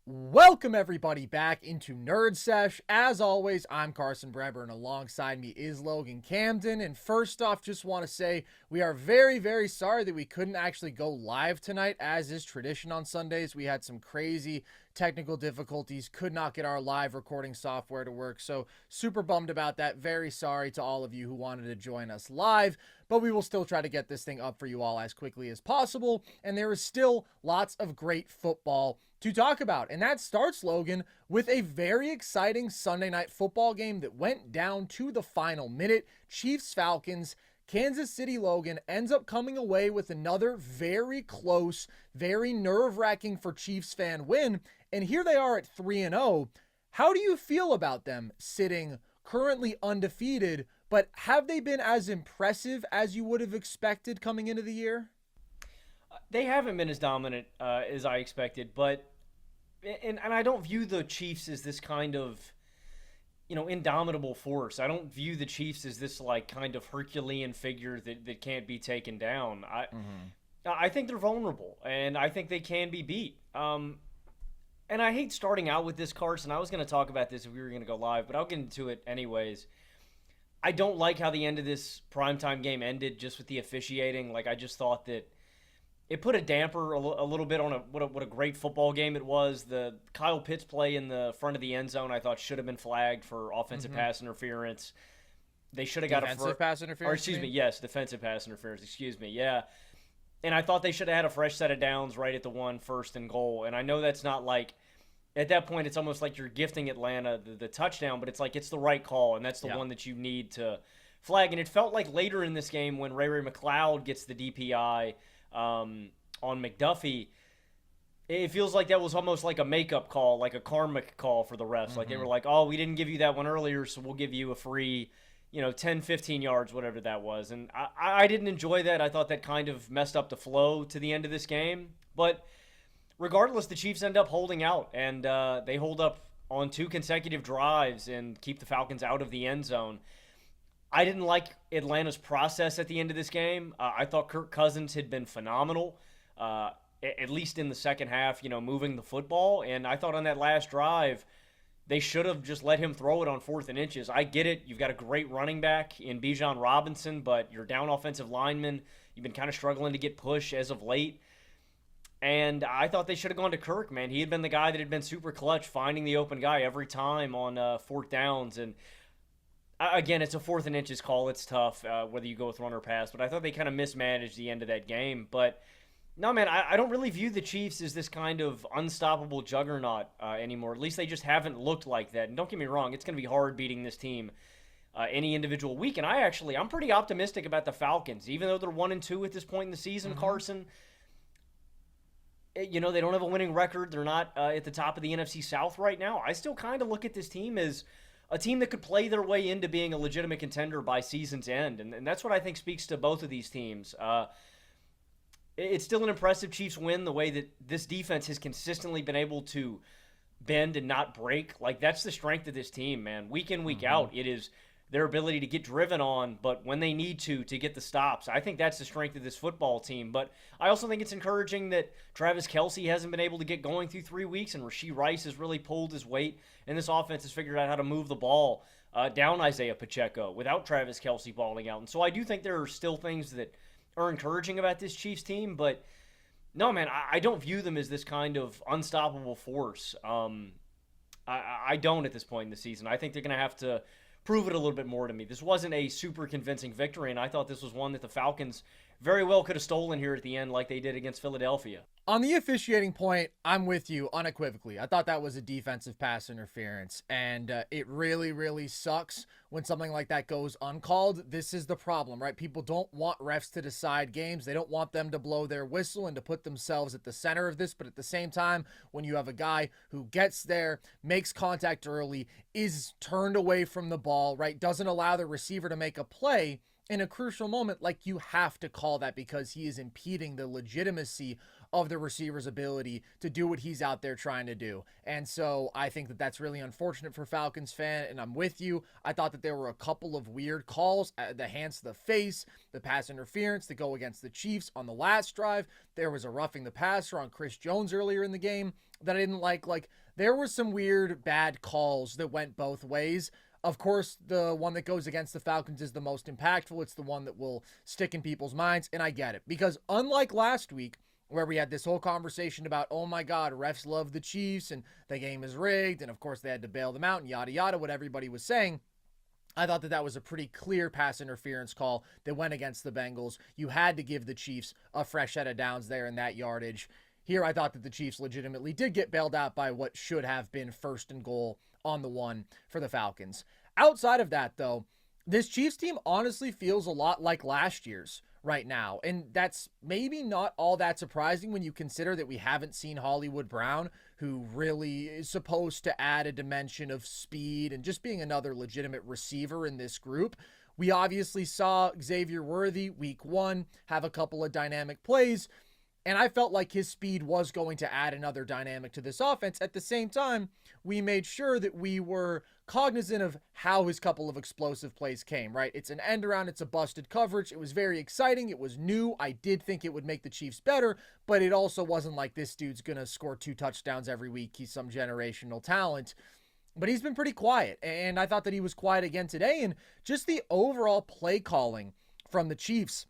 Welcome everybody back into Nerd Sesh. As always, I'm Carson Breber and alongside me is Logan Camden. And first off, just want to say we are very, very sorry that we couldn't actually go live tonight, as is tradition on Sundays. We had some crazy technical difficulties, could not get our live recording software to work. So super bummed about that. Very sorry to all of you who wanted to join us live, but we will still try to get this thing up for you all as quickly as possible. And there is still lots of great football to talk about. And that starts, Logan, with a very exciting Sunday night football game that went down to the final minute. Chiefs-Falcons. Kansas City, Logan, ends up coming away with another very close, very nerve-wracking for Chiefs fan win. And here they are at 3-0. How do you feel about them sitting currently undefeated, but have they been as impressive as you would have expected coming into the year? They haven't been as dominant as I expected, but and I don't view the Chiefs as this kind of, indomitable force. I don't view the Chiefs as this like kind of Herculean figure that can't be taken down. I think they're vulnerable, and I think they can be beat. And I hate starting out with this, Carson. I was going to talk about this if we were going to go live, but I'll get into it anyways. I don't like how the end of this primetime game ended just with the officiating. Like, I just thought that it put a damper a little bit on what a great football game it was. The Kyle Pitts play in the front of the end zone I thought should have been flagged for offensive pass interference. They should have got defensive pass interference. Or excuse me, yes, defensive pass interference. Excuse me, yeah. And I thought they should have had a fresh set of downs right at the 1st and goal. And I know that's not like, at that point it's almost like you're gifting Atlanta the touchdown, but it's like it's the right call, and that's the one that you need to flag. And it felt like later in this game when Ray McLeod gets the DPI on McDuffie, it feels like that was almost like a makeup call, like a karmic call for the refs. Like they were like, oh, we didn't give you that one earlier, so we'll give you a free, 10, 15 yards, whatever that was. And I didn't enjoy that. I thought that kind of messed up the flow to the end of this game. But regardless, the Chiefs end up holding out, and they hold up on 2 consecutive drives and keep the Falcons out of the end zone. I didn't like Atlanta's process at the end of this game. I thought Kirk Cousins had been phenomenal, at least in the second half, moving the football. And I thought on that last drive, they should have just let him throw it on 4th and inches. I get it. You've got a great running back in Bijan Robinson, but you're down offensive lineman. You've been kind of struggling to get push as of late. And I thought they should have gone to Kirk, man. He had been the guy that had been super clutch, finding the open guy every time on 4th downs. And again, it's a 4th and inches call. It's tough whether you go with run or pass. But I thought they kind of mismanaged the end of that game. But no, man, I don't really view the Chiefs as this kind of unstoppable juggernaut anymore. At least they just haven't looked like that. And don't get me wrong, it's going to be hard beating this team any individual week. And I'm pretty optimistic about the Falcons. Even though they're 1-2 at this point in the season, Carson, they don't have a winning record. They're not at the top of the NFC South right now. I still kind of look at this team as a team that could play their way into being a legitimate contender by season's end. And that's what I think speaks to both of these teams. It's still an impressive Chiefs win, the way that this defense has consistently been able to bend and not break. Like, that's the strength of this team, man. Week in, week out, it is their ability to get driven on, but when they need to get the stops. I think that's the strength of this football team. But I also think it's encouraging that Travis Kelce hasn't been able to get going through 3 weeks, and Rashee Rice has really pulled his weight, and this offense has figured out how to move the ball down Isaiah Pacheco without Travis Kelce balling out. And so I do think there are still things that are encouraging about this Chiefs team, but no, man, I don't view them as this kind of unstoppable force. I don't at this point in the season. I think they're going to have to prove it a little bit more to me. This wasn't a super convincing victory, and I thought this was one that the Falcons very well could have stolen here at the end like they did against Philadelphia. On the officiating point, I'm with you unequivocally. I thought that was a defensive pass interference, and it really, really sucks when something like that goes uncalled. This is the problem, right? People don't want refs to decide games. They don't want them to blow their whistle and to put themselves at the center of this, but at the same time, when you have a guy who gets there, makes contact early, is turned away from the ball, right, doesn't allow the receiver to make a play, in a crucial moment, like, you have to call that because he is impeding the legitimacy of the receiver's ability to do what he's out there trying to do. And so I think that that's really unfortunate for Falcons fan, and I'm with you. I thought that there were a couple of weird calls, the hands to the face, the pass interference to go against the Chiefs on the last drive. There was a roughing the passer on Chris Jones earlier in the game that I didn't like. Like, there were some weird, bad calls that went both ways. Of course, the one that goes against the Falcons is the most impactful. It's the one that will stick in people's minds, and I get it. Because unlike last week, where we had this whole conversation about, oh my God, refs love the Chiefs, and the game is rigged, and of course they had to bail them out, and yada yada, what everybody was saying, I thought that that was a pretty clear pass interference call that went against the Bengals. You had to give the Chiefs a fresh set of downs there in that yardage. Here, I thought that the Chiefs legitimately did get bailed out by what should have been 1st and goal on the 1 for the Falcons. Outside of that, though, this Chiefs team honestly feels a lot like last year's right now. And that's maybe not all that surprising when you consider that we haven't seen Hollywood Brown, who really is supposed to add a dimension of speed and just being another legitimate receiver in this group. We obviously saw Xavier Worthy week 1 have a couple of dynamic plays, and I felt like his speed was going to add another dynamic to this offense. At the same time, we made sure that we were cognizant of how his couple of explosive plays came, right? It's an end around, it's a busted coverage. It was very exciting. It was new. I did think it would make the Chiefs better, but it also wasn't like this dude's going to score 2 touchdowns every week. He's some generational talent. But he's been pretty quiet, and I thought that he was quiet again today. And just the overall play calling from the Chiefs,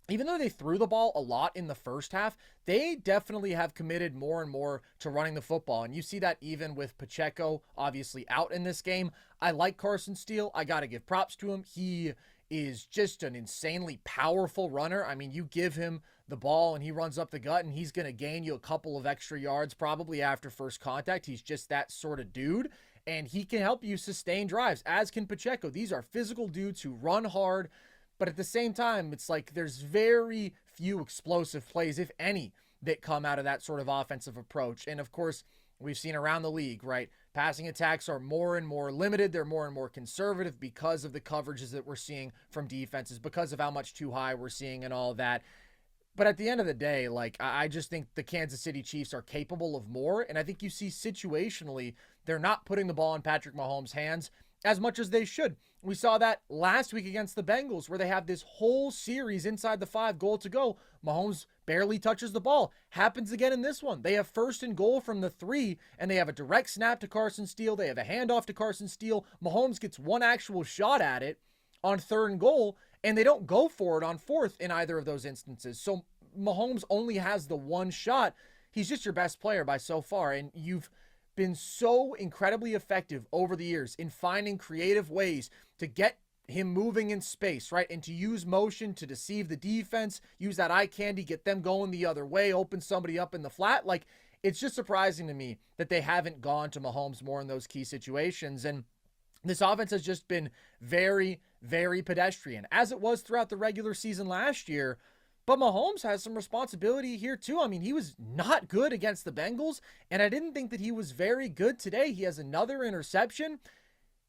even though they threw the ball a lot in the first half, they definitely have committed more and more to running the football. And you see that even with Pacheco obviously out in this game. I like Carson Steele. I got to give props to him. He is just an insanely powerful runner. I mean, you give him the ball and he runs up the gut and he's going to gain you a couple of extra yards probably after first contact. He's just that sort of dude. And he can help you sustain drives, as can Pacheco. These are physical dudes who run hard. But at the same time, it's like there's very few explosive plays, if any, that come out of that sort of offensive approach. And of course, we've seen around the league, right? Passing attacks are more and more limited. They're more and more conservative because of the coverages that we're seeing from defenses, because of how much too high we're seeing and all that. But at the end of the day, like, I just think the Kansas City Chiefs are capable of more. And I think you see situationally, they're not putting the ball in Patrick Mahomes' hands as much as they should. We saw that last week against the Bengals, where they have this whole series inside the 5 goal to go. Mahomes barely touches the ball. Happens again in this one. They have 1st and goal from the 3, and they have a direct snap to Carson Steele. They have a handoff to Carson Steele. Mahomes gets one actual shot at it on 3rd and goal, and they don't go for it on 4th in either of those instances. So Mahomes only has the one shot. He's just your best player by so far, and you've been so incredibly effective over the years in finding creative ways to get him moving in space, right? And to use motion to deceive the defense, use that eye candy, get them going the other way, open somebody up in the flat. Like, it's just surprising to me that they haven't gone to Mahomes more in those key situations. And this offense has just been very, very pedestrian, as it was throughout the regular season last year. But Mahomes has some responsibility here too. I mean, he was not good against the Bengals, and I didn't think that he was very good today. He has another interception.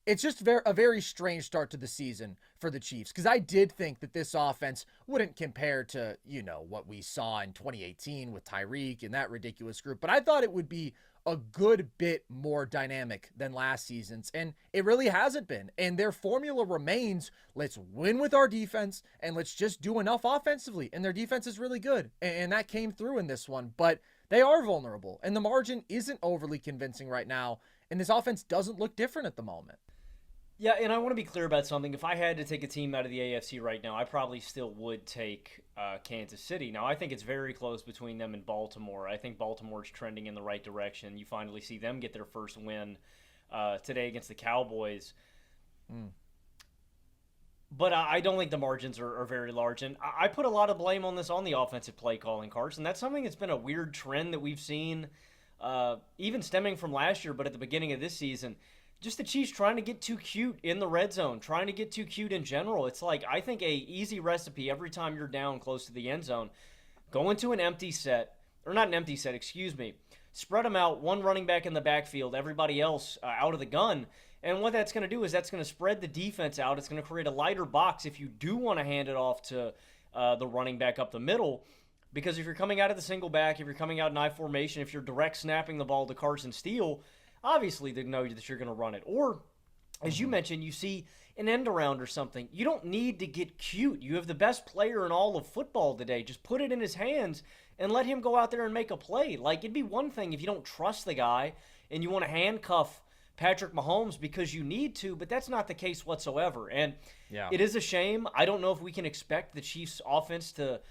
It's just a very strange start to the season for the Chiefs, because I did think that this offense wouldn't compare to, you know, what we saw in 2018 with Tyreek and that ridiculous group, but I thought it would be a good bit more dynamic than last season's, and it really hasn't been. And their formula remains, let's win with our defense and let's just do enough offensively, and their defense is really good, and that came through in this one. But they are vulnerable, and the margin isn't overly convincing right now, and this offense doesn't look different at the moment. Yeah, and I want to be clear about something. If I had to take a team out of the AFC right now, I probably still would take Kansas City. Now, I think it's very close between them and Baltimore. I think Baltimore's trending in the right direction. You finally see them get their first win today against the Cowboys. But I don't think the margins are very large. And I put a lot of blame on this on the offensive play calling, Carson. That's something that's been a weird trend that we've seen, even stemming from last year, but at the beginning of this season. Just the Chiefs trying to get too cute in the red zone, trying to get too cute in general. It's like, I think a easy recipe every time you're down close to the end zone, go into an empty set, or not an empty set, excuse me, spread them out, one running back in the backfield, everybody else out of the gun. And what that's going to do is that's going to spread the defense out. It's going to create a lighter box if you do want to hand it off to the running back up the middle. Because if you're coming out of the single back, if you're coming out in I formation, if you're direct snapping the ball to Carson Steele, obviously they know that you're going to run it. Or, as you mentioned, you see an end around or something. You don't need to get cute. You have the best player in all of football today. Just put it in his hands and let him go out there and make a play. Like, it'd be one thing if you don't trust the guy and you want to handcuff Patrick Mahomes because you need to, but that's not the case whatsoever. And it is a shame. I don't know if we can expect the Chiefs offense to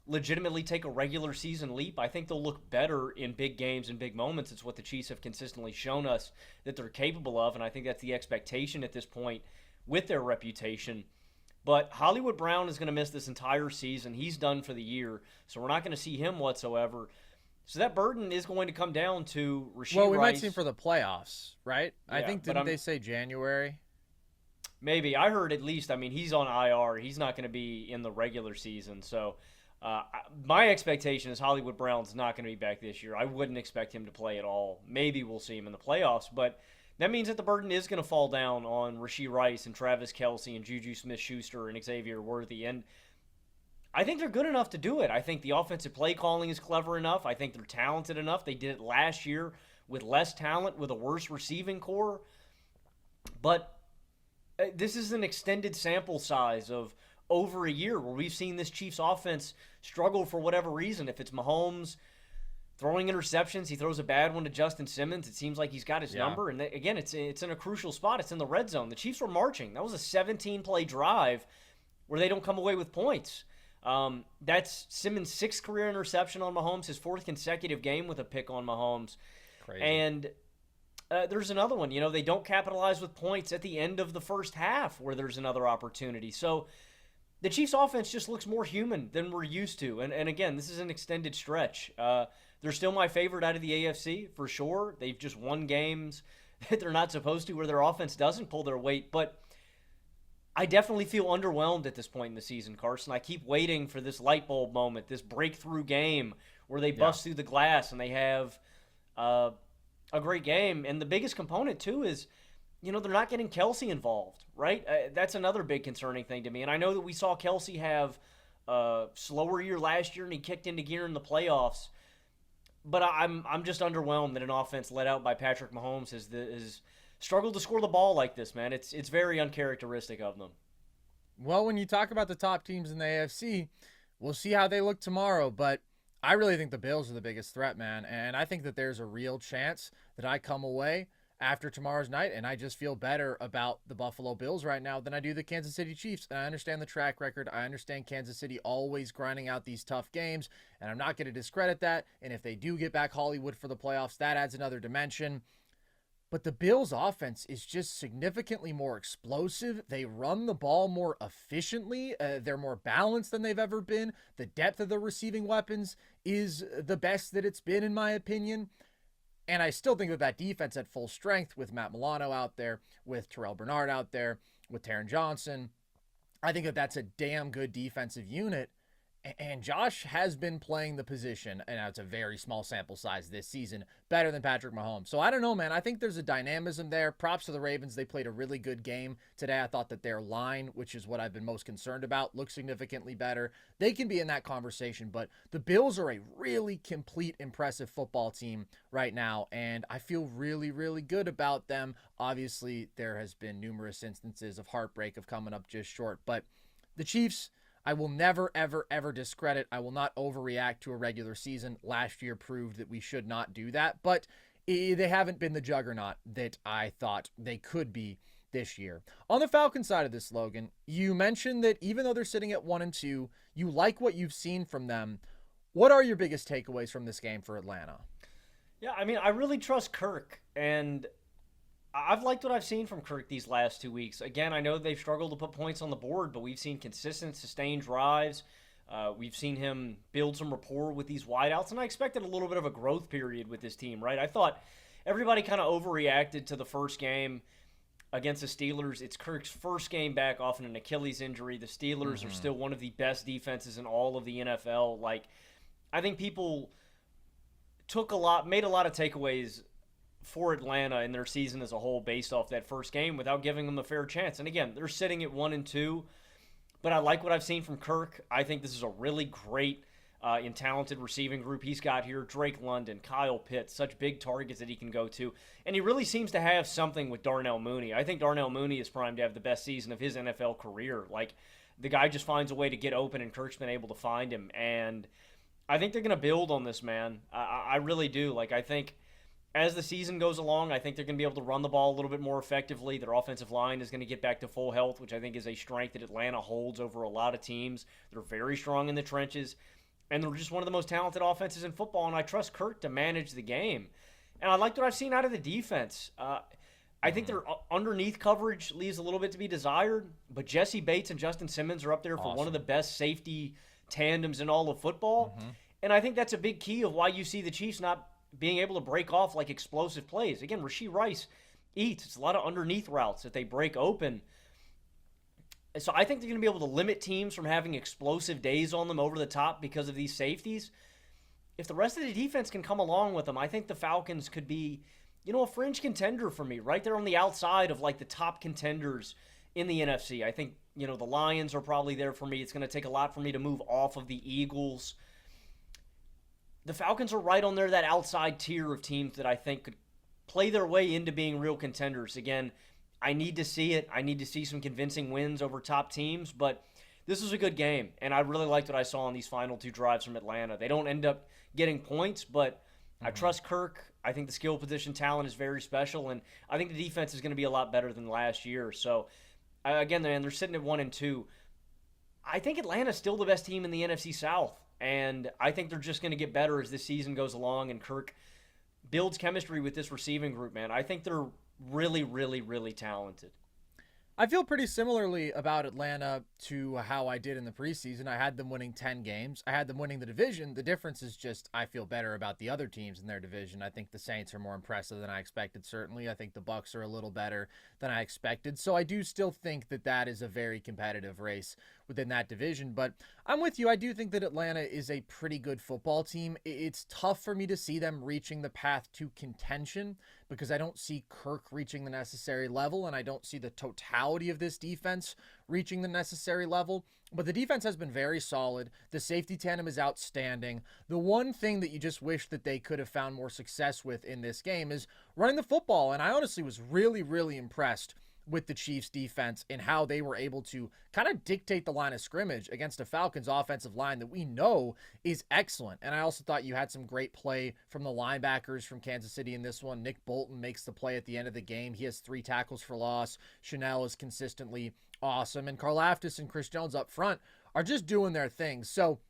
legitimately take a regular season leap. I think they'll look better in big games and big moments. It's what the Chiefs have consistently shown us that they're capable of, and I think that's the expectation at this point with their reputation. But Hollywood Brown is going to miss this entire season. He's done for the year, so we're not going to see him whatsoever. So that burden is going to come down to Rashee Rice. Well, we might see him for the playoffs, right? Yeah, I think, didn't they say January? Maybe. I heard at least, he's on IR. He's not going to be in the regular season. So my expectation is Hollywood Brown's not going to be back this year. I wouldn't expect him to play at all. Maybe we'll see him in the playoffs, but that means that the burden is going to fall down on Rashee Rice and Travis Kelce and Juju Smith-Schuster and Xavier Worthy. And I think they're good enough to do it. I think the offensive play calling is clever enough. I think they're talented enough. They did it last year with less talent, with a worse receiving core. But this is an extended sample size of over a year where we've seen this Chiefs offense struggle for whatever reason. If it's Mahomes throwing interceptions, he throws a bad one to Justin Simmons, it seems like he's got his number. And again, it's in a crucial spot. It's in the red zone. The Chiefs were marching. That was a 17-play drive where they don't come away with points. That's Simmons' 6th career interception on Mahomes, his 4th consecutive game with a pick on Mahomes. Crazy. And there's another one. They don't capitalize with points at the end of the first half where there's another opportunity. So the Chiefs' offense just looks more human than we're used to. And again, this is an extended stretch. They're still my favorite out of the AFC, for sure. They've just won games that they're not supposed to where their offense doesn't pull their weight. But I definitely feel underwhelmed at this point in the season, Carson. I keep waiting for this light bulb moment, this breakthrough game where they bust through the glass and they have a great game. And the biggest component, too, is they're not getting Kelce involved, right? That's another big concerning thing to me. And I know that we saw Kelce have a slower year last year and he kicked into gear in the playoffs. But I'm just underwhelmed that an offense led out by Patrick Mahomes has struggled to score the ball like this, man. It's very uncharacteristic of them. Well, when you talk about the top teams in the AFC, we'll see how they look tomorrow. But I really think the Bills are the biggest threat, man. And I think that there's a real chance that I come away after tomorrow's night and I just feel better about the Buffalo Bills right now than I do the Kansas City Chiefs. And I understand the track record. I understand Kansas City always grinding out these tough games, and I'm not going to discredit that. And if they do get back Hollywood for the playoffs, that adds another dimension. But the Bills' offense is just significantly more explosive. They run the ball more efficiently. They're more balanced than they've ever been. The depth of the receiving weapons is the best that it's been, in my opinion. And I still think that defense at full strength with Matt Milano out there, with Terrell Bernard out there, with Taron Johnson, I think that that's a damn good defensive unit. And Josh has been playing the position, and it's a very small sample size this season, better than Patrick Mahomes. So I don't know, man. I think there's a dynamism there. Props to the Ravens. They played a really good game today. I thought that their line, which is what I've been most concerned about, looked significantly better. They can be in that conversation, but the Bills are a really complete, impressive football team right now, and I feel really, really good about them. Obviously, there has been numerous instances of heartbreak of coming up just short, but the Chiefs, I will never, ever, ever discredit. I will not overreact to a regular season. Last year proved that we should not do that, but they haven't been the juggernaut that I thought they could be this year. On the Falcons side of this, Logan, you mentioned that even though they're sitting at 1-2, you like what you've seen from them. What are your biggest takeaways from this game for Atlanta? Yeah, I really trust Kirk, and I've liked what I've seen from Kirk these last 2 weeks. Again, I know they've struggled to put points on the board, but we've seen consistent, sustained drives. We've seen him build some rapport with these wideouts, and I expected a little bit of a growth period with this team, right? I thought everybody kind of overreacted to the first game against the Steelers. It's Kirk's first game back off an Achilles injury. The Steelers are still one of the best defenses in all of the NFL. I think people made a lot of takeaways for Atlanta in their season as a whole based off that first game without giving them a fair chance. And again, they're sitting at 1-2, but I like what I've seen from Kirk. I think this is a really great in talented receiving group he's got here. Drake London, Kyle Pitts, such big targets that he can go to. And he really seems to have something with Darnell Mooney. I think Darnell Mooney is primed to have the best season of his NFL career. Like, the guy just finds a way to get open, and Kirk's been able to find him. And I think they're going to build on this, man. I really do. Like, I think as the season goes along, I think they're going to be able to run the ball a little bit more effectively. Their offensive line is going to get back to full health, which I think is a strength that Atlanta holds over a lot of teams. They're very strong in the trenches. And they're just one of the most talented offenses in football, and I trust Kirk to manage the game. And I like what I've seen out of the defense. I think their underneath coverage leaves a little bit to be desired, but Jesse Bates and Justin Simmons are up there for one of the best safety tandems in all of football. And I think that's a big key of why you see the Chiefs not being able to break off like explosive plays. Again, Rashee Rice eats. It's a lot of underneath routes that they break open. So I think they're going to be able to limit teams from having explosive days on them over the top because of these safeties. If the rest of the defense can come along with them, I think the Falcons could be, a fringe contender for me, right there on the outside of like the top contenders in the NFC. I think, the Lions are probably there for me. It's going to take a lot for me to move off of the Eagles. The Falcons are right on there, that outside tier of teams that I think could play their way into being real contenders. Again, I need to see it. I need to see some convincing wins over top teams, but this was a good game, and I really liked what I saw on these final two drives from Atlanta. They don't end up getting points, but I trust Kirk. I think the skill position talent is very special, and I think the defense is going to be a lot better than last year. So, again, man, they're sitting at 1-2. I think Atlanta's still the best team in the NFC South, and I think they're just going to get better as this season goes along, and Kirk builds chemistry with this receiving group, man. I think they're really, really, really talented. I feel pretty similarly about Atlanta to how I did in the preseason. I had them winning 10 games. I had them winning the division. The difference is just I feel better about the other teams in their division. I think the Saints are more impressive than I expected, certainly. I think the Bucs are a little better than I expected. So I do still think that that is a very competitive race within that division. But I'm with you. I do think that Atlanta is a pretty good football team. It's tough for me to see them reaching the path to contention because I don't see Kirk reaching the necessary level, and I don't see the totality of this defense reaching the necessary level. But the defense has been very solid. The safety tandem is outstanding. The one thing that you just wish that they could have found more success with in this game is running the football. And I honestly was really, really impressed with the Chiefs defense and how they were able to kind of dictate the line of scrimmage against a Falcons offensive line that we know is excellent. And I also thought you had some great play from the linebackers from Kansas City in this one. Nick Bolton makes the play at the end of the game. He has 3 tackles for loss. Chanel is consistently awesome. And Karlaftis and Chris Jones up front are just doing their thing. So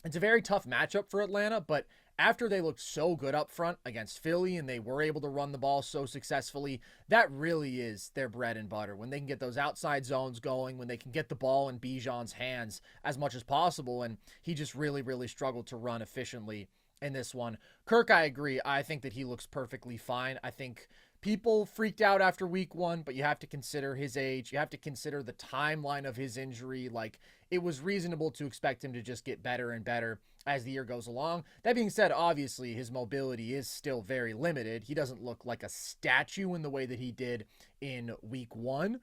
it's a very tough matchup for Atlanta, but after they looked so good up front against Philly and they were able to run the ball so successfully, that really is their bread and butter. When they can get those outside zones going, when they can get the ball in Bijan's hands as much as possible, and he just really, really struggled to run efficiently in this one. Kirk, I agree. I think that he looks perfectly fine. I think people freaked out after week 1, but you have to consider his age. You have to consider the timeline of his injury. Like, it was reasonable to expect him to just get better and better as the year goes along. That being said, obviously, his mobility is still very limited. He doesn't look like a statue in the way that he did in week 1,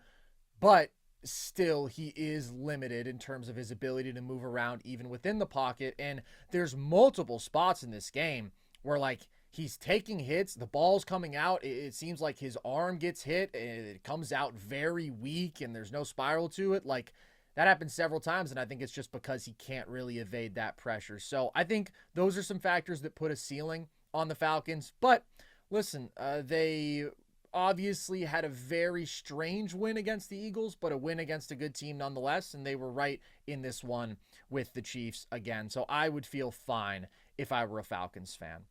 but still, he is limited in terms of his ability to move around even within the pocket. And there's multiple spots in this game where, like, he's taking hits, the ball's coming out. It seems like his arm gets hit, and it comes out very weak, and there's no spiral to it. Like, that happens several times, and I think it's just because he can't really evade that pressure. So I think those are some factors that put a ceiling on the Falcons. But listen, they obviously had a very strange win against the Eagles, but a win against a good team nonetheless, and they were right in this one with the Chiefs again. So I would feel fine if I were a Falcons fan.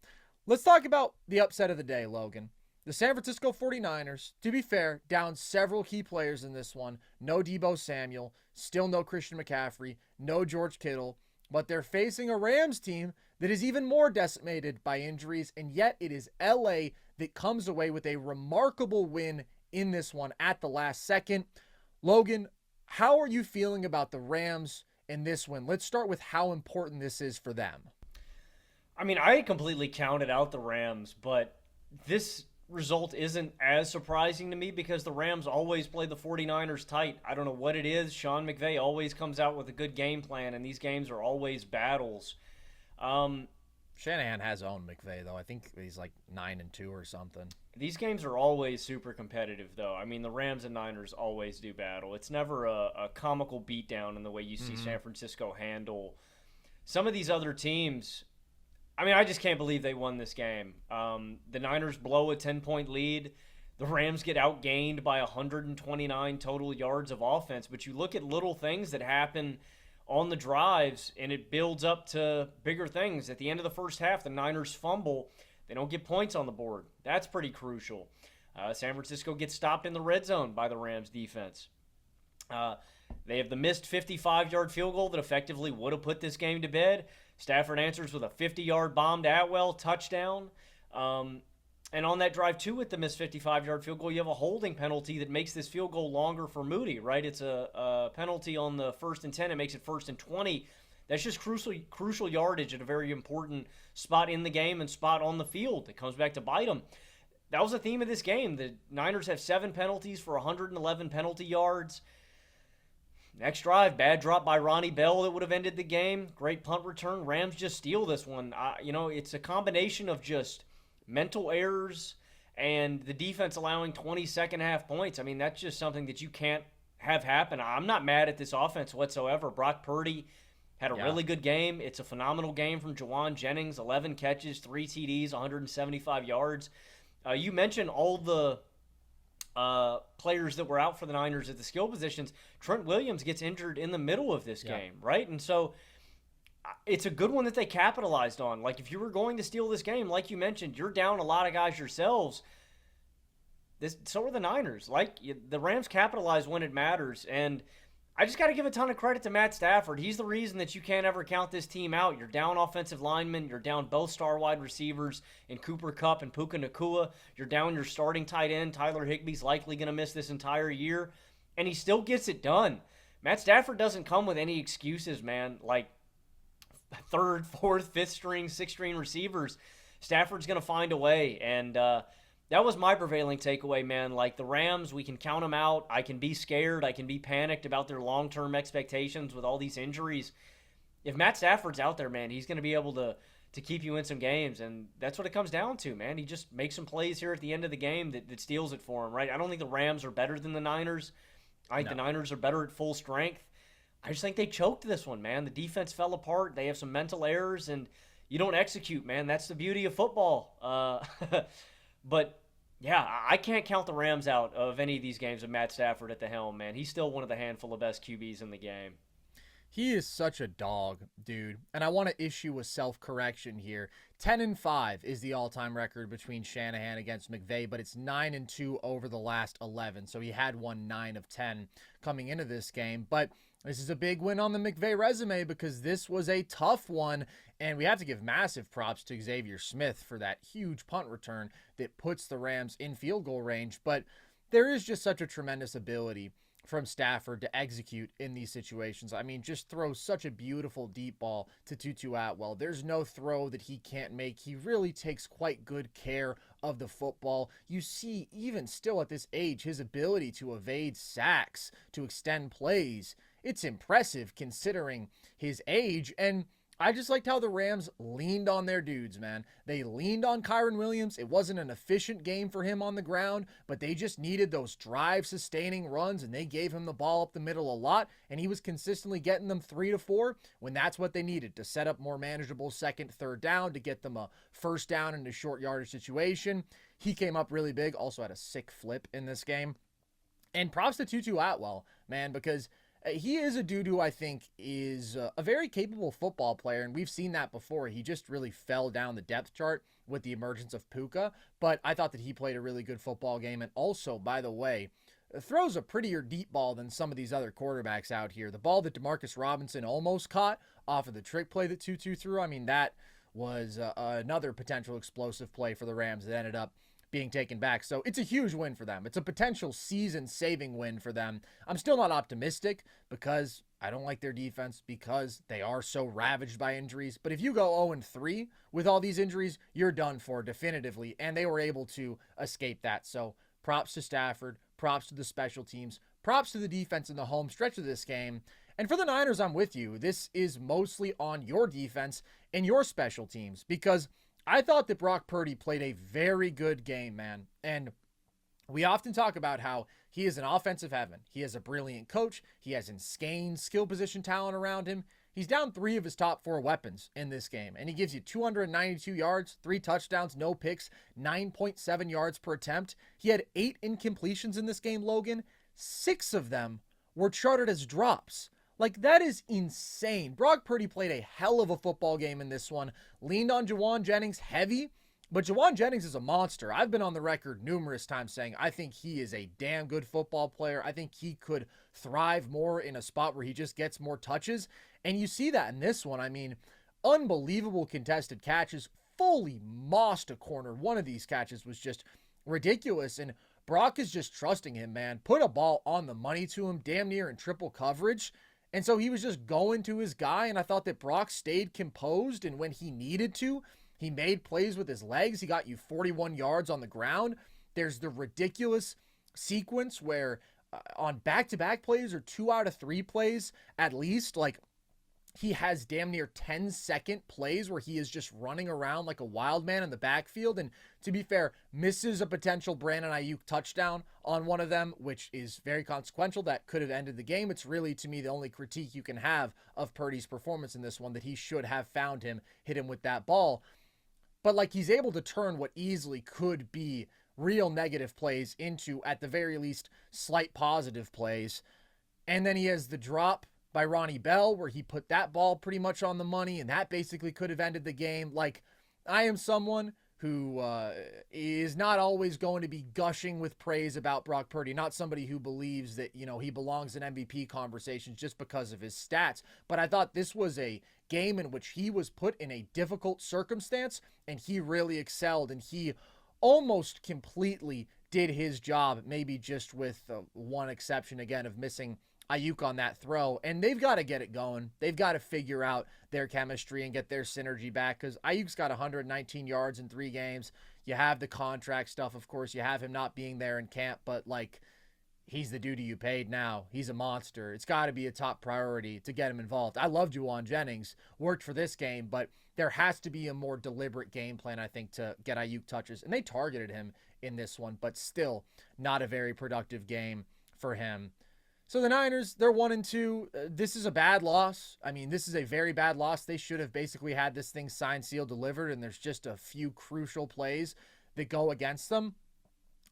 Let's talk about the upset of the day, Logan. The San Francisco 49ers, to be fair, down several key players in this one. No Deebo Samuel, still no Christian McCaffrey, no George Kittle, but they're facing a Rams team that is even more decimated by injuries, and yet it is LA that comes away with a remarkable win in this one at the last second. Logan, how are you feeling about the Rams in this win? Let's start with how important this is for them. I mean, I completely counted out the Rams, but this result isn't as surprising to me because the Rams always play the 49ers tight. I don't know what it is. Sean McVay always comes out with a good game plan, and these games are always battles. Shanahan has owned McVay, though. I think he's like 9-2 or something. These games are always super competitive, though. I mean, the Rams and Niners always do battle. It's never a comical beatdown in the way you see San Francisco handle some of these other teams. I mean, I just can't believe they won this game. The Niners blow a 10-point lead. The Rams get outgained by 129 total yards of offense. But you look at little things that happen on the drives, and it builds up to bigger things. At the end of the first half, the Niners fumble. They don't get points on the board. That's pretty crucial. San Francisco gets stopped in the red zone by the Rams defense. They have the missed 55-yard field goal that effectively would have put this game to bed. Stafford answers with a 50-yard bomb to Atwell, touchdown. And on that drive, too, with the missed 55-yard field goal, you have a holding penalty that makes this field goal longer for Moody, right? It's a penalty on the 1st and 10. It makes it 1st and 20. That's just crucial yardage at a very important spot in the game and spot on the field. It comes back to bite them. That was the theme of this game. The Niners have 7 penalties for 111 penalty yards. Next drive, bad drop by Ronnie Bell that would have ended the game. Great punt return. Rams just steal this one. It's a combination of just mental errors and the defense allowing 20 second-half points. I mean, that's just something that you can't have happen. I'm not mad at this offense whatsoever. Brock Purdy had a really good game. It's a phenomenal game from Jawan Jennings, 11 catches, 3 TDs, 175 yards. You mentioned all the players that were out for the Niners at the skill positions. Trent Williams gets injured in the middle of this game, right? And so it's a good one that they capitalized on. Like, if you were going to steal this game, like you mentioned, you're down a lot of guys yourselves. So are the Niners. The Rams capitalize when it matters. And I just got to give a ton of credit to Matt Stafford. He's the reason that you can't ever count this team out. You're down offensive linemen. You're down both star wide receivers in Cooper Kupp and Puka Nacua. You're down your starting tight end. Tyler Higbee's likely going to miss this entire year. And he still gets it done. Matt Stafford doesn't come with any excuses, man. Like, 3rd, 4th, 5th string, 6th string receivers. Stafford's going to find a way. And that was my prevailing takeaway, man. Like, the Rams, we can count them out. I can be scared. I can be panicked about their long-term expectations with all these injuries. If Matt Stafford's out there, man, he's going to be able to keep you in some games. And that's what it comes down to, man. He just makes some plays here at the end of the game that steals it for him, right? I don't think the Rams are better than the Niners. I think the Niners are better at full strength. I just think they choked this one, man. The defense fell apart. They have some mental errors, and you don't execute, man. That's the beauty of football. But, yeah, I can't count the Rams out of any of these games with Matt Stafford at the helm, man. He's still one of the handful of best QBs in the game. He is such a dog, dude. And I want to issue a self-correction here. 10-5 is the all-time record between Shanahan against McVay, but it's 9-2 over the last 11. So he had won 9 of 10 coming into this game. But this is a big win on the McVay resume because this was a tough one, and we have to give massive props to Xavier Smith for that huge punt return that puts the Rams in field goal range. But there is just such a tremendous ability from Stafford to execute in these situations. I mean, just throw such a beautiful deep ball to Tutu Atwell. There's no throw that he can't make. He really takes quite good care of the football. You see, even still at this age, his ability to evade sacks, to extend plays. It's impressive considering his age, and I just liked how the Rams leaned on their dudes, man. They leaned on Kyren Williams. It wasn't an efficient game for him on the ground, but they just needed those drive-sustaining runs, and they gave him the ball up the middle a lot, and he was consistently getting them 3 to 4 when that's what they needed to set up more manageable 2nd, 3rd down, to get them a 1st down in a short yardage situation. He came up really big, also had a sick flip in this game. And props to Tutu Atwell, man, because he is a dude who I think is a very capable football player, and we've seen that before. He just really fell down the depth chart with the emergence of Puka, but I thought that he played a really good football game, and also, by the way, throws a prettier deep ball than some of these other quarterbacks out here. The ball that Demarcus Robinson almost caught off of the trick play that Tutu threw, I mean, that was another potential explosive play for the Rams that ended up being taken back. So it's a huge win for them. It's a potential season-saving win for them. I'm still not optimistic because I don't like their defense, because they are so ravaged by injuries. But if you go 0-3 with all these injuries, you're done for definitively, and they were able to escape that. So props to Stafford, props to the special teams, props to the defense in the home stretch of this game. And for the Niners, I'm with you. This is mostly on your defense and your special teams, because I thought that Brock Purdy played a very good game, man. And we often talk about how he is an offensive heaven. He has a brilliant coach. He has insane skill position talent around him. He's down 3 of his top 4 weapons in this game, and he gives you 292 yards, 3 touchdowns, no picks, 9.7 yards per attempt. He had 8 incompletions in this game, Logan. 6 of them were charted as drops. Like, that is insane. Brock Purdy played a hell of a football game in this one, leaned on Juwan Jennings heavy, but Juwan Jennings is a monster. I've been on the record numerous times saying I think he is a damn good football player. I think he could thrive more in a spot where he just gets more touches. And you see that in this one. I mean, unbelievable contested catches, fully mossed a corner. One of these catches was just ridiculous. And Brock is just trusting him, man. Put a ball on the money to him, damn near in triple coverage. And so he was just going to his guy. And I thought that Brock stayed composed. And when he needed to, he made plays with his legs. He got you 41 yards on the ground. There's the ridiculous sequence where on back-to-back plays or 2 out of 3 plays at least, like, he has damn near 10-second plays where he is just running around like a wild man in the backfield. And to be fair, misses a potential Brandon Ayuk touchdown on one of them, which is very consequential. That could have ended the game. It's really, to me, the only critique you can have of Purdy's performance in this one, that he should have found him, hit him with that ball. But, like, he's able to turn what easily could be real negative plays into, at the very least, slight positive plays. And then he has the drop by Ronnie Bell, where he put that ball pretty much on the money, and that basically could have ended the game. Like, I am someone who is not always going to be gushing with praise about Brock Purdy, not somebody who believes that, you know, he belongs in MVP conversations just because of his stats. But I thought this was a game in which he was put in a difficult circumstance, and he really excelled, and he almost completely did his job, maybe just with one exception, again, of missing Ayuk on that throw. And they've got to get it going. They've got to figure out their chemistry and get their synergy back, because Ayuk's got 119 yards in 3 games. You have the contract stuff, of course. You have him not being there in camp, but, like, he's the dude you paid now. He's a monster. It's got to be a top priority to get him involved. I love Juwan Jennings. Worked for this game, but there has to be a more deliberate game plan, I think, to get Ayuk touches. And they targeted him in this one, but still not a very productive game for him. So the Niners, they're 1-2. This is a bad loss. I mean, this is a very bad loss. They should have basically had this thing signed, sealed, delivered, and there's just a few crucial plays that go against them.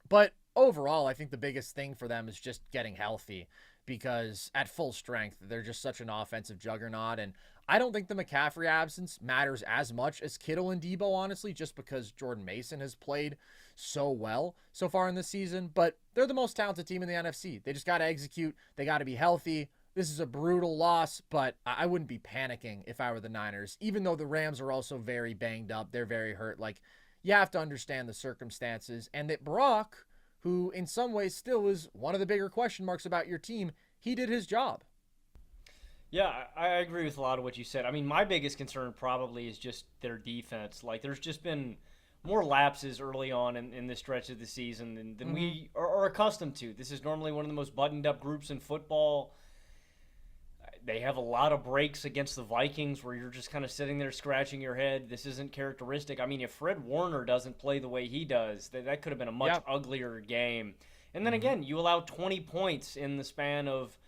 But overall, I think the biggest thing for them is just getting healthy, because at full strength, they're just such an offensive juggernaut. And I don't think the McCaffrey absence matters as much as Kittle and Debo, honestly, just because Jordan Mason has played so well so far in the season. But they're the most talented team in the NFC. They just got to execute. They got to be healthy. This is a brutal loss, but I wouldn't be panicking if I were the Niners, even though the Rams are also very banged up. They're very hurt. Like, you have to understand the circumstances, and that Brock, who in some ways still is one of the bigger question marks about your team, he did his job. Yeah, I agree with a lot of what you said. I mean, my biggest concern probably is just their defense. Like, there's just been more lapses early on in this stretch of the season than we are accustomed to. This is normally one of the most buttoned-up groups in football. They have a lot of breaks against the Vikings where you're just kind of sitting there scratching your head. This isn't characteristic. I mean, if Fred Warner doesn't play the way he does, that could have been a much uglier game. And then again, you allow 20 points in the span of,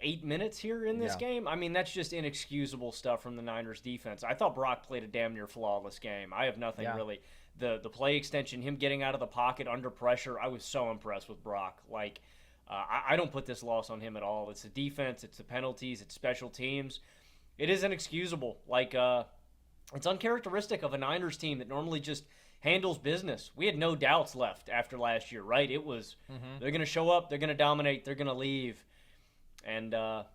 8 minutes here in this game? I mean, that's just inexcusable stuff from the Niners defense. I thought Brock played a damn near flawless game. I have nothing really. The play extension, him getting out of the pocket under pressure, I was so impressed with Brock. Like, I don't put this loss on him at all. It's the defense, it's the penalties, it's special teams. It is inexcusable. Like, it's uncharacteristic of a Niners team that normally just handles business. We had no doubts left after last year, right? It was, they're going to show up, they're going to dominate, they're going to leave. And at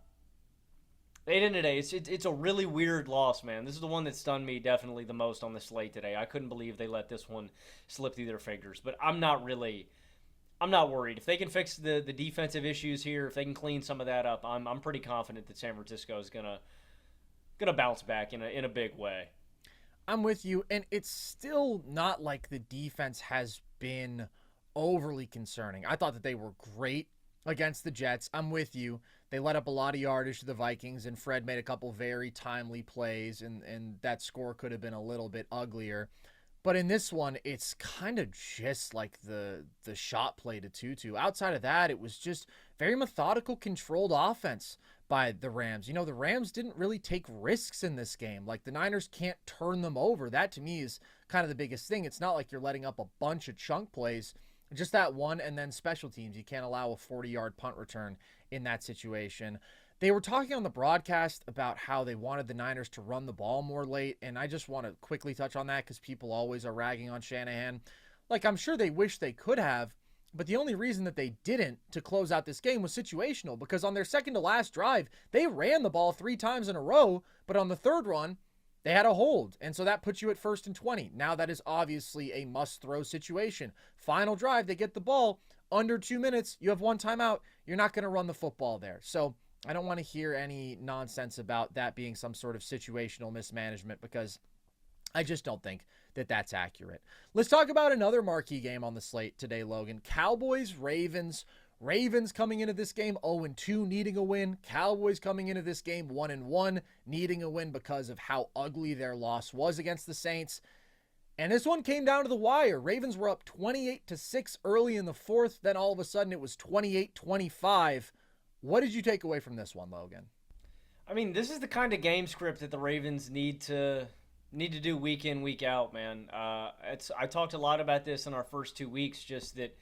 the end of the day, it's a really weird loss, man. This is the one that stunned me definitely the most on the slate today. I couldn't believe they let this one slip through their fingers. But I'm not worried. If they can fix the defensive issues here, if they can clean some of that up, I'm pretty confident that San Francisco is gonna bounce back in a big way. I'm with you, and it's still not like the defense has been overly concerning. I thought that they were great against the Jets. I'm with you. They let up a lot of yardage to the Vikings, and Fred made a couple very timely plays, and that score could have been a little bit uglier. But in this one, it's kind of just like the shot play to Tutu. Outside of that, it was just very methodical, controlled offense by the Rams. The Rams didn't really take risks in this game. Like, the Niners can't turn them over. That, to me, is kind of the biggest thing. It's not like you're letting up a bunch of chunk plays. Just that one, and then special teams. You can't allow a 40-yard punt return in that situation. They were talking on the broadcast about how they wanted the Niners to run the ball more late, and I just want to quickly touch on that because people always are ragging on Shanahan. Like, I'm sure they wish they could have, but the only reason that they didn't to close out this game was situational, because on their second to last drive, they ran the ball 3 times in a row, but on the third run, they had a hold, and so that puts you at 1st and 20. Now that is obviously a must-throw situation. Final drive, they get the ball. Under 2 minutes, you have 1 timeout. You're not going to run the football there. So I don't want to hear any nonsense about that being some sort of situational mismanagement, because I just don't think that that's accurate. Let's talk about another marquee game on the slate today, Logan. Cowboys, Ravens. Ravens coming into this game 0-2, needing a win. Cowboys coming into this game 1-1, needing a win because of how ugly their loss was against the Saints. And this one came down to the wire. Ravens were up 28-6 early in the fourth. Then all of a sudden it was 28-25. What did you take away from this one, Logan? I mean, this is the kind of game script that the Ravens need to do week in, week out, man. I talked a lot about this in our first 2 weeks, just that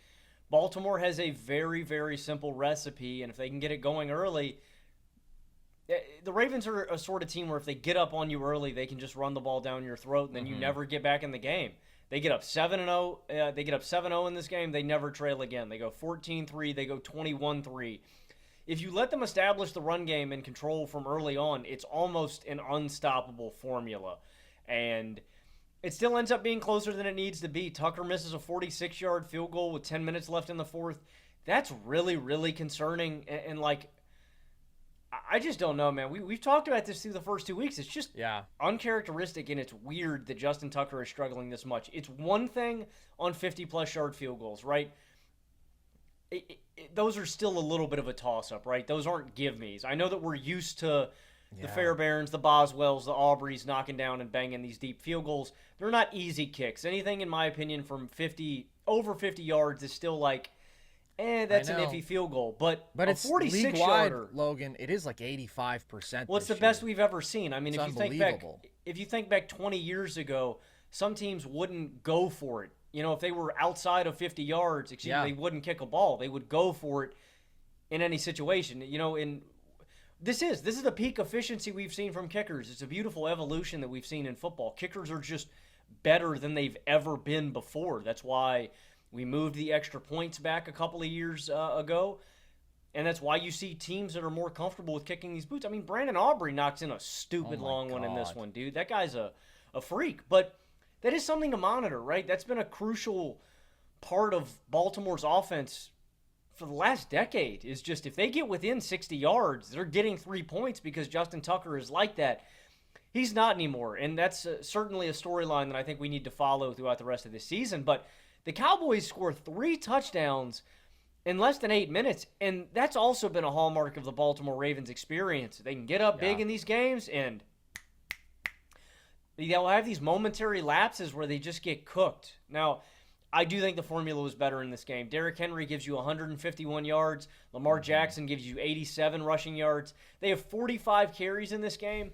Baltimore has a very, very simple recipe, and if they can get it going early, the Ravens are a sort of team where if they get up on you early, they can just run the ball down your throat, and then you never get back in the game. They get up 7-0. They get up 7-0 in this game. They never trail again. They go 14-3. They go 21-3. If you let them establish the run game and control from early on, it's almost an unstoppable formula. And it still ends up being closer than it needs to be. Tucker misses a 46-yard field goal with 10 minutes left in the fourth. That's really, really concerning. And like, I just don't know, man. We've talked about this through the first 2 weeks. It's just uncharacteristic, and it's weird that Justin Tucker is struggling this much. It's one thing on 50-plus yard field goals, right? Those are still a little bit of a toss-up, right? Those aren't give-me's. I know that we're used to the Fairbairns, the Boswells, the Aubreys knocking down and banging these deep field goals. They're not easy kicks. Anything, in my opinion, from over 50 yards is still like, that's an iffy field goal. But a it's 46 league-wide, yarder, Logan, it is like 85%. Well, it's the best we've ever seen. I mean, if you think back 20 years ago, some teams wouldn't go for it. If they were outside of 50 yards, they wouldn't kick a ball. They would go for it in any situation. This is the peak efficiency we've seen from kickers. It's a beautiful evolution that we've seen in football. Kickers are just better than they've ever been before. That's why we moved the extra points back a couple of years ago, and that's why you see teams that are more comfortable with kicking these boots. I mean, Brandon Aubrey knocks in a stupid long one in this one, dude. That guy's a freak, but that is something to monitor, right? That's been a crucial part of Baltimore's offense for the last decade, is just if they get within 60 yards, they're getting 3 points because Justin Tucker is like that. He's not anymore, and that's certainly a storyline that I think we need to follow throughout the rest of this season. But the Cowboys score 3 touchdowns in less than 8 minutes, and that's also been a hallmark of the Baltimore Ravens experience. They can get up big in these games, and they'll have these momentary lapses where they just get cooked. Now, I do think the formula was better in this game. Derrick Henry gives you 151 yards. Lamar Jackson gives you 87 rushing yards. They have 45 carries in this game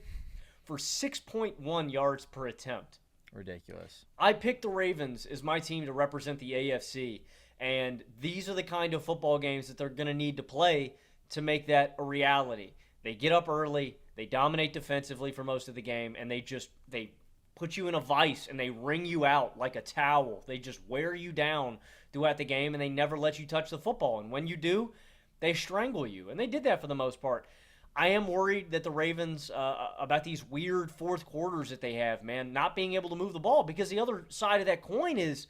for 6.1 yards per attempt. Ridiculous. I picked the Ravens as my team to represent the AFC, and these are the kind of football games that they're going to need to play to make that a reality. They get up early, they dominate defensively for most of the game, and they put you in a vice and they wring you out like a towel. They just wear you down throughout the game, and they never let you touch the football. And when you do, they strangle you. And they did that for the most part. I am worried that the Ravens, about these weird fourth quarters that they have, man, not being able to move the ball, because the other side of that coin is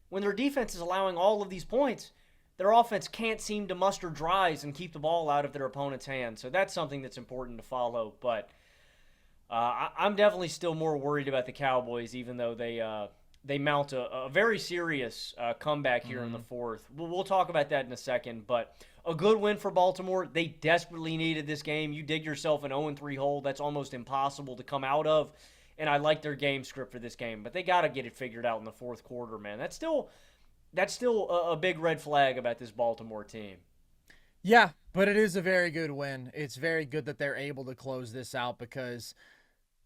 when their defense is allowing all of these points, their offense can't seem to muster drives and keep the ball out of their opponent's hands. So that's something that's important to follow. But I'm definitely still more worried about the Cowboys, even though they they mount a very serious comeback here in the fourth. We'll talk about that in a second, but a good win for Baltimore. They desperately needed this game. You dig yourself an 0-3 hole that's almost impossible to come out of, and I like their game script for this game, but they got to get it figured out in the fourth quarter, man. That's still a big red flag about this Baltimore team. Yeah, but it is a very good win. It's very good that they're able to close this out because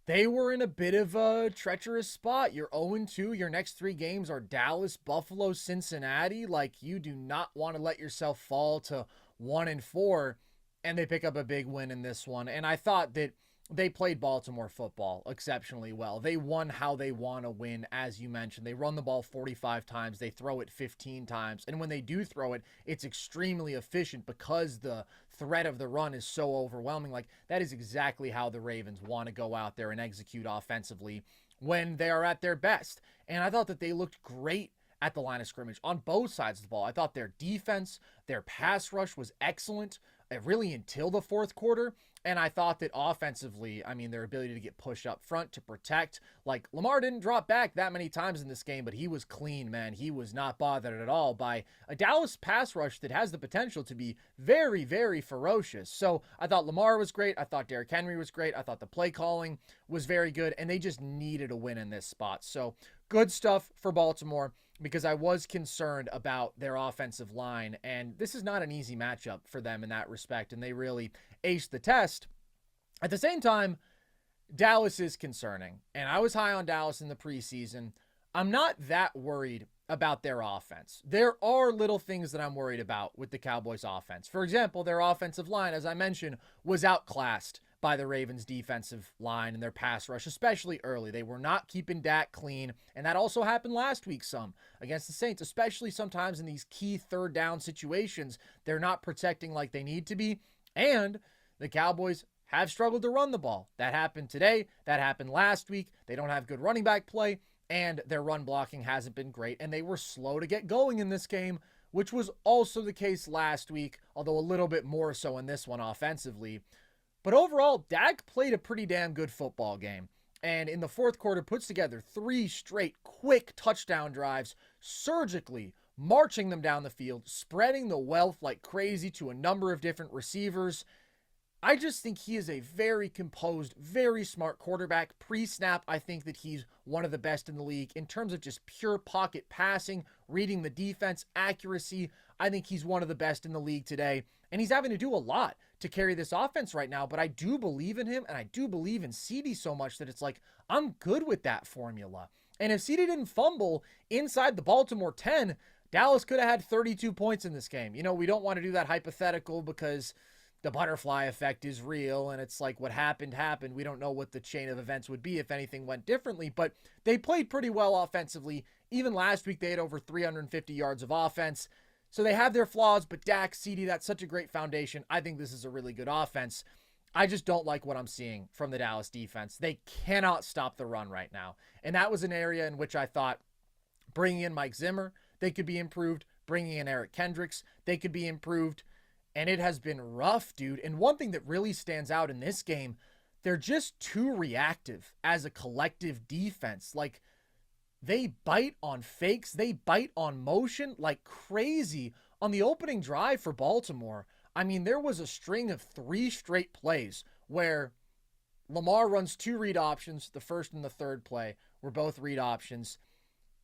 they were in a bit of a treacherous spot. You're 0-2. Your next 3 games are Dallas, Buffalo, Cincinnati. Like, you do not want to let yourself fall to 1-4, and they pick up a big win in this one. And I thought that they played Baltimore football exceptionally well. They won how they want to win, as you mentioned. They run the ball 45 times. They throw it 15 times. And when they do throw it, it's extremely efficient because the threat of the run is so overwhelming. Like, that is exactly how the Ravens want to go out there and execute offensively when they are at their best. And I thought that they looked great at the line of scrimmage on both sides of the ball. I thought their defense, their pass rush was excellent, really until the fourth quarter. And I thought that offensively, I mean, their ability to get pushed up front to protect, like Lamar didn't drop back that many times in this game, but he was clean, man. He was not bothered at all by a Dallas pass rush that has the potential to be very, very ferocious. So I thought Lamar was great. I thought Derrick Henry was great. I thought the play calling was very good, and they just needed a win in this spot. So good stuff for Baltimore, because I was concerned about their offensive line, and this is not an easy matchup for them in that respect, and they really aced the test. At the same time, Dallas is concerning, and I was high on Dallas in the preseason. I'm not that worried about their offense. There are little things that I'm worried about with the Cowboys offense. For example, their offensive line, as I mentioned, was outclassed by the Ravens defensive line and their pass rush, especially early. They were not keeping Dak clean, and that also happened last week some against the Saints, especially sometimes in these key third down situations. They're not protecting like they need to be, and the Cowboys have struggled to run the ball. That happened today. That happened last week. They don't have good running back play, and their run blocking hasn't been great, and they were slow to get going in this game, which was also the case last week, although a little bit more so in this one offensively. But overall, Dak played a pretty damn good football game. And in the fourth quarter, puts together 3 straight quick touchdown drives, surgically marching them down the field, spreading the wealth like crazy to a number of different receivers. I just think he is a very composed, very smart quarterback. Pre-snap, I think that he's one of the best in the league. In terms of just pure pocket passing, reading the defense, accuracy, I think he's one of the best in the league today. And he's having to do a lot to carry this offense right now, but I do believe in him, and I do believe in CD so much that it's like, I'm good with that formula. And if CD didn't fumble inside the Baltimore 10, Dallas could have had 32 points in this game. You know, we don't want to do that hypothetical because the butterfly effect is real, and it's like what happened. We don't know what the chain of events would be if anything went differently, but they played pretty well offensively. Even last week, they had over 350 yards of offense. So they have their flaws, but Dak, CD, that's such a great foundation. I think this is a really good offense. I just don't like what I'm seeing from the Dallas defense. They cannot stop the run right now. And that was an area in which I thought bringing in Mike Zimmer, they could be improved. Bringing in Eric Kendricks, they could be improved. And it has been rough, dude. And one thing that really stands out in this game, they're just too reactive as a collective defense. Like, they bite on fakes. They bite on motion like crazy. On the opening drive for Baltimore, I mean, there was a string of 3 straight plays where Lamar runs 2 read options. The first and the third play were both read options.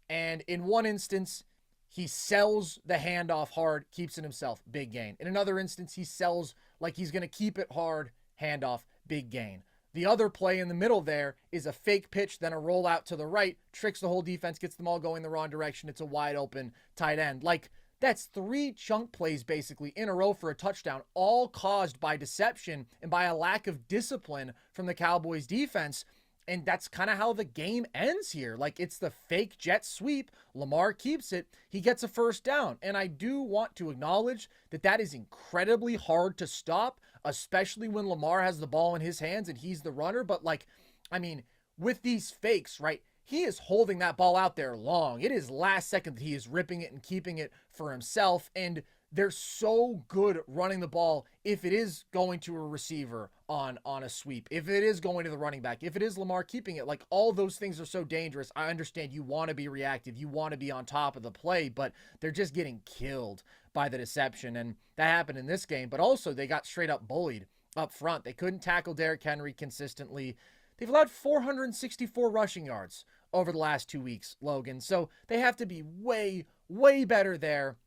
And in one instance, he sells the handoff hard, keeps it himself, big gain. In another instance, he sells like he's going to keep it hard, handoff, big gain. The other play in the middle there is a fake pitch, then a rollout to the right, tricks the whole defense, gets them all going the wrong direction. It's a wide open tight end. Like, that's 3 chunk plays basically in a row for a touchdown, all caused by deception and by a lack of discipline from the Cowboys defense. And that's kind of how the game ends here. Like, it's the fake jet sweep. Lamar keeps it. He gets a first down. And I do want to acknowledge that that is incredibly hard to stop, especially when Lamar has the ball in his hands and he's the runner. But, like, I mean, with these fakes, right, he is holding that ball out there long. It is last second that he is ripping it and keeping it for himself. And they're so good running the ball if it is going to a receiver on a sweep, if it is going to the running back, if it is Lamar keeping it. Like, all those things are so dangerous. I understand you want to be reactive, you want to be on top of the play, but they're just getting killed by the deception. And that happened in this game, but also they got straight up bullied up front. They couldn't tackle Derrick Henry consistently. They've allowed 464 rushing yards over the last 2 weeks, Logan. So they have to be way, way better there.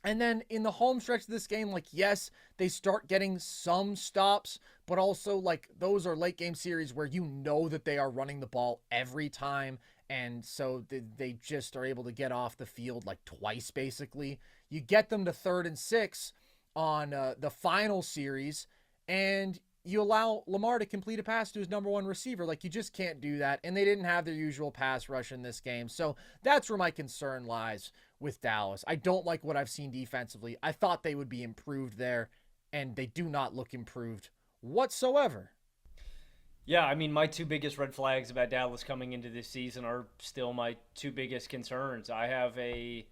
And then in the home stretch of this game, like, yes, they start getting some stops, but also, like, those are late game series where you know that they are running the ball every time. And so they just are able to get off the field like twice, basically. You get them to 3rd and 6 on the final series, and you allow Lamar to complete a pass to his number one receiver. Like, you just can't do that. And they didn't have their usual pass rush in this game. So that's where my concern lies with Dallas. I don't like what I've seen defensively. I thought they would be improved there, and they do not look improved whatsoever. Yeah, I mean, my two biggest red flags about Dallas coming into this season are still my two biggest concerns. I have a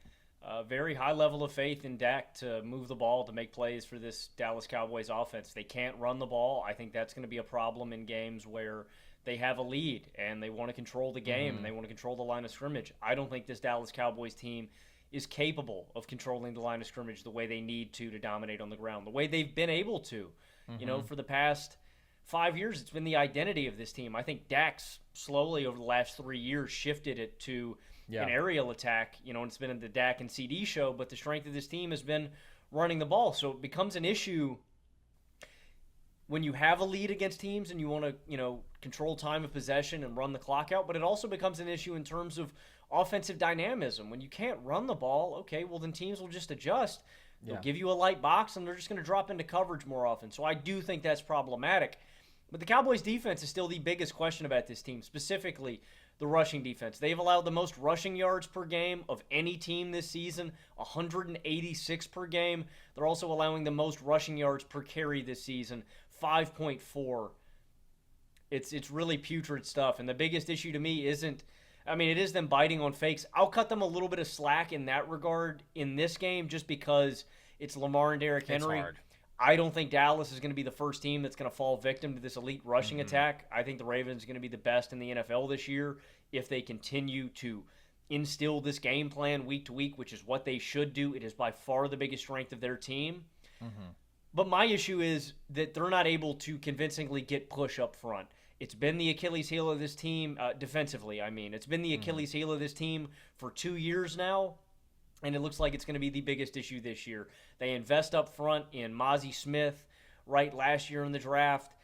very high level of faith in Dak to move the ball, to make plays for this Dallas Cowboys offense. They can't run the ball. I think that's going to be a problem in games where they have a lead and they want to control the game and they want to control the line of scrimmage. I don't think this Dallas Cowboys team is capable of controlling the line of scrimmage the way they need to dominate on the ground, the way they've been able to. You know, for the past 5 years, it's been the identity of this team. I think Dak's slowly over the last 3 years shifted it to an aerial attack, you know, and it's been the Dak and CD show, but the strength of this team has been running the ball. So it becomes an issue when you have a lead against teams and you want to, you know, control time of possession and run the clock out, but it also becomes an issue in terms of offensive dynamism. When you can't run the ball, okay, well then teams will just adjust. They'll give you a light box and they're just going to drop into coverage more often. So I do think that's problematic. But the Cowboys defense is still the biggest question about this team, specifically the rushing defense. They've allowed the most rushing yards per game of any team this season, 186 per game. They're also allowing the most rushing yards per carry this season, 5.4. It's really putrid stuff. And the biggest issue to me isn't, I mean, it is them biting on fakes. I'll cut them a little bit of slack in that regard in this game just because it's Lamar and Derrick Henry. It's hard. I don't think Dallas is going to be the first team that's going to fall victim to this elite rushing attack. I think the Ravens are going to be the best in the NFL this year if they continue to instill this game plan week to week, which is what they should do. It is by far the biggest strength of their team. But my issue is that they're not able to convincingly get push up front. It's been the Achilles heel of this team, defensively, I mean. It's been the Achilles heel of this team for 2 years now. And it looks like it's going to be the biggest issue this year. They invest up front in Mozzie Smith right last year in the draft.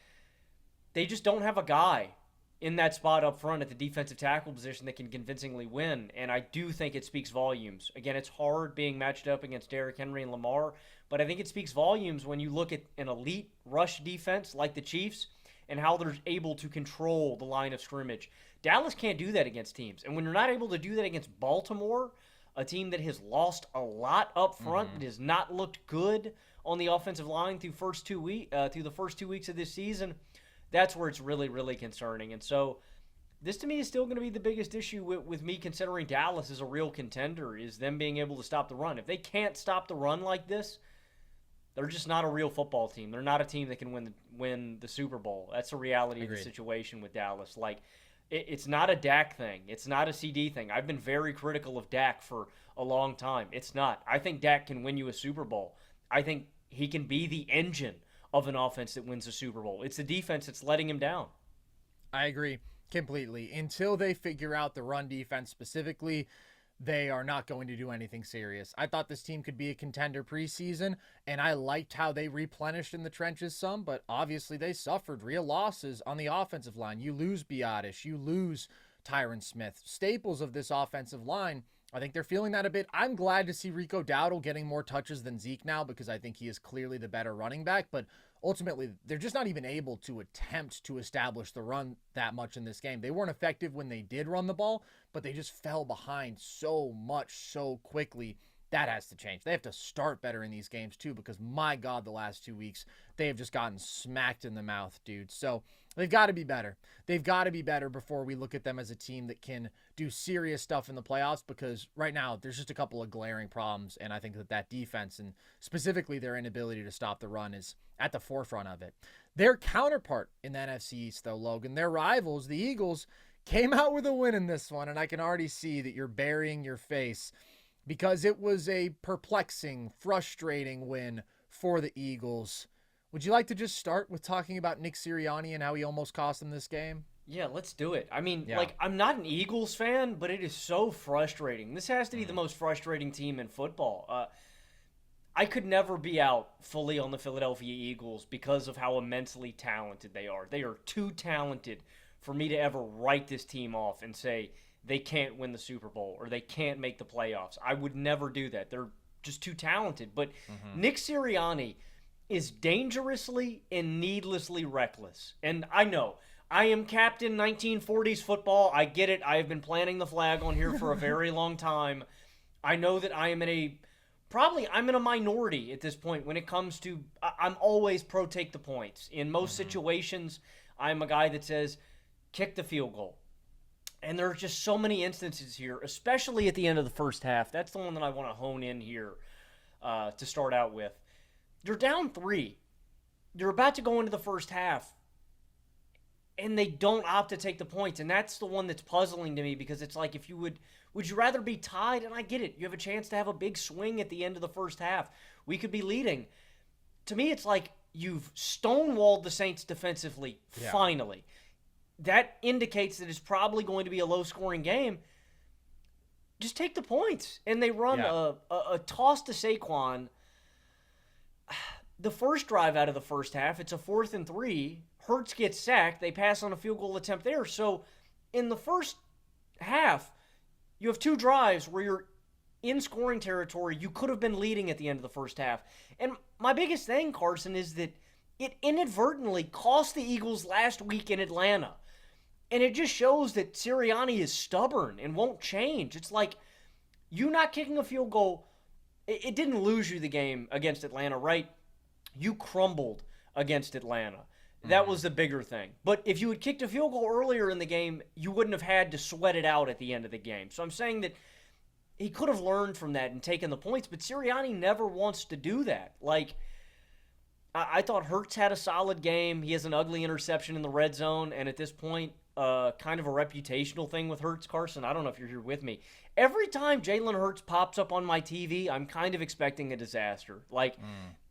They just don't have a guy in that spot up front at the defensive tackle position that can convincingly win. And I do think it speaks volumes. Again, it's hard being matched up against Derrick Henry and Lamar, but I think it speaks volumes when you look at an elite rush defense like the Chiefs and how they're able to control the line of scrimmage. Dallas can't do that against teams. And when you're not able to do that against Baltimore, a team that has lost a lot up front, that has not looked good on the offensive line through the first 2 weeks of this season, that's where it's really, really concerning. And so this to me is still going to be the biggest issue with me considering Dallas is a real contender, is them being able to stop the run. If they can't stop the run like this, they're just not a real football team. They're not a team that can win the Super Bowl. That's the reality of the situation with Dallas. Like, it's not a Dak thing. It's not a CD thing. I've been very critical of Dak for a long time. It's not. I think Dak can win you a Super Bowl. I think he can be the engine of an offense that wins a Super Bowl. It's the defense that's letting him down. I agree completely. Until they figure out the run defense specifically, they are not going to do anything serious. I thought this team could be a contender preseason, and I liked how they replenished in the trenches some, but obviously they suffered real losses on the offensive line. You lose Biotish, you lose Tyron Smith, staples of this offensive line. I think they're feeling that a bit. I'm glad to see Rico Dowdle getting more touches than Zeke now because I think he is clearly the better running back, but ultimately they're just not even able to attempt to establish the run that much in this game. They weren't effective when they did run the ball, but they just fell behind so much so quickly That has to change. They have to start better in these games too, because my God, the last 2 weeks, they have just gotten smacked in the mouth, dude. So they've got to be better. They've got to be better before we look at them as a team that can do serious stuff in the playoffs, because right now there's just a couple of glaring problems. And I think that defense, and specifically their inability to stop the run, is at the forefront of it. Their counterpart in the NFC East, though, Logan, their rivals, the Eagles, came out with a win in this one. And I can already see that you're burying your face, because it was a perplexing, frustrating win for the Eagles. Would you like to just start with talking about Nick Sirianni and how he almost cost them this game? Yeah, let's do it. I mean, I'm not an Eagles fan, but it is so frustrating. This has to be the most frustrating team in football. I could never be out fully on the Philadelphia Eagles because of how immensely talented they are. They are too talented for me to ever write this team off and say they can't win the Super Bowl or they can't make the playoffs. I would never do that. They're just too talented. But Nick Sirianni is dangerously and needlessly reckless. And I know, I am Captain 1940s football. I get it. I have been planting the flag on here for a very long time. I know that I'm in a minority at this point when it comes to, I'm always pro take the points. In most situations, I'm a guy that says, kick the field goal. And there are just so many instances here, especially at the end of the first half. That's the one that I want to hone in here to start out with. You're down 3. You're about to go into the first half, and they don't opt to take the points. And that's the one that's puzzling to me, because it's like, if you would you rather be tied? And I get it. You have a chance to have a big swing at the end of the first half. We could be leading. To me, it's like you've stonewalled the Saints defensively, finally. That indicates that it's probably going to be a low-scoring game. Just take the points. And they run a toss to Saquon. The first drive out of the first half, it's a 4th and 3. Hurts gets sacked. They pass on a field goal attempt there. So in the first half, you have 2 drives where you're in scoring territory. You could have been leading at the end of the first half. And my biggest thing, Carson, is that it inadvertently cost the Eagles last week in Atlanta. And it just shows that Sirianni is stubborn and won't change. It's like, you not kicking a field goal, it didn't lose you the game against Atlanta, right? You crumbled against Atlanta. That was the bigger thing. But if you had kicked a field goal earlier in the game, you wouldn't have had to sweat it out at the end of the game. So I'm saying that he could have learned from that and taken the points, but Sirianni never wants to do that. Like, I thought Hurts had a solid game. He has an ugly interception in the red zone, and at this point, kind of a reputational thing with Hurts, Carson. I don't know if you're here with me. Every time Jalen Hurts pops up on my TV, I'm kind of expecting a disaster. Like,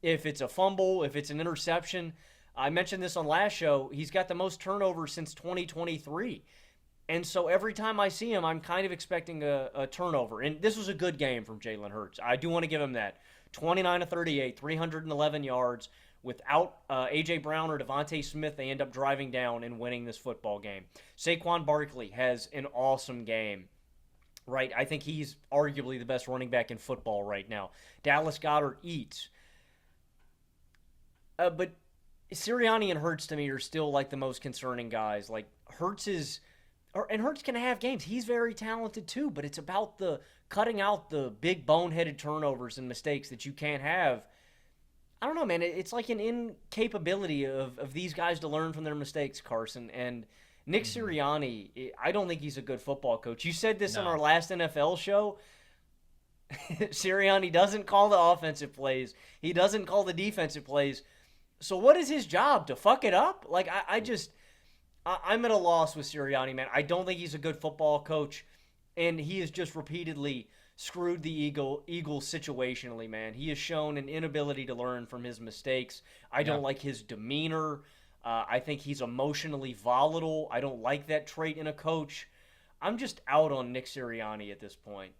if it's a fumble, if it's an interception. I mentioned this on last show. He's got the most turnovers since 2023. And so every time I see him, I'm kind of expecting a turnover. And this was a good game from Jalen Hurts. I do want to give him that. 29 of 38, 311 yards. Without A.J. Brown or Devontae Smith, they end up driving down and winning this football game. Saquon Barkley has an awesome game, right? I think he's arguably the best running back in football right now. Dallas Goedert eats. But Sirianni and Hurts, to me, are still like the most concerning guys. Like, Hurts can have games. He's very talented too, but it's about the cutting out the big boneheaded turnovers and mistakes that you can't have. I don't know, man. It's like an incapability of these guys to learn from their mistakes, Carson. And Nick Sirianni, I don't think he's a good football coach. You said this on our last NFL show. Sirianni doesn't call the offensive plays. He doesn't call the defensive plays. So what is his job? To fuck it up? Like, I'm at a loss with Sirianni, man. I don't think he's a good football coach. And he has just repeatedly screwed the Eagles situationally, man. He has shown an inability to learn from his mistakes. I don't like his demeanor. I think he's emotionally volatile. I don't like that trait in a coach. I'm just out on Nick Sirianni at this point.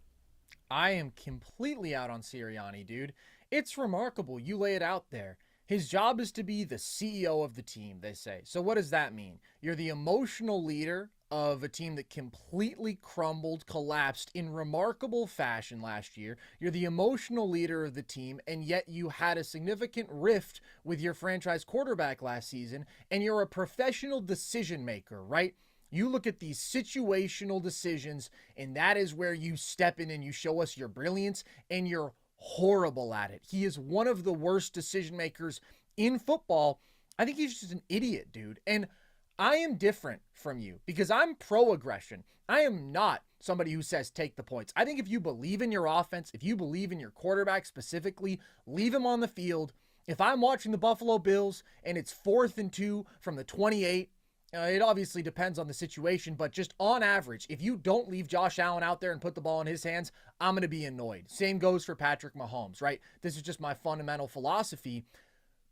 I am completely out on Sirianni, dude. It's remarkable. You lay it out there. His job is to be the CEO of the team, they say. So what does that mean? You're the emotional leader of a team that completely crumbled, collapsed in remarkable fashion last year. You're the emotional leader of the team, and yet you had a significant rift with your franchise quarterback last season, and you're a professional decision maker, right? You look at these situational decisions, and that is where you step in and you show us your brilliance, and you're horrible at it. He is one of the worst decision makers in football. I think he's just an idiot, dude. And I am different from you because I'm pro-aggression. I am not somebody who says take the points. I think if you believe in your offense, if you believe in your quarterback specifically, leave him on the field. If I'm watching the Buffalo Bills and it's 4th and 2 from the 28, it obviously depends on the situation, but just on average, if you don't leave Josh Allen out there and put the ball in his hands, I'm going to be annoyed. Same goes for Patrick Mahomes, right? This is just my fundamental philosophy.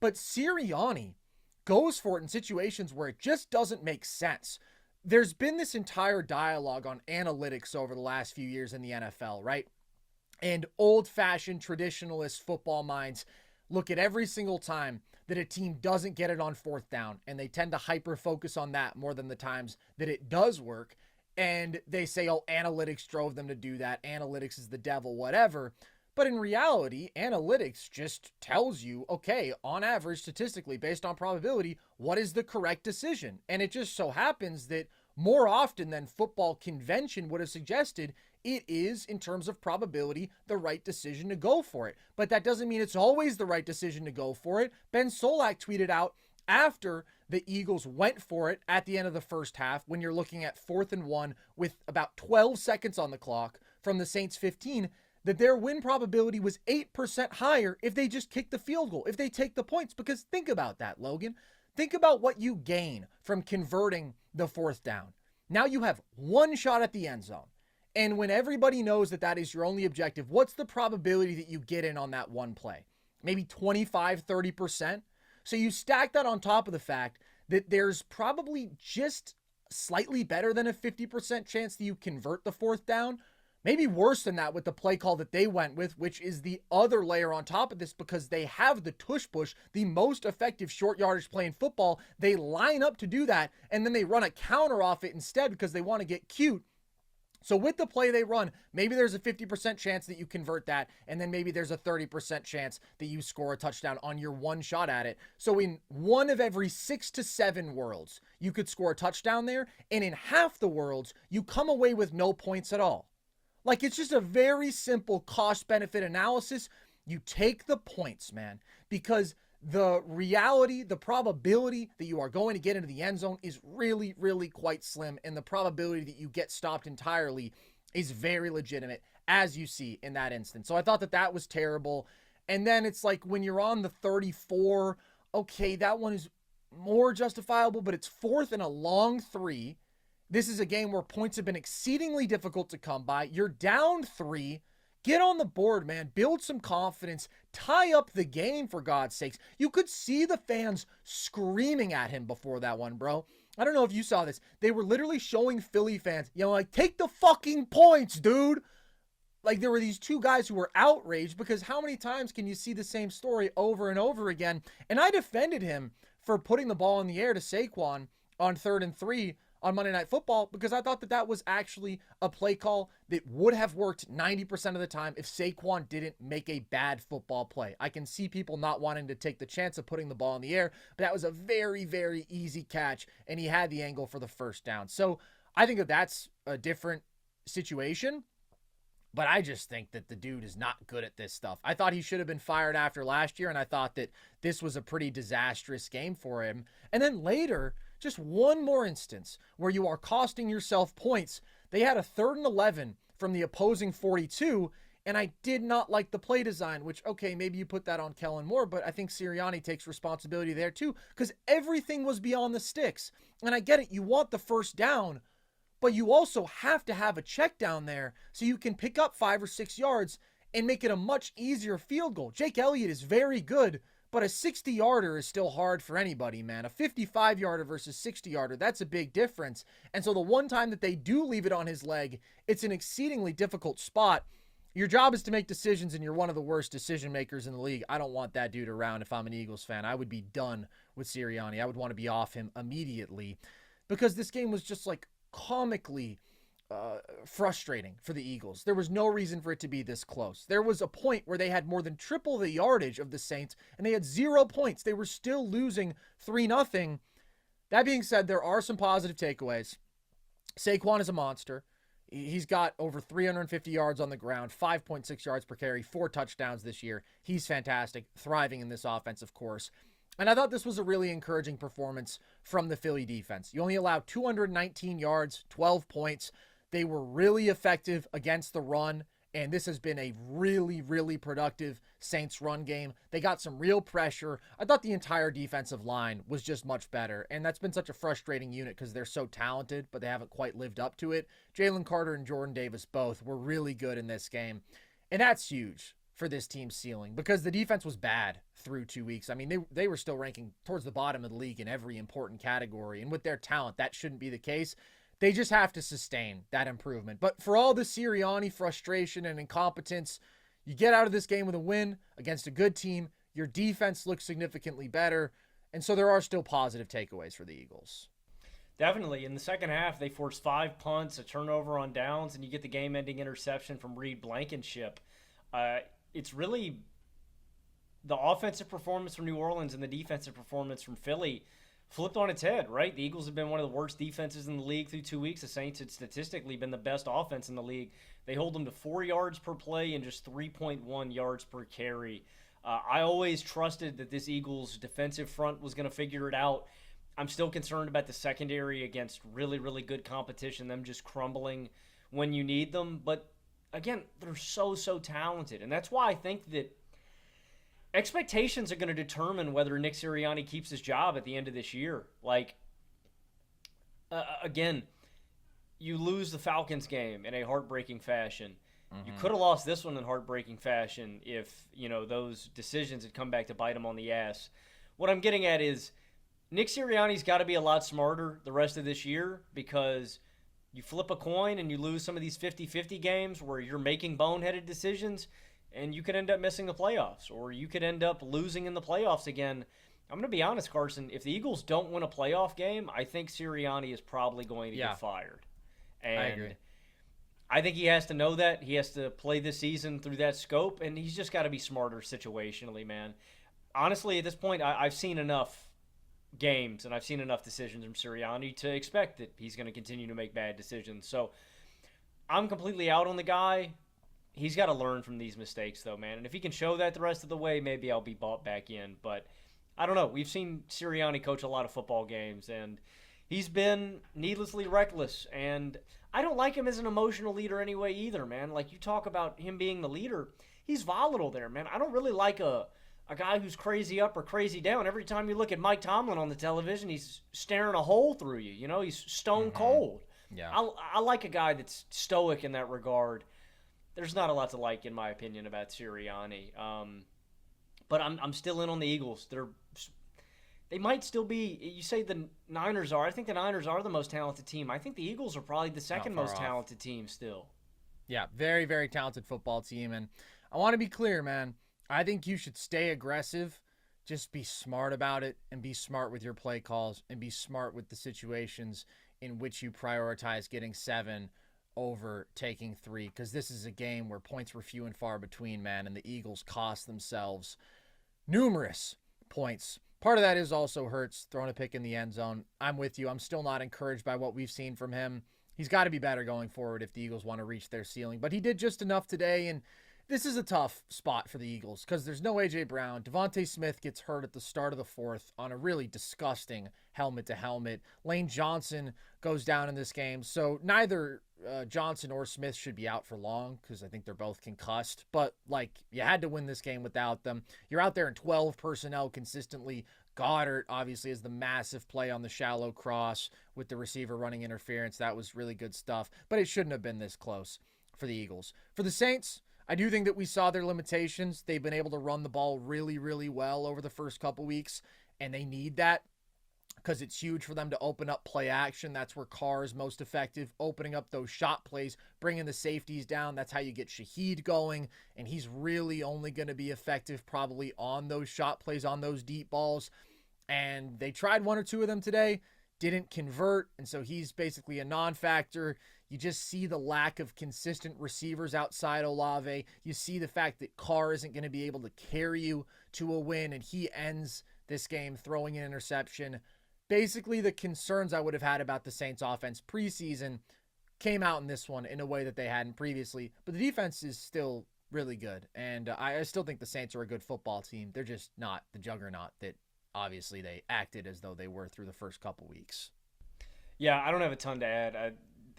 But Sirianni goes for it in situations where it just doesn't make sense. There's been this entire dialogue on analytics over the last few years in the NFL, right? And old-fashioned traditionalist football minds look at every single time that a team doesn't get it on 4th down, and they tend to hyper-focus on that more than the times that it does work. And they say, oh, analytics drove them to do that. Analytics is the devil, whatever. But in reality, analytics just tells you, okay, on average, statistically, based on probability, what is the correct decision? And it just so happens that more often than football convention would have suggested, it is, in terms of probability, the right decision to go for it. But that doesn't mean it's always the right decision to go for it. Ben Solak tweeted out after the Eagles went for it at the end of the first half, when you're looking at 4th and 1 with about 12 seconds on the clock from the Saints 15, that their win probability was 8% higher if they just kick the field goal, if they take the points. Because think about that, Logan. Think about what you gain from converting the 4th down. Now you have one shot at the end zone. And when everybody knows that that is your only objective, what's the probability that you get in on that one play? Maybe 25, 30%. So you stack that on top of the fact that there's probably just slightly better than a 50% chance that you convert the 4th down. Maybe worse than that with the play call that they went with, which is the other layer on top of this, because they have the tush push, the most effective short yardage play in football. They line up to do that, and then they run a counter off it instead because they want to get cute. So with the play they run, maybe there's a 50% chance that you convert that, and then maybe there's a 30% chance that you score a touchdown on your one shot at it. So in one of every 6 to 7 worlds, you could score a touchdown there, and in half the worlds, you come away with no points at all. Like, it's just a very simple cost-benefit analysis. You take the points, man, because the reality, the probability that you are going to get into the end zone is really, really quite slim, and the probability that you get stopped entirely is very legitimate, as you see in that instance. So I thought that that was terrible. And then it's like when you're on the 34, okay, that one is more justifiable, but it's 4th and a long 3. This is a game where points have been exceedingly difficult to come by. You're down 3. Get on the board, man. Build some confidence. Tie up the game, for God's sakes. You could see the fans screaming at him before that one, bro. I don't know if you saw this. They were literally showing Philly fans, like, take the fucking points, dude. Like, there were these two guys who were outraged because how many times can you see the same story over and over again? And I defended him for putting the ball in the air to Saquon on 3rd and 3 on Monday Night Football, because I thought that that was actually a play call that would have worked 90% of the time if Saquon didn't make a bad football play. I can see people not wanting to take the chance of putting the ball in the air, but that was a very, very easy catch, and he had the angle for the first down. So I think that that's a different situation, but I just think that the dude is not good at this stuff. I thought he should have been fired after last year, and I thought that this was a pretty disastrous game for him. And then later, just one more instance where you are costing yourself points. They had a 3rd and 11 from the opposing 42, and I did not like the play design, which, okay, maybe you put that on Kellen Moore, but I think Sirianni takes responsibility there too, because everything was beyond the sticks. And I get it, you want the first down, but you also have to have a check down there so you can pick up 5 or 6 yards and make it a much easier field goal. Jake Elliott is very good, but a 60-yarder is still hard for anybody, man. A 55-yarder versus 60-yarder, that's a big difference. And so the one time that they do leave it on his leg, it's an exceedingly difficult spot. Your job is to make decisions, and you're one of the worst decision makers in the league. I don't want that dude around if I'm an Eagles fan. I would be done with Sirianni. I would want to be off him immediately, because this game was just like comically frustrating for the Eagles. There was no reason for it to be this close. There was a point where they had more than triple the yardage of the Saints, and they had 0 points. They were still losing 3-0. That being said, there are some positive takeaways. Saquon is a monster. He's got over 350 yards on the ground, 5.6 yards per carry, 4 touchdowns this year. He's fantastic, thriving in this offense, of course. And I thought this was a really encouraging performance from the Philly defense. You only allowed 219 yards, 12 points. They were really effective against the run, and this has been a really, really productive Saints run game. They got some real pressure. I thought the entire defensive line was just much better, and that's been such a frustrating unit because they're so talented, but they haven't quite lived up to it. Jalen Carter and Jordan Davis both were really good in this game, and that's huge for this team's ceiling because the defense was bad through 2 weeks. I mean, they were still ranking towards the bottom of the league in every important category, and with their talent, that shouldn't be the case. They just have to sustain that improvement. But for all the Sirianni frustration and incompetence, you get out of this game with a win against a good team. Your defense looks significantly better, and so there are still positive takeaways for the Eagles. Definitely. In the second half, they forced 5 punts, a turnover on downs, and you get the game-ending interception from Reed Blankenship. It's really the offensive performance from New Orleans and the defensive performance from Philly flipped on its head, right? The Eagles have been one of the worst defenses in the league through 2 weeks. The Saints had statistically been the best offense in the league. They hold them to 4 yards per play and just 3.1 yards per carry. I always trusted that this Eagles defensive front was going to figure it out. I'm still concerned about the secondary against really, really good competition, them just crumbling when you need them. But again, they're so talented. And that's why I think that expectations are going to determine whether Nick Sirianni keeps his job at the end of this year. Like, again, you lose the Falcons game in a heartbreaking fashion. You could have lost this one in heartbreaking fashion if, those decisions had come back to bite him on the ass. What I'm getting at is Nick Sirianni's got to be a lot smarter the rest of this year because you flip a coin and you lose some of these 50-50 games where you're making boneheaded decisions and you could end up missing the playoffs or you could end up losing in the playoffs again. I'm going to be honest, Carson. If the Eagles don't win a playoff game, I think Sirianni is probably going to get fired. And I agree. I think he has to know that. He has to play this season through that scope, and he's just got to be smarter situationally, man. Honestly, at this point, I've seen enough games and I've seen enough decisions from Sirianni to expect that he's going to continue to make bad decisions. So I'm completely out on the guy. He's got to learn from these mistakes, though, man. And if he can show that the rest of the way, maybe I'll be bought back in. But I don't know. We've seen Sirianni coach a lot of football games, and he's been needlessly reckless. And I don't like him as an emotional leader anyway either, man. Like, you talk about him being the leader. He's volatile there, man. I don't really like a guy who's crazy up or crazy down. Every time you look at Mike Tomlin on the television, he's staring a hole through you. He's stone cold. Yeah. I like a guy that's stoic in that regard. There's not a lot to like, in my opinion, about Sirianni. But I'm still in on the Eagles. They might still be. You say the Niners are. I think the Niners are the most talented team. I think the Eagles are probably the second most talented team still. Yeah, very, very talented football team. And I want to be clear, man. I think you should stay aggressive. Just be smart about it and be smart with your play calls and be smart with the situations in which you prioritize getting 7 over taking 3, because this is a game where points were few and far between, man, and the Eagles cost themselves numerous points. Part of that is also Hurts throwing a pick in the end zone. I'm with you. I'm still not encouraged by what we've seen from him. He's got to be better going forward if the Eagles want to reach their ceiling, but he did just enough today, and this is a tough spot for the Eagles because there's no A.J. Brown. Devontae Smith gets hurt at the start of the 4th on a really disgusting helmet-to-helmet. Lane Johnson goes down in this game, so neither Johnson or Smith should be out for long because I think they're both concussed. But, you had to win this game without them. You're out there in 12 personnel consistently. Goddard, obviously, is the massive play on the shallow cross with the receiver running interference. That was really good stuff, but it shouldn't have been this close for the Eagles. For the Saints, I do think that we saw their limitations. They've been able to run the ball really, really well over the first couple weeks, and they need that because it's huge for them to open up play action. That's where Carr is most effective, opening up those shot plays, bringing the safeties down. That's how you get Shaheed going, and he's really only going to be effective probably on those shot plays, on those deep balls. And they tried 1 or 2 of them today, didn't convert, and so he's basically a non-factor. You just see the lack of consistent receivers outside Olave. You see the fact that Carr isn't going to be able to carry you to a win, and he ends this game throwing an interception. basically the concerns I would have had about the Saints offense preseason came out in this one in a way that they hadn't previously. But the defense is still really good. And I still think the Saints are a good football team. They're just not the juggernaut that obviously they acted as though they were through the first couple weeks. Yeah, I don't have a ton to add.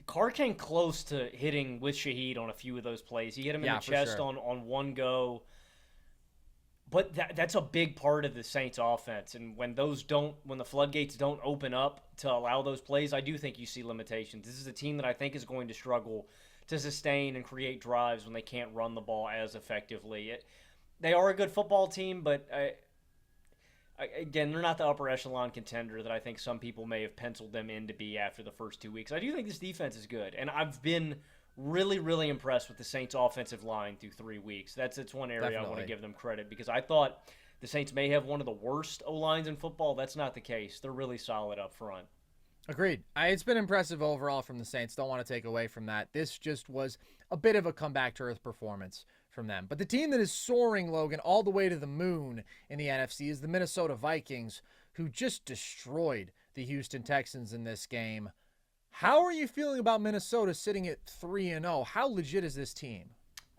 Carr came close to hitting with Shaheed on a few of those plays. He hit him in the chest on one go. But that's a big part of the Saints offense. And when the floodgates don't open up to allow those plays, I do think you see limitations. This is a team that I think is going to struggle to sustain and create drives when they can't run the ball as effectively. They are a good football team, but again, they're not the upper echelon contender that I think some people may have penciled them in to be after the first 2 weeks. I do think this defense is good, and I've been really, really impressed with the Saints' offensive line through 3 weeks. That's one area Definitely. I want to give them credit because I thought the Saints may have one of the worst O-lines in football. That's not the case. They're really solid up front. Agreed. It's been impressive overall from the Saints. Don't want to take away from that. This just was a bit of a comeback to earth performance from them. But the team that is soaring, Logan, all the way to the moon in the NFC is the Minnesota Vikings, who just destroyed the Houston Texans in this game. How are you feeling about Minnesota sitting at 3-0? How legit is this team?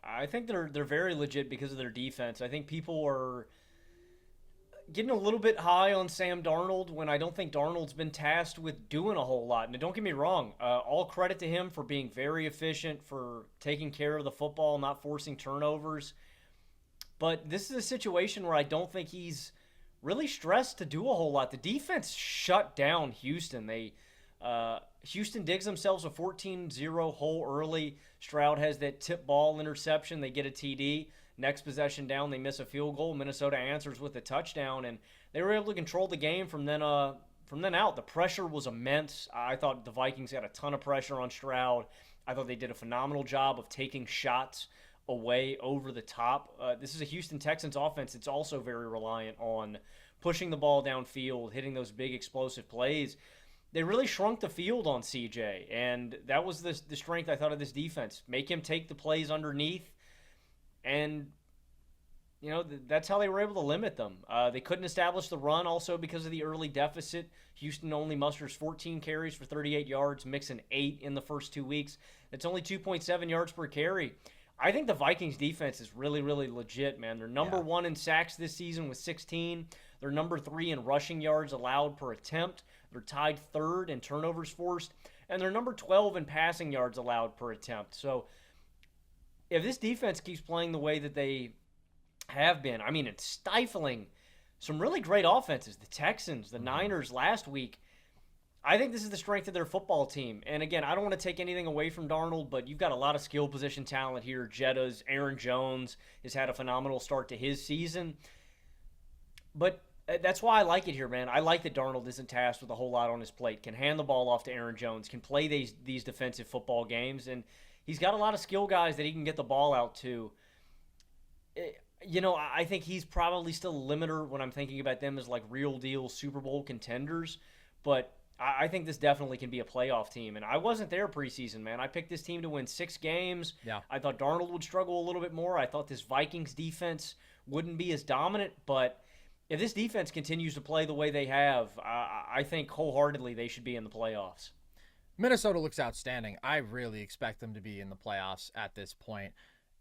I think they're very legit because of their defense. I think people are getting a little bit high on Sam Darnold when I don't think Darnold's been tasked with doing a whole lot. And don't get me wrong, all credit to him for being very efficient, for taking care of the football, not forcing turnovers. But this is a situation where I don't think he's really stressed to do a whole lot. The defense shut down Houston. Houston digs themselves a 14-0 hole early. Stroud has that tip ball interception. They get a TD. Next possession down, they miss a field goal. Minnesota answers with a touchdown, and they were able to control the game from then out. The pressure was immense. I thought the Vikings had a ton of pressure on Stroud. I thought they did a phenomenal job of taking shots away over the top. This is a Houston Texans offense. It's also very reliant on pushing the ball downfield, hitting those big explosive plays. They really shrunk the field on CJ, and that was the strength I thought of this defense. Make him take the plays underneath, and that's how they were able to limit them. They couldn't establish the run also because of the early deficit. Houston only musters 14 carries for 38 yards, Mixon 8 in the first 2 weeks. That's only 2.7 yards per carry. I think the Vikings defense is really, really legit, man. They're number one in sacks this season with 16. They're number 3 in rushing yards allowed per attempt. They're tied 3rd in turnovers forced. And they're number 12 in passing yards allowed per attempt. So if this defense keeps playing the way that they have been, it's stifling some really great offenses. The Texans, the Niners last week. I think this is the strength of their football team. And again, I don't want to take anything away from Darnold, but you've got a lot of skill position talent here. Jetta's, Aaron Jones has had a phenomenal start to his season. But that's why I like it here, man. I like that Darnold isn't tasked with a whole lot on his plate, can hand the ball off to Aaron Jones, can play these defensive football games, and he's got a lot of skill guys that he can get the ball out to. I think he's probably still a limiter when I'm thinking about them as like real deal Super Bowl contenders, but I think this definitely can be a playoff team. And I wasn't there preseason, man. I picked this team to win 6 games. Yeah. I thought Darnold would struggle a little bit more. I thought this Vikings defense wouldn't be as dominant, but if this defense continues to play the way they have, I think wholeheartedly they should be in the playoffs. Minnesota looks outstanding. I really expect them to be in the playoffs at this point.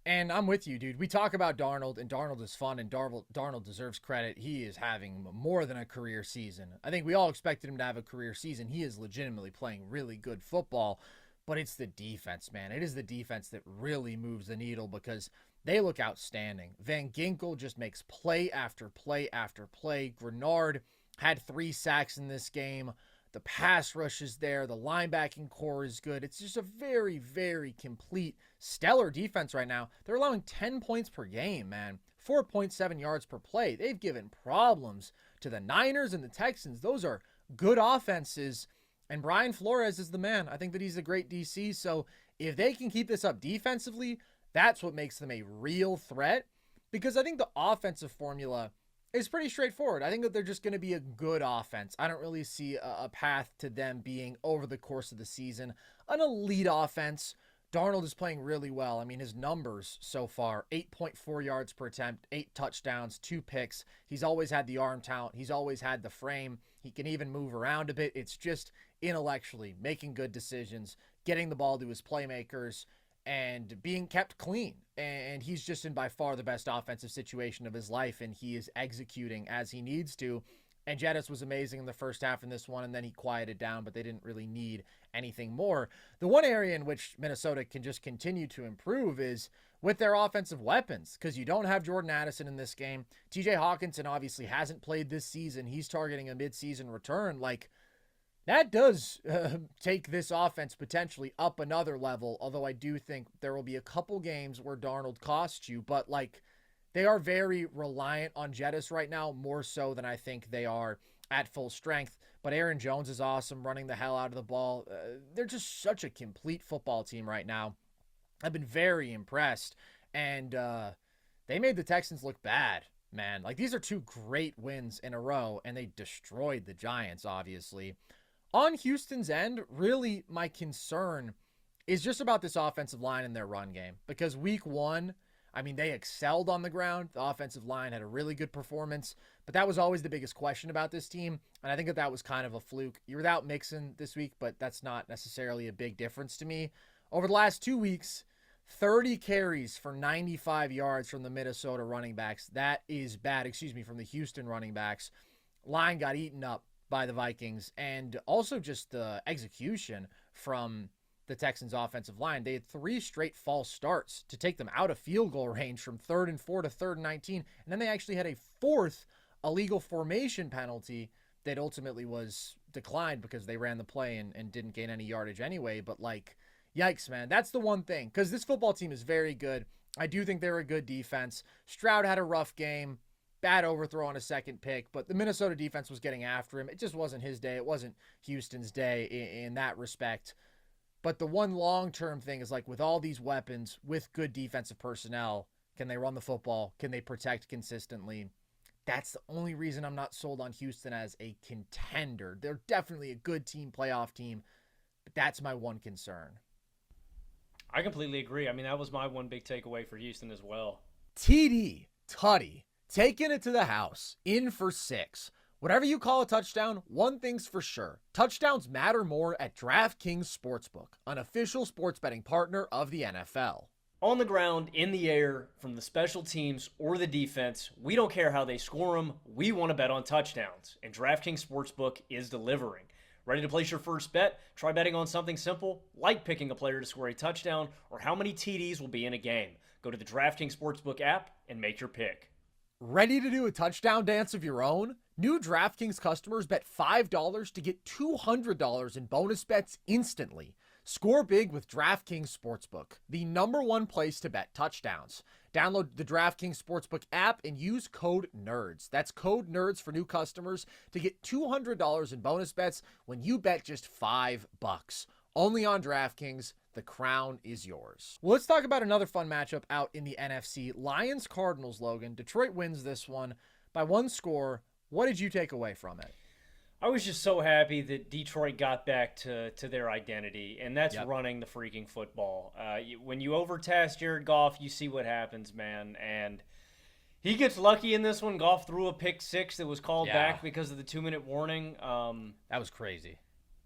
And I'm with you, dude. We talk about Darnold, and Darnold is fun, and Darnold deserves credit. He is having more than a career season. I think we all expected him to have a career season. He is legitimately playing really good football, but it's the defense, man. It is the defense that really moves the needle because they look outstanding. Van Ginkel just makes play after play after play. Grenard had 3 sacks in this game. The pass rush is there. The linebacking core is good. It's just a very, very complete, stellar defense right now. They're allowing 10 points per game, man. 4.7 yards per play. They've given problems to the Niners and the Texans. Those are good offenses. And Brian Flores is the man. I think that he's a great DC. So if they can keep this up defensively, that's what makes them a real threat. Because I think the offensive formula is pretty straightforward. I think that they're just going to be a good offense. I don't really see a path to them being, over the course of the season, an elite offense. Darnold is playing really well. I mean, his numbers so far, 8.4 yards per attempt, 8 touchdowns, 2 picks. He's always had the arm talent. He's always had the frame. He can even move around a bit. It's just intellectually making good decisions, getting the ball to his playmakers, and being kept clean. And he's just in by far the best offensive situation of his life, and he is executing as he needs to. And Jettis was amazing in the first half in this one, and then he quieted down, but they didn't really need anything more. The one area in which Minnesota can just continue to improve is with their offensive weapons, because you don't have Jordan Addison in this game. TJ Hawkinson obviously hasn't played this season. He's targeting a midseason return. Like, that does take this offense potentially up another level, although I do think there will be a couple games where Darnold costs you, but like, they are very reliant on Jettis right now, more so than I think they are at full strength. But Aaron Jones is awesome, running the hell out of the ball. They're just such a complete football team right now. I've been very impressed. And they made the Texans look bad, man. Like, these are 2 great wins in a row, and they destroyed the Giants, obviously. On Houston's end, really my concern is just about this offensive line and their run game. Because week 1, I mean, they excelled on the ground. The offensive line had a really good performance, but that was always the biggest question about this team, and I think that was kind of a fluke. You're without Mixon this week, but that's not necessarily a big difference to me. Over the last 2 weeks, 30 carries for 95 yards from the Minnesota running backs. That is bad. From the Houston running backs. Line got eaten up by the Vikings, and also just the execution from the Texans offensive line. They had 3 straight false starts to take them out of field goal range from 3rd and 4 to 3rd and 19. And then they actually had a 4th illegal formation penalty that ultimately was declined because they ran the play and didn't gain any yardage anyway. But like, yikes, man. That's the one thing, because this football team is very good. I do think they're a good defense. Stroud had a rough game. Bad overthrow on a second pick, but the Minnesota defense was getting after him. It just wasn't his day. It wasn't Houston's day in that respect. But the one long-term thing is, like, with all these weapons, with good defensive personnel, can they run the football? Can they protect consistently? That's the only reason I'm not sold on Houston as a contender. They're definitely a good team, playoff team, but that's my one concern. I completely agree. I mean, that was my one big takeaway for Houston as well. TD, Tutty, taking it to the house, in for 6. Whatever you call a touchdown, one thing's for sure. Touchdowns matter more at DraftKings Sportsbook, an official sports betting partner of the NFL. On the ground, in the air, from the special teams or the defense, we don't care how they score them. We want to bet on touchdowns, and DraftKings Sportsbook is delivering. Ready to place your first bet? Try betting on something simple, like picking a player to score a touchdown or how many TDs will be in a game. Go to the DraftKings Sportsbook app and make your pick. Ready to do a touchdown dance of your own? New DraftKings customers bet $5 to get $200 in bonus bets instantly. Score big with DraftKings Sportsbook, the #1 place to bet touchdowns. Download the DraftKings Sportsbook app and use code NERDS. That's code NERDS for new customers to get $200 in bonus bets when you bet just $5. Only on DraftKings. The crown is yours. Well, let's talk about another fun matchup out in the NFC. Lions-Cardinals, Logan. Detroit wins this one by 1 score. What did you take away from it? I was just so happy that Detroit got back to their identity, and that's running the freaking football. When you overtask Jared Goff, you see what happens, man. And he gets lucky in this one. Goff threw a pick 6 that was called back because of the 2-minute warning. That was crazy.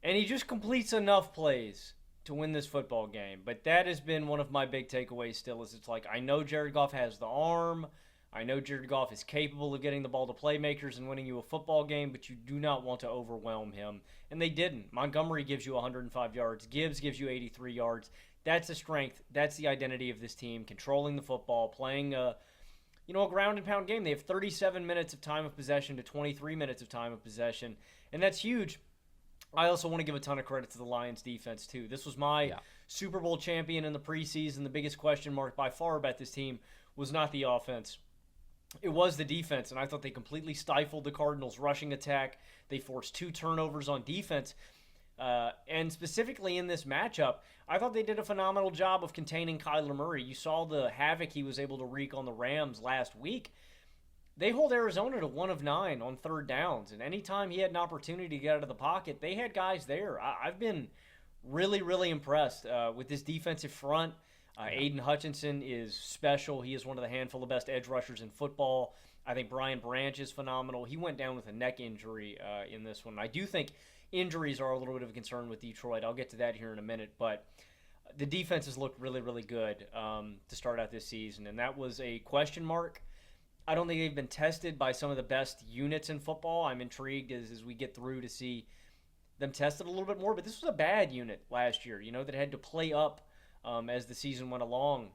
And he just completes enough plays to win this football game. But that has been one of my big takeaways still, is it's like, I know Jared Goff has the arm. I know Jared Goff is capable of getting the ball to playmakers and winning you a football game, but you do not want to overwhelm him. And they didn't. Montgomery gives you 105 yards. Gibbs gives you 83 yards. That's the strength. That's the identity of this team, controlling the football, playing a ground and pound game. They have 37 minutes of time of possession to 23 minutes of time of possession, and that's huge. I also want to give a ton of credit to the Lions defense, too. This was my Super Bowl champion in the preseason. The biggest question mark by far about this team was not the offense. It was the defense, and I thought they completely stifled the Cardinals' rushing attack. They forced 2 turnovers on defense. And specifically in this matchup, I thought they did a phenomenal job of containing Kyler Murray. You saw the havoc he was able to wreak on the Rams last week. They hold Arizona to 1 of 9 on 3rd downs, and anytime he had an opportunity to get out of the pocket, they had guys there. I've been Really, really impressed with this defensive front. Aiden Hutchinson is special. He is one of the handful of best edge rushers in football. I think Brian Branch is phenomenal. He went down with a neck injury in this one. I do think injuries are a little bit of a concern with Detroit. I'll get to that here in a minute, but the defense has looked really, really good to start out this season, and that was a question mark. I don't think they've been tested by some of the best units in football. I'm intrigued as we get through to see them tested a little bit more, but this was a bad unit last year, that had to play up as the season went along.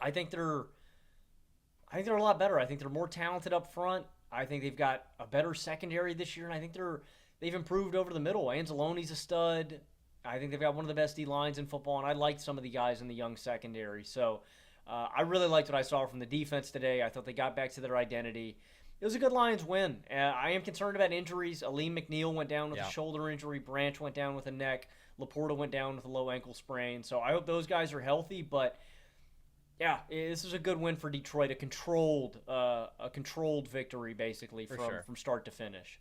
I think they're a lot better. I think they're more talented up front. I think they've got a better secondary this year, and I think they've improved over the middle. Anzalone's a stud. I think they've got one of the best D-lines in football, and I liked some of the guys in the young secondary. So I really liked what I saw from the defense today. I thought they got back to their identity. It was a good Lions win. I am concerned about injuries. Aleem McNeil went down with a shoulder injury. Branch went down with a neck. Laporta went down with a low ankle sprain. So I hope those guys are healthy. But, yeah, this is a good win for Detroit. A controlled victory, basically, from start to finish.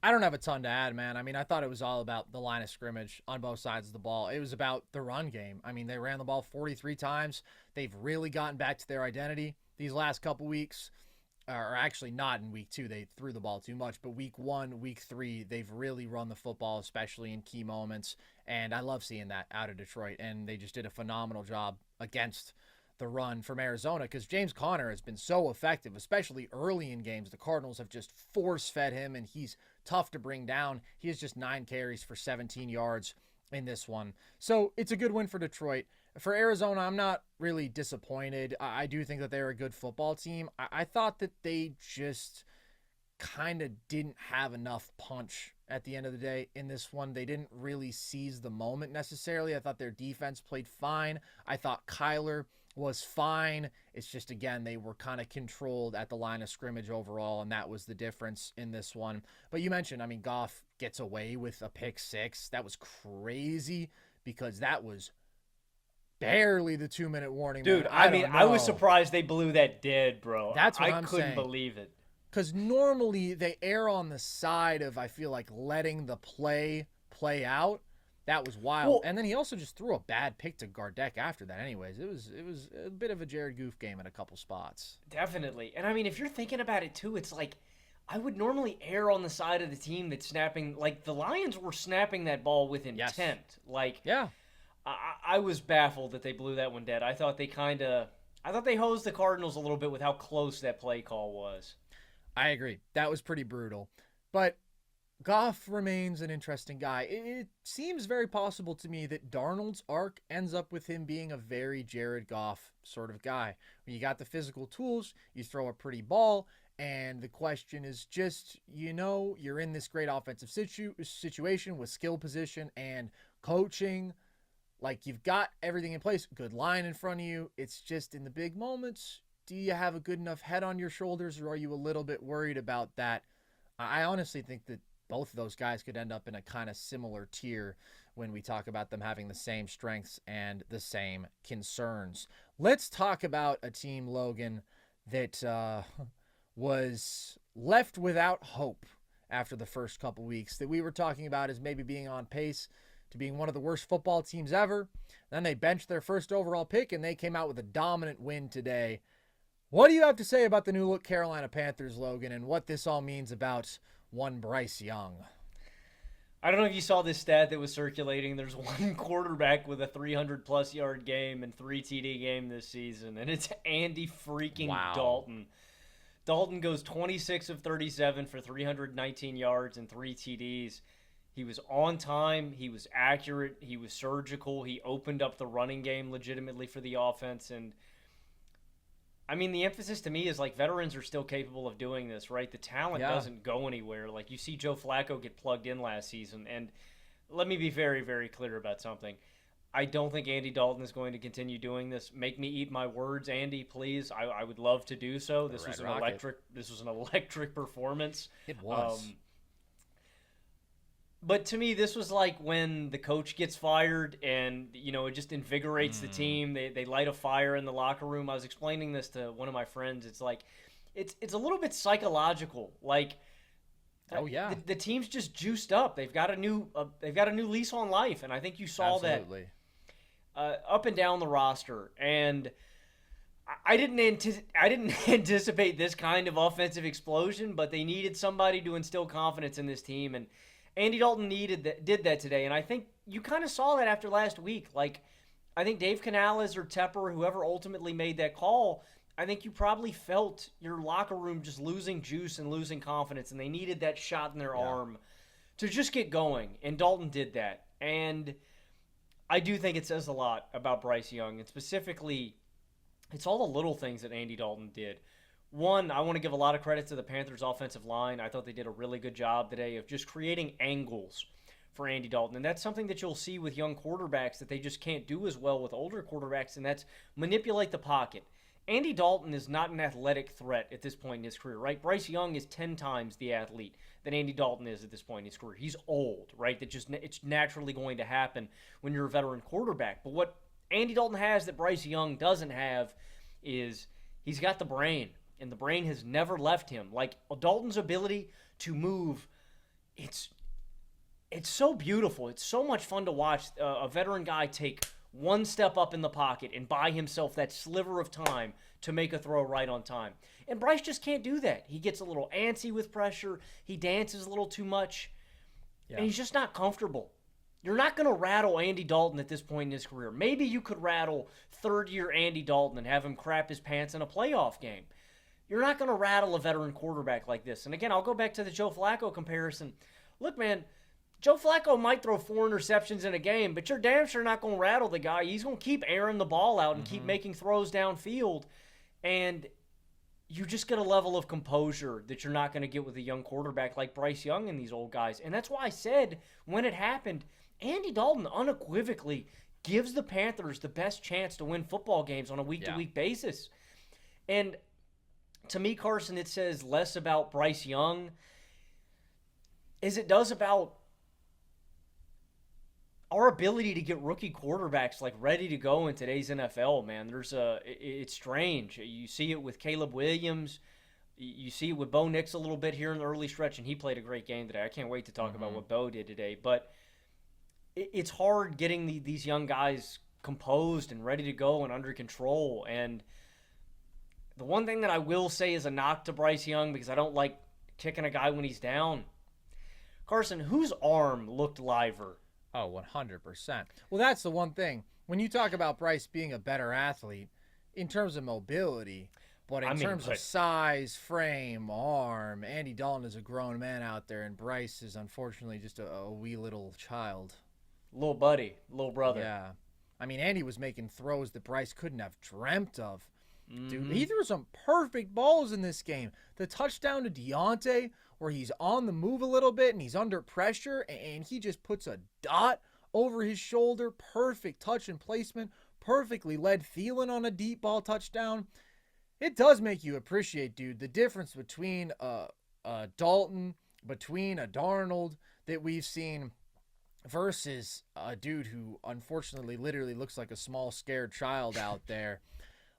I don't have a ton to add, man. I mean, I thought it was all about the line of scrimmage on both sides of the ball. It was about the run game. I mean, they ran the ball 43 times. They've really gotten back to their identity these last couple weeks. Or actually not in week 2. They threw the ball too much. But week 1, week 3, they've really run the football, especially in key moments. And I love seeing that out of Detroit. And they just did a phenomenal job against the run from Arizona because James Conner has been so effective, especially early in games. The Cardinals have just force-fed him, and he's tough to bring down. He has just 9 carries for 17 yards in this one. So it's a good win for Detroit. For Arizona, I'm not really disappointed. I do think that they're a good football team. I thought that they just kind of didn't have enough punch at the end of the day in this one. They didn't really seize the moment necessarily. I thought their defense played fine. I thought Kyler was fine. It's just, again, they were kind of controlled at the line of scrimmage overall, and that was the difference in this one. But you mentioned, I mean, Goff gets away with a pick 6. That was crazy because that was barely the 2-minute warning. Dude, I was surprised they blew that dead, bro. That's what I'm couldn't saying. Believe it. Because normally they err on the side of, I feel like, letting the play out. That was wild. Well, and then he also just threw a bad pick to Gardeck after that anyways. It was a bit of a Jared Goff game in a couple spots. Definitely. And, I mean, if you're thinking about it, too, it's like I would normally err on the side of the team that's snapping. Like, the Lions were snapping that ball with intent. Yes. Like, yeah. I was baffled that they blew that one dead. I thought they hosed the Cardinals a little bit with how close that play call was. I agree. That was pretty brutal. But Goff remains an interesting guy. It seems very possible to me that Darnold's arc ends up with him being a very Jared Goff sort of guy. When you got the physical tools, you throw a pretty ball, and the question is just, you're in this great offensive situation with skill position and coaching. Like, you've got everything in place, good line in front of you. It's just in the big moments, do you have a good enough head on your shoulders, or are you a little bit worried about that? I honestly think that both of those guys could end up in a kind of similar tier when we talk about them having the same strengths and the same concerns. Let's talk about a team, Logan, that was left without hope after the first couple weeks, that we were talking about as maybe being on pace to being one of the worst football teams ever. Then they benched their first overall pick, and they came out with a dominant win today. What do you have to say about the new-look Carolina Panthers, Logan, and what this all means about one Bryce Young? I don't know if you saw this stat that was circulating. There's one quarterback with a 300-plus yard game and 3 TD game this season, and it's Andy freaking Dalton. Dalton goes 26 of 37 for 319 yards and 3 TDs. He was on time. He was accurate. He was surgical. He opened up the running game legitimately for the offense. And, I mean, the emphasis to me is, like, veterans are still capable of doing this, right? The talent doesn't go anywhere. Like, you see Joe Flacco get plugged in last season. And let me be very, very clear about something. I don't think Andy Dalton is going to continue doing this. Make me eat my words, Andy, please. I would love to do so. This was an electric performance. It was. But to me, this was like when the coach gets fired and, it just invigorates the team. They light a fire in the locker room. I was explaining this to one of my friends. It's like, it's a little bit psychological. Like, Oh yeah. The team's just juiced up. They've got a new lease on life, and I think you saw Absolutely. that up and down the roster. And I didn't anticipate this kind of offensive explosion, but they needed somebody to instill confidence in this team, and Andy Dalton did that today. And I think you kind of saw that after last week. Like, I think Dave Canales or Tepper, whoever ultimately made that call, I think you probably felt your locker room just losing juice and losing confidence, and they needed that shot in their arm to just get going. And Dalton did that. And I do think it says a lot about Bryce Young, and specifically, it's all the little things that Andy Dalton did. One, I want to give a lot of credit to the Panthers' offensive line. I thought they did a really good job today of just creating angles for Andy Dalton. And that's something that you'll see with young quarterbacks that they just can't do as well with older quarterbacks, and that's manipulate the pocket. Andy Dalton is not an athletic threat at this point in his career, right? Bryce Young is 10 times the athlete that Andy Dalton is at this point in his career. He's old, right? It's naturally going to happen when you're a veteran quarterback. But what Andy Dalton has that Bryce Young doesn't have is he's got the brain, and the brain has never left him. Like, Dalton's ability to move, it's so beautiful. It's so much fun to watch a veteran guy take one step up in the pocket and buy himself that sliver of time to make a throw right on time. And Bryce just can't do that. He gets a little antsy with pressure. He dances a little too much. Yeah. And he's just not comfortable. You're not going to rattle Andy Dalton at this point in his career. Maybe you could rattle third-year Andy Dalton and have him crap his pants in a playoff game. You're not going to rattle a veteran quarterback like this. And again, I'll go back to the Joe Flacco comparison. Look, man, Joe Flacco might throw 4 interceptions in a game, but you're damn sure not going to rattle the guy. He's going to keep airing the ball out and keep making throws downfield. And you just get a level of composure that you're not going to get with a young quarterback like Bryce Young and these old guys. And that's why I said when it happened, Andy Dalton unequivocally gives the Panthers the best chance to win football games on a week-to-week basis. And to me, Carson, it says less about Bryce Young as it does about our ability to get rookie quarterbacks like ready to go in today's NFL, man. It's strange. You see it with Caleb Williams. You see it with Bo Nix a little bit here in the early stretch, and he played a great game today. I can't wait to talk about what Bo did today. But it's hard getting these young guys composed and ready to go and under control. And the one thing that I will say is a knock to Bryce Young, because I don't like kicking a guy when he's down. Carson, whose arm looked liver? Oh, 100%. Well, that's the one thing. When you talk about Bryce being a better athlete in terms of mobility, but in terms of size, frame, arm, Andy Dalton is a grown man out there, and Bryce is unfortunately just a wee little child. Little buddy, little brother. Yeah. I mean, Andy was making throws that Bryce couldn't have dreamt of. Dude, he threw some perfect balls in this game. The touchdown to Deontay, where he's on the move a little bit and he's under pressure, and he just puts a dot over his shoulder. Perfect touch and placement. Perfectly led Thielen on a deep ball touchdown. It does make you appreciate, dude, the difference between Dalton, between a Darnold that we've seen versus a dude who unfortunately literally looks like a small scared child out there.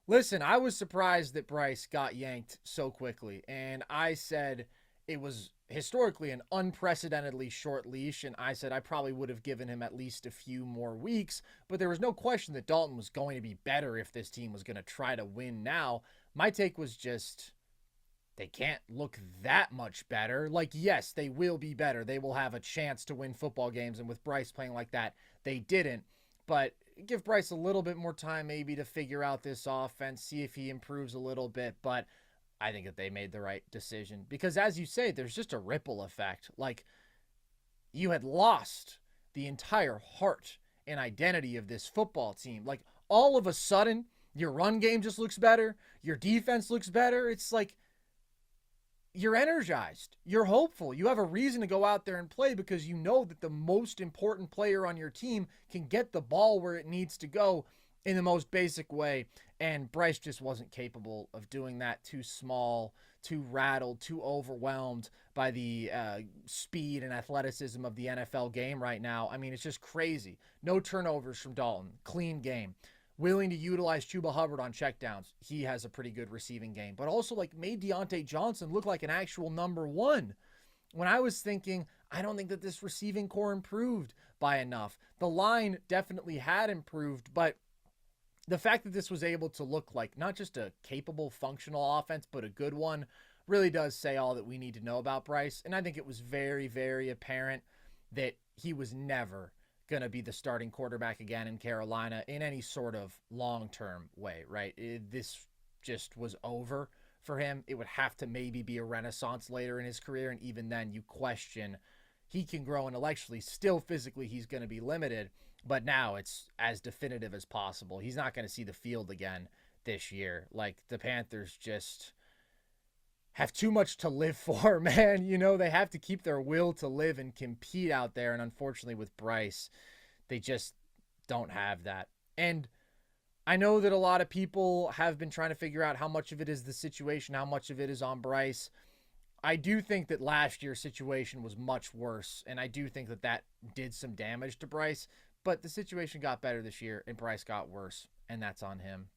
Listen, I was surprised that Bryce got yanked so quickly, and I said it was historically an unprecedentedly short leash, and I said I probably would have given him at least a few more weeks, but there was no question that Dalton was going to be better if this team was going to try to win now. My take was just they can't look that much better. Like, yes, they will be better. They will have a chance to win football games, and with Bryce playing like that, they didn't. But give Bryce a little bit more time maybe to figure out this offense, see if he improves a little bit. But I think that they made the right decision because, as you say, there's just a ripple effect. Like, you had lost the entire heart and identity of this football team. Like, all of a sudden, your run game just looks better. Your defense looks better. It's like you're energized. You're hopeful. You have a reason to go out there and play because you know that the most important player on your team can get the ball where it needs to go in the most basic way. And Bryce just wasn't capable of doing that. Too small, too rattled, too overwhelmed by the speed and athleticism of the NFL game right now. I mean, it's just crazy. No turnovers from Dalton. Clean game. Willing to utilize Chuba Hubbard on checkdowns. He has a pretty good receiving game. But also, like, made Deontay Johnson look like an actual number one. when I was thinking, I don't think that this receiving core improved by enough. The line definitely had improved, but the fact that this was able to look like not just a capable, functional offense, but a good one really does say all that we need to know about Bryce. And I think it was very, very apparent that he was never going to be the starting quarterback again in Carolina in any sort of long-term way, right? This just was over for him. It would have to maybe be a renaissance later in his career, and even then you question he can grow intellectually. Still physically he's going to be limited, but now it's as definitive as possible. He's not going to see the field again this year. Like, the Panthers just have too much to live for, man. You know, they have to keep their will to live and compete out there, and unfortunately with Bryce, they just don't have that. And I know that a lot of people have been trying to figure out how much of it is the situation, how much of it is on Bryce. I do think that last year's situation was much worse, and I do think that that did some damage to Bryce, but the situation got better this year, and Bryce got worse, and that's on him.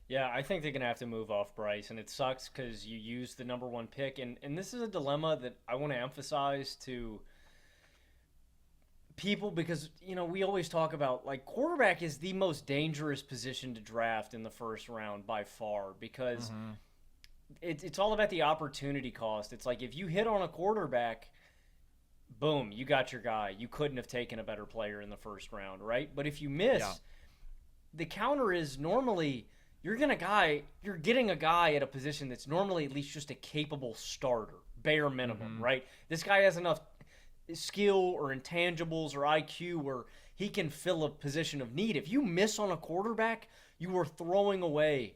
Yeah, I think they're going to have to move off Bryce, and it sucks because you used the number one pick, and this is a dilemma that I want to emphasize to people because, you know, we always talk about, like, quarterback is the most dangerous position to draft in the first round by far because it's all about the opportunity cost. It's like if you hit on a quarterback, boom, you got your guy. You couldn't have taken a better player in the first round, right? But if you miss, the counter is normally – you're getting a guy at a position that's normally at least just a capable starter, bare minimum, right? This guy has enough skill or intangibles or IQ where he can fill a position of need. If you miss on a quarterback, you are throwing away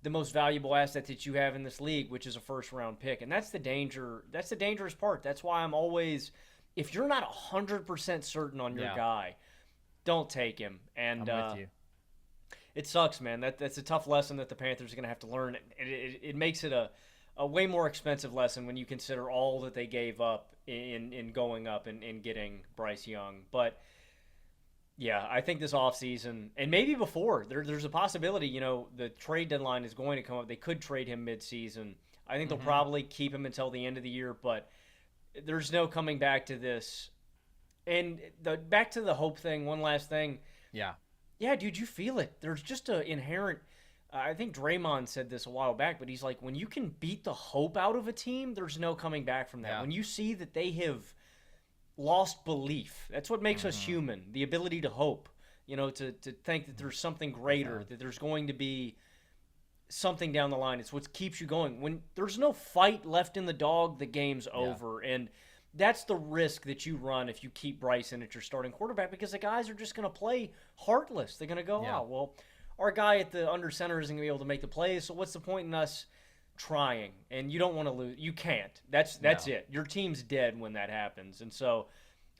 the most valuable asset that you have in this league, which is a first-round pick. And that's the danger. That's the dangerous part. That's why I'm always, if you're not 100% certain on your guy, don't take him. And I'm with you. It sucks, man. That's a tough lesson that the Panthers are going to have to learn. It makes it a way more expensive lesson when you consider all that they gave up in going up and getting Bryce Young. But, yeah, I think this offseason, and maybe before, there's a possibility, you know, the trade deadline is going to come up. They could trade him midseason. I think they'll probably keep him until the end of the year, but there's no coming back to this. And back to the hope thing, one last thing. Yeah, dude, you feel it. There's just an inherent I think Draymond said this a while back, but he's like, when you can beat the hope out of a team, there's no coming back from that. Yeah. When you see that they have lost belief, that's what makes us human, the ability to hope, you know, to think that there's something greater, that there's going to be something down the line. It's what keeps you going. When there's no fight left in the dog, the game's over. And that's the risk that you run if you keep Bryson at your starting quarterback, because the guys are just going to play heartless. They're going to go, oh, well, our guy at the under center isn't going to be able to make the plays, so what's the point in us trying? And you don't want to lose. You can't. That's it. Your team's dead when that happens. And so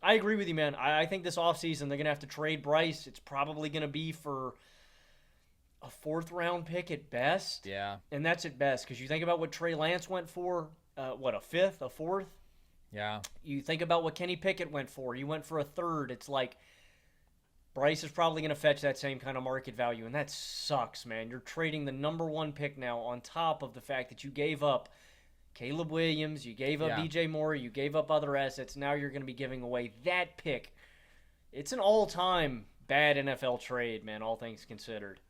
I agree with you, man. I think this offseason they're going to have to trade Bryce. It's probably going to be for a fourth-round pick at best. Yeah. And that's at best, because you think about what Trey Lance went for, a fifth, a fourth? Yeah. You think about what Kenny Pickett went for. He went for a third. It's like Bryce is probably going to fetch that same kind of market value, and that sucks, man. You're trading the number one pick now on top of the fact that you gave up Caleb Williams, you gave up DJ Moore, you gave up other assets. Now you're going to be giving away that pick. It's an all-time bad NFL trade, man, all things considered.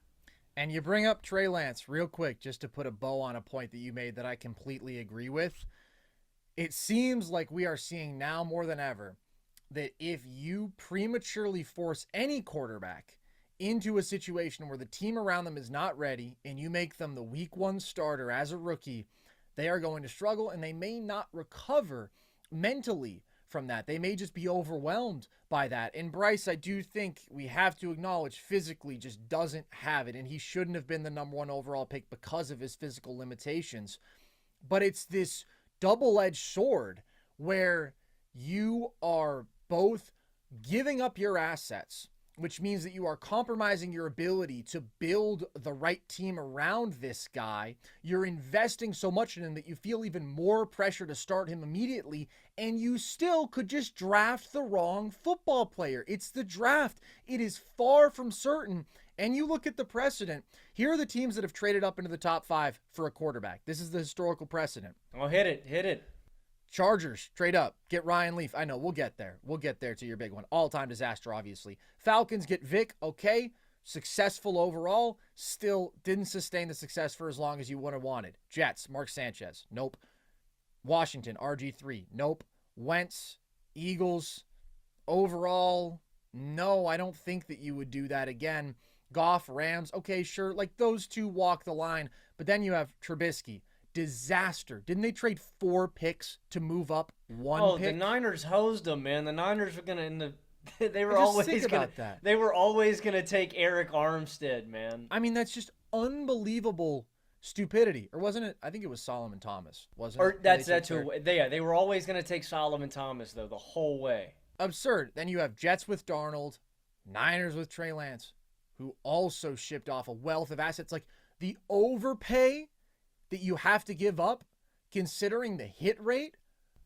And you bring up Trey Lance real quick just to put a bow on a point that you made that I completely agree with. It seems like we are seeing now more than ever that if you prematurely force any quarterback into a situation where the team around them is not ready and you make them the week one starter as a rookie, they are going to struggle and they may not recover mentally from that. They may just be overwhelmed by that. And Bryce, I do think we have to acknowledge, physically just doesn't have it, and he shouldn't have been the number one overall pick because of his physical limitations. But it's this double-edged sword where you are both giving up your assets, which means that you are compromising your ability to build the right team around this guy. You're investing so much in him that you feel even more pressure to start him immediately, and you still could just draft the wrong football player. It's the draft. It is far from certain. And you look at the precedent. Here are the teams that have traded up into the top 5 for a quarterback. This is the historical precedent. Oh, hit it. Chargers, trade up. Get Ryan Leaf. I know, we'll get there. We'll get there to your big one. All-time disaster, obviously. Falcons get Vic. Okay. Successful overall. Still didn't sustain the success for as long as you would have wanted. Jets, Mark Sanchez. Nope. Washington, RG3. Nope. Wentz, Eagles. Overall, no, I don't think that you would do that again. Goff, Rams. Okay, sure. Like, those two walk the line. But then you have Trubisky. Disaster. Didn't they trade 4 picks to move up 1 pick? The Niners hosed them, man. The Niners were gonna they were always gonna take Eric Armstead, man. I mean, that's just unbelievable stupidity. Or wasn't it? I think it was Solomon Thomas, wasn't it? Or that's who. They were always gonna take Solomon Thomas though the whole way. Absurd. Then you have Jets with Darnold, Niners with Trey Lance, who also shipped off a wealth of assets. Like, the overpay that you have to give up, considering the hit rate,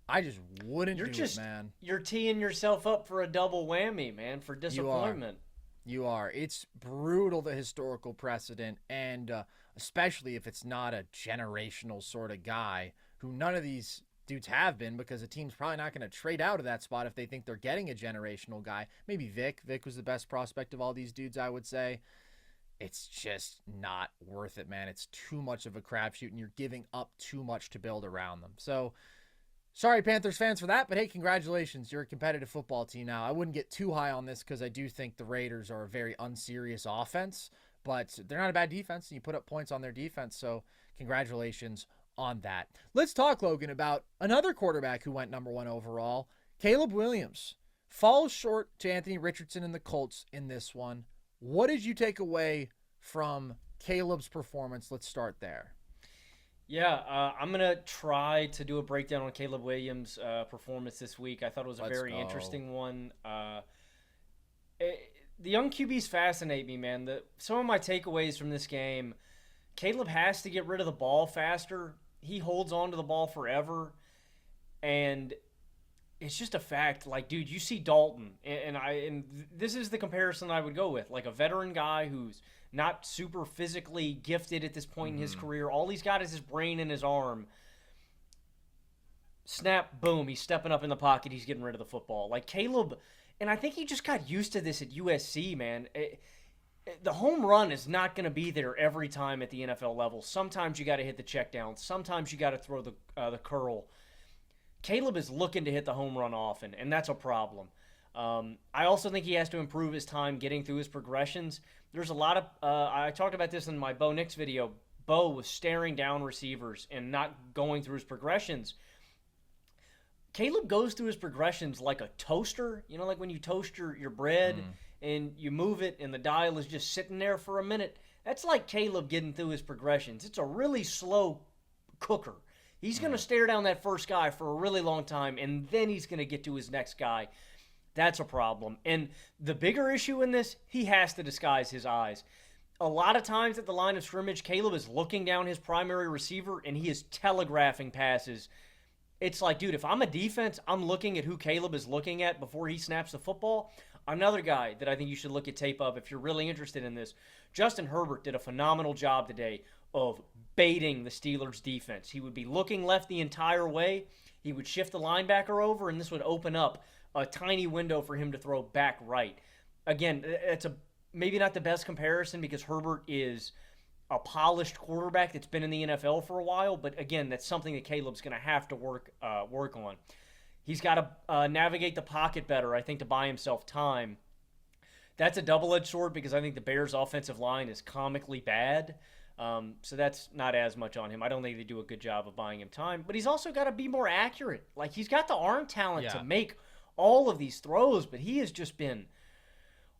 I just wouldn't do it, man. You're teeing yourself up for a double whammy, man, for disappointment. You are. It's brutal, the historical precedent, and especially if it's not a generational sort of guy, who none of these dudes have been, because a team's probably not going to trade out of that spot if they think they're getting a generational guy. Maybe Vic. Vic was the best prospect of all these dudes, I would say. It's just not worth it, man. It's too much of a crapshoot, and you're giving up too much to build around them. So, sorry, Panthers fans, for that, but hey, congratulations. You're a competitive football team now. I wouldn't get too high on this because I do think the Raiders are a very unserious offense, but they're not a bad defense, and you put up points on their defense, so congratulations on that. Let's talk, Logan, about another quarterback who went number 1 overall. Caleb Williams falls short to Anthony Richardson and the Colts in this one. What did you take away from Caleb's performance? Let's start there. Yeah, I'm going to try to do a breakdown on Caleb Williams' performance this week. I thought it was a very interesting one. The young QBs fascinate me, man. Some of my takeaways from this game, Caleb has to get rid of the ball faster. He holds on to the ball forever, and it's just a fact. Like, dude, you see Dalton, and this is the comparison I would go with. Like, a veteran guy who's not super physically gifted at this point in his career. All he's got is his brain and his arm. Snap, boom, he's stepping up in the pocket. He's getting rid of the football. Like, Caleb, and I think he just got used to this at USC, man. The home run is not going to be there every time at the NFL level. Sometimes you got to hit the check down. Sometimes you got to throw the curl. Caleb is looking to hit the home run often, and that's a problem. I also think he has to improve his time getting through his progressions. There's a lot of I talked about this in my Bo Nix video. Bo was staring down receivers and not going through his progressions. Caleb goes through his progressions like a toaster. You know, like when you toast your bread and you move it and the dial is just sitting there for a minute. That's like Caleb getting through his progressions. It's a really slow cooker. He's going to stare down that first guy for a really long time, and then he's going to get to his next guy. That's a problem. And the bigger issue in this, he has to disguise his eyes. A lot of times at the line of scrimmage, Caleb is looking down his primary receiver, and he is telegraphing passes. It's like, dude, if I'm a defense, I'm looking at who Caleb is looking at before he snaps the football. Another guy that I think you should look at tape of if you're really interested in this, Justin Herbert did a phenomenal job today of baiting the Steelers' defense. He would be looking left the entire way. He would shift the linebacker over, and this would open up a tiny window for him to throw back right. Again, it's maybe not the best comparison because Herbert is a polished quarterback that's been in the NFL for a while, but again, that's something that Caleb's going to have to work on. He's got to navigate the pocket better, I think, to buy himself time. That's a double-edged sword because I think the Bears' offensive line is comically bad. So that's not as much on him. I don't think they do a good job of buying him time. But he's also got to be more accurate. Like, he's got the arm talent to make all of these throws, but he has just been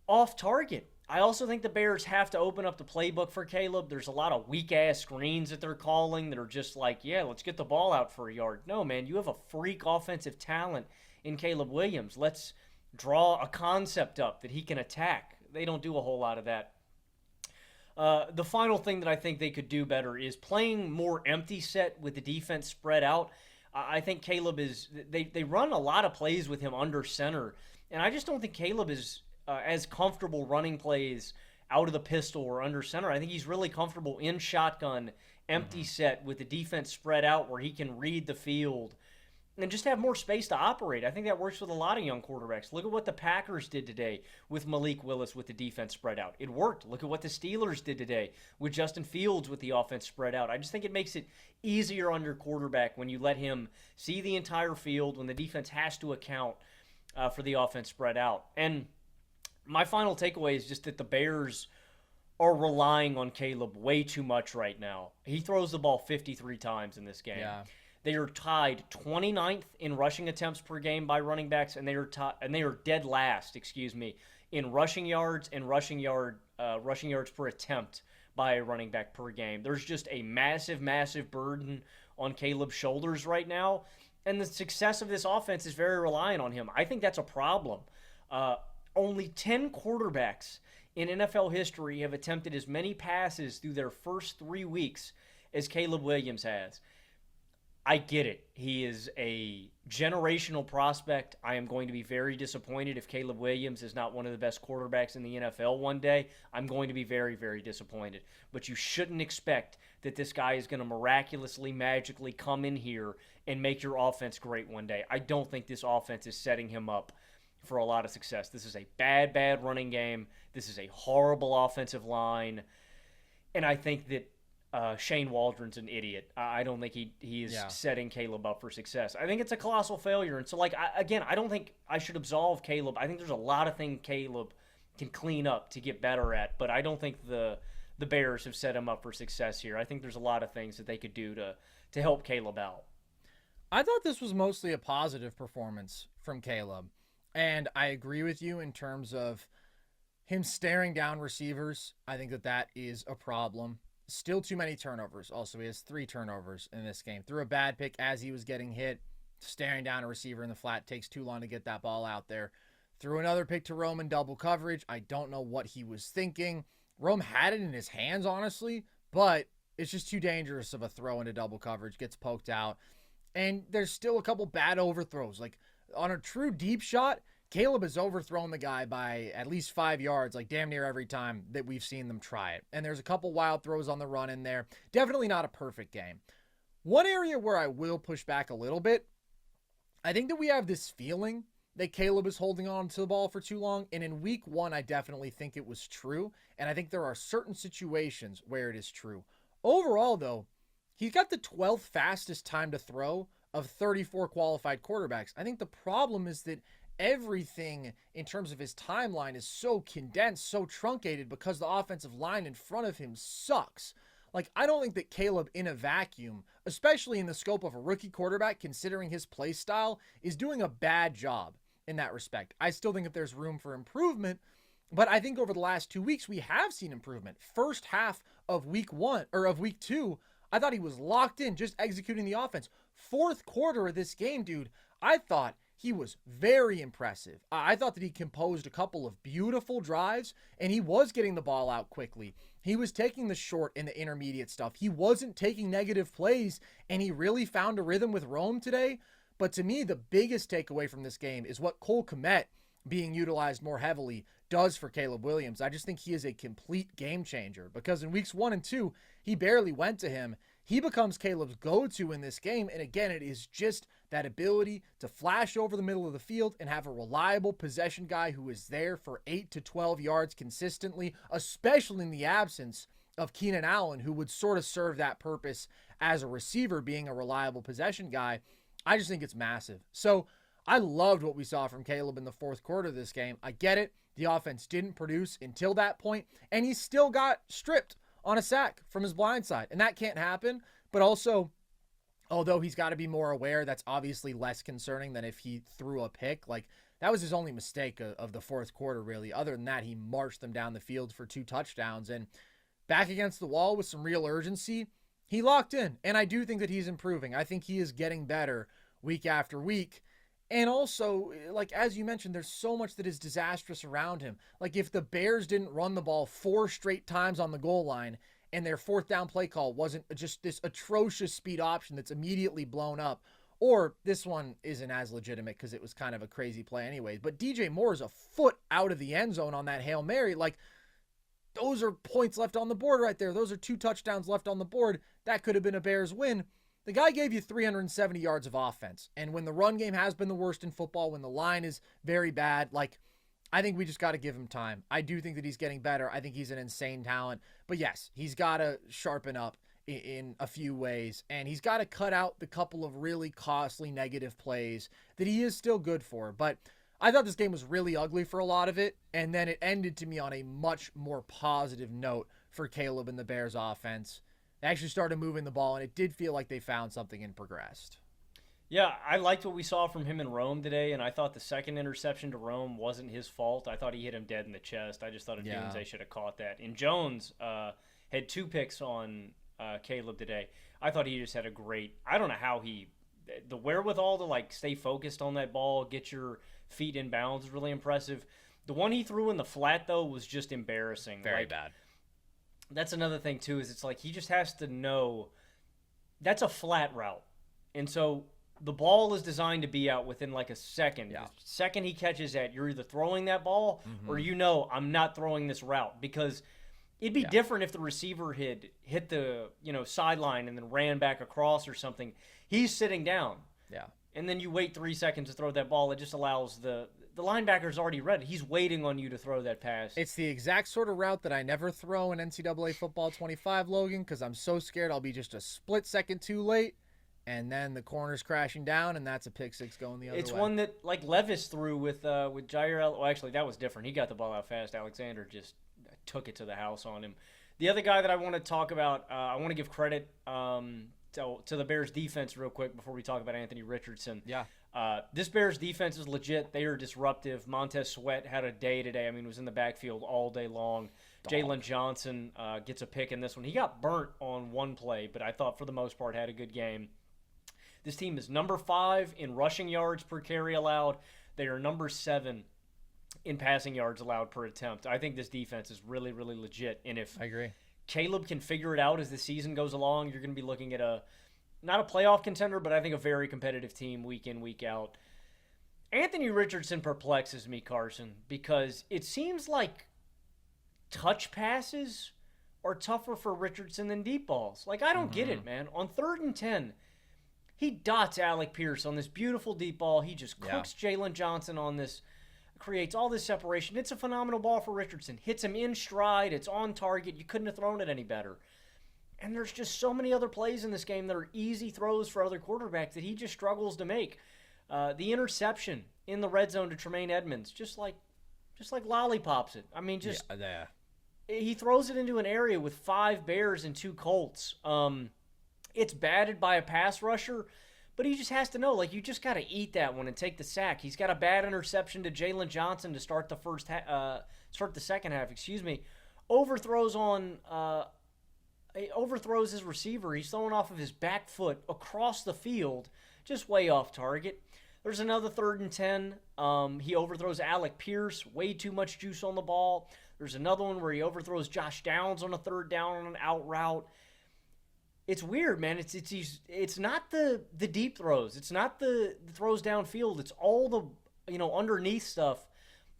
off target. I also think the Bears have to open up the playbook for Caleb. There's a lot of weak-ass screens that they're calling that are just like, yeah, let's get the ball out for a yard. No, man, you have a freak offensive talent in Caleb Williams. Let's draw a concept up that he can attack. They don't do a whole lot of that. The final thing that I think they could do better is playing more empty set with the defense spread out. I think Caleb is – they run a lot of plays with him under center, and I just don't think Caleb is as comfortable running plays out of the pistol or under center. I think he's really comfortable in shotgun, empty set with the defense spread out where he can read the field and just have more space to operate. I think that works with a lot of young quarterbacks. Look at what the Packers did today with Malik Willis with the defense spread out. It worked. Look at what the Steelers did today with Justin Fields with the offense spread out. I just think it makes it easier on your quarterback when you let him see the entire field, when the defense has to account for the offense spread out. And my final takeaway is just that the Bears are relying on Caleb way too much right now. He throws the ball 53 times in this game. Yeah. They are tied 29th in rushing attempts per game by running backs, and they are dead last, in rushing yards and rushing yards per attempt by a running back per game. There's just a massive, massive burden on Caleb's shoulders right now, and the success of this offense is very reliant on him. I think that's a problem. Only 10 quarterbacks in NFL history have attempted as many passes through their first 3 weeks as Caleb Williams has. I get it. He is a generational prospect. I am going to be very disappointed if Caleb Williams is not one of the best quarterbacks in the NFL one day. I'm going to be very, very disappointed. But you shouldn't expect that this guy is going to miraculously, magically come in here and make your offense great one day. I don't think this offense is setting him up for a lot of success. This is a bad, bad running game. This is a horrible offensive line. And I think that Shane Waldron's an idiot. I don't think he is setting Caleb up for success. I think it's a colossal failure. And so, I don't think I should absolve Caleb. I think there's a lot of things Caleb can clean up to get better at, but I don't think the Bears have set him up for success here. I think there's a lot of things that they could do to help Caleb out. I thought this was mostly a positive performance from Caleb. And I agree with you in terms of him staring down receivers. I think that is a problem. Still too many turnovers. Also, he has 3 turnovers in this game. Threw a bad pick as he was getting hit. Staring down a receiver in the flat. Takes too long to get that ball out there. Threw another pick to Rome in double coverage. I don't know what he was thinking. Rome had it in his hands, honestly, but it's just too dangerous of a throw into double coverage. Gets poked out. And there's still a couple bad overthrows. Like, on a true deep shot, Caleb has overthrown the guy by at least 5 yards, like damn near every time that we've seen them try it. And there's a couple wild throws on the run in there. Definitely not a perfect game. One area where I will push back a little bit, I think that we have this feeling that Caleb is holding on to the ball for too long. And in week 1, I definitely think it was true. And I think there are certain situations where it is true. Overall, though, he's got the 12th fastest time to throw of 34 qualified quarterbacks. I think the problem is that everything in terms of his timeline is so condensed, so truncated because the offensive line in front of him sucks. Like, I don't think that Caleb in a vacuum, especially in the scope of a rookie quarterback, considering his play style, is doing a bad job in that respect. I still think that there's room for improvement, but I think over the last 2 weeks, we have seen improvement. First half of week 2, I thought he was locked in, just executing the offense. Fourth quarter of this game, dude, I thought he was very impressive. I thought that he composed a couple of beautiful drives, and he was getting the ball out quickly. He was taking the short and the intermediate stuff. He wasn't taking negative plays, and he really found a rhythm with Rome today. But to me, the biggest takeaway from this game is what Cole Kmet being utilized more heavily does for Caleb Williams. I just think he is a complete game changer because in weeks 1 and 2, he barely went to him. He becomes Caleb's go-to in this game. And again, it is just that ability to flash over the middle of the field and have a reliable possession guy who is there for 8 to 12 yards consistently, especially in the absence of Keenan Allen, who would sort of serve that purpose as a receiver, being a reliable possession guy. I just think it's massive. So I loved what we saw from Caleb in the fourth quarter of this game. I get it. The offense didn't produce until that point, and he still got stripped on a sack from his blind side, and that can't happen. But also, although he's got to be more aware, that's obviously less concerning than if he threw a pick. Like, that was his only mistake of the fourth quarter, really. Other than that, he marched them down the field for 2 touchdowns, and back against the wall with some real urgency, he locked in, and I do think that he's improving. I think he is getting better week after week. And also, like, as you mentioned, there's so much that is disastrous around him. Like, if the Bears didn't run the ball 4 straight times on the goal line and their 4th down play call wasn't just this atrocious speed option that's immediately blown up, or this one isn't as legitimate because it was kind of a crazy play anyways, but DJ Moore is a foot out of the end zone on that Hail Mary. Like, those are points left on the board right there. Those are 2 touchdowns left on the board. That could have been a Bears win. The guy gave you 370 yards of offense. And when the run game has been the worst in football, when the line is very bad, like, I think we just got to give him time. I do think that he's getting better. I think he's an insane talent. But yes, he's got to sharpen up in a few ways. And he's got to cut out the couple of really costly negative plays that he is still good for. But I thought this game was really ugly for a lot of it. And then it ended to me on a much more positive note for Caleb and the Bears offense. They actually started moving the ball, and it did feel like they found something and progressed. Yeah, I liked what we saw from him in Rome today, and I thought the second interception to Rome wasn't his fault. I thought he hit him dead in the chest. I just thought Odunze should have caught that. And Jones had 2 picks on Caleb today. I thought he just had a great – I don't know how the wherewithal to, like, stay focused on that ball, get your feet in bounds is really impressive. The one he threw in the flat, though, was just embarrassing. Very bad. That's another thing, too, is it's like he just has to know that's a flat route. And so – the ball is designed to be out within like a second. Yeah. The second he catches that, you're either throwing that ball or I'm not throwing this route, because it'd be different if the receiver had hit the sideline and then ran back across or something. He's sitting down. Yeah. And then you wait 3 seconds to throw that ball. It just allows the linebacker's already ready. He's waiting on you to throw that pass. It's the exact sort of route that I never throw in NCAA football 25, Logan, because I'm so scared I'll be just a split second too late. And then the corner's crashing down, and that's a pick six going the other way. It's one that, like, Levis threw with Jair. Well, actually, that was different. He got the ball out fast. Alexander just took it to the house on him. The other guy that I want to talk about, I want to give credit to the Bears defense real quick before we talk about Anthony Richardson. Yeah. This Bears defense is legit. They are disruptive. Montez Sweat had a day today. I mean, was in the backfield all day long. Jalen Johnson gets a pick in this one. He got burnt on one play, but I thought for the most part had a good game. This team is number 5 in rushing yards per carry allowed. They are number 7 in passing yards allowed per attempt. I think this defense is really, really legit. And if I agree. Caleb can figure it out as the season goes along, you're going to be looking at not a playoff contender, but I think a very competitive team week in, week out. Anthony Richardson perplexes me, Carson, because it seems like touch passes are tougher for Richardson than deep balls. Like, I don't get it, man. On 3rd and 10, he dots Alec Pierce on this beautiful deep ball. He just cooks Jalen Johnson on this, creates all this separation. It's a phenomenal ball for Richardson. Hits him in stride. It's on target. You couldn't have thrown it any better. And there's just so many other plays in this game that are easy throws for other quarterbacks that he just struggles to make. The interception in the red zone to Tremaine Edmonds, just like lollipops it. I mean, just he throws it into an area with 5 Bears and 2 Colts. It's batted by a pass rusher, but he just has to know, like, you just got to eat that one and take the sack. He's got a bad interception to Jalen Johnson to start the second half. Overthrows his receiver. He's throwing off of his back foot across the field, just way off target. There's another 3rd and 10. He overthrows Alec Pierce, way too much juice on the ball. There's another one where he overthrows Josh Downs on a 3rd down on an out route. It's weird, man. It's not the deep throws. It's not the throws downfield. It's all the underneath stuff.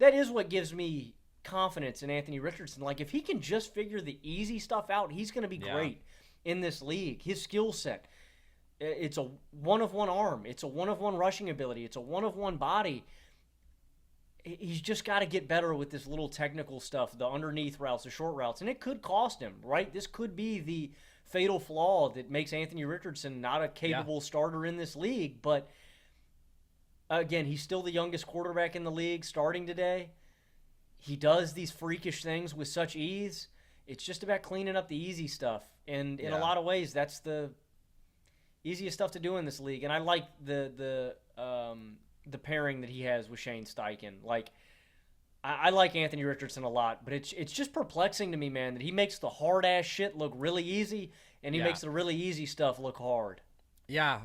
That is what gives me confidence in Anthony Richardson. Like, if he can just figure the easy stuff out, he's going to be great in this league. His skill set, it's a 1-of-1 arm. It's a 1-of-1 rushing ability. It's a 1-of-1 body. He's just got to get better with this little technical stuff, the underneath routes, the short routes, and it could cost him, right? This could be the fatal flaw that makes Anthony Richardson not a capable starter in this league. But again, he's still the youngest quarterback in the league starting today. He does these freakish things with such ease. It's just about cleaning up the easy stuff. And in a lot of ways, that's the easiest stuff to do in this league. And I like the pairing that he has with Shane Steichen. Like, I like Anthony Richardson a lot, but it's just perplexing to me, man, that he makes the hard-ass shit look really easy, and he makes the really easy stuff look hard. Yeah.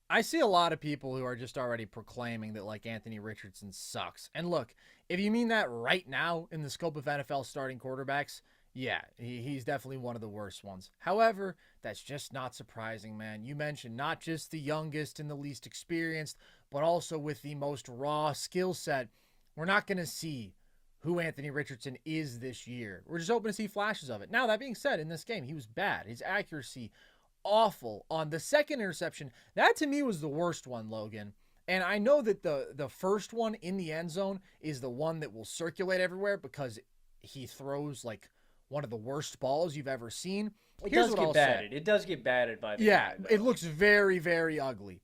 I see a lot of people who are just already proclaiming that, like, Anthony Richardson sucks. And look, if you mean that right now in the scope of NFL starting quarterbacks, yeah, he's definitely one of the worst ones. However, that's just not surprising, man. You mentioned not just the youngest and the least experienced, but also with the most raw skill set. We're not going to see who Anthony Richardson is this year. We're just hoping to see flashes of it. Now, that being said, in this game, he was bad. His accuracy awful on the second interception. That to me was the worst one, Logan. And I know that the first one in the end zone is the one that will circulate everywhere because he throws like one of the worst balls you've ever seen. It does get batted. It does get batted by the guy, though. It looks very, very ugly.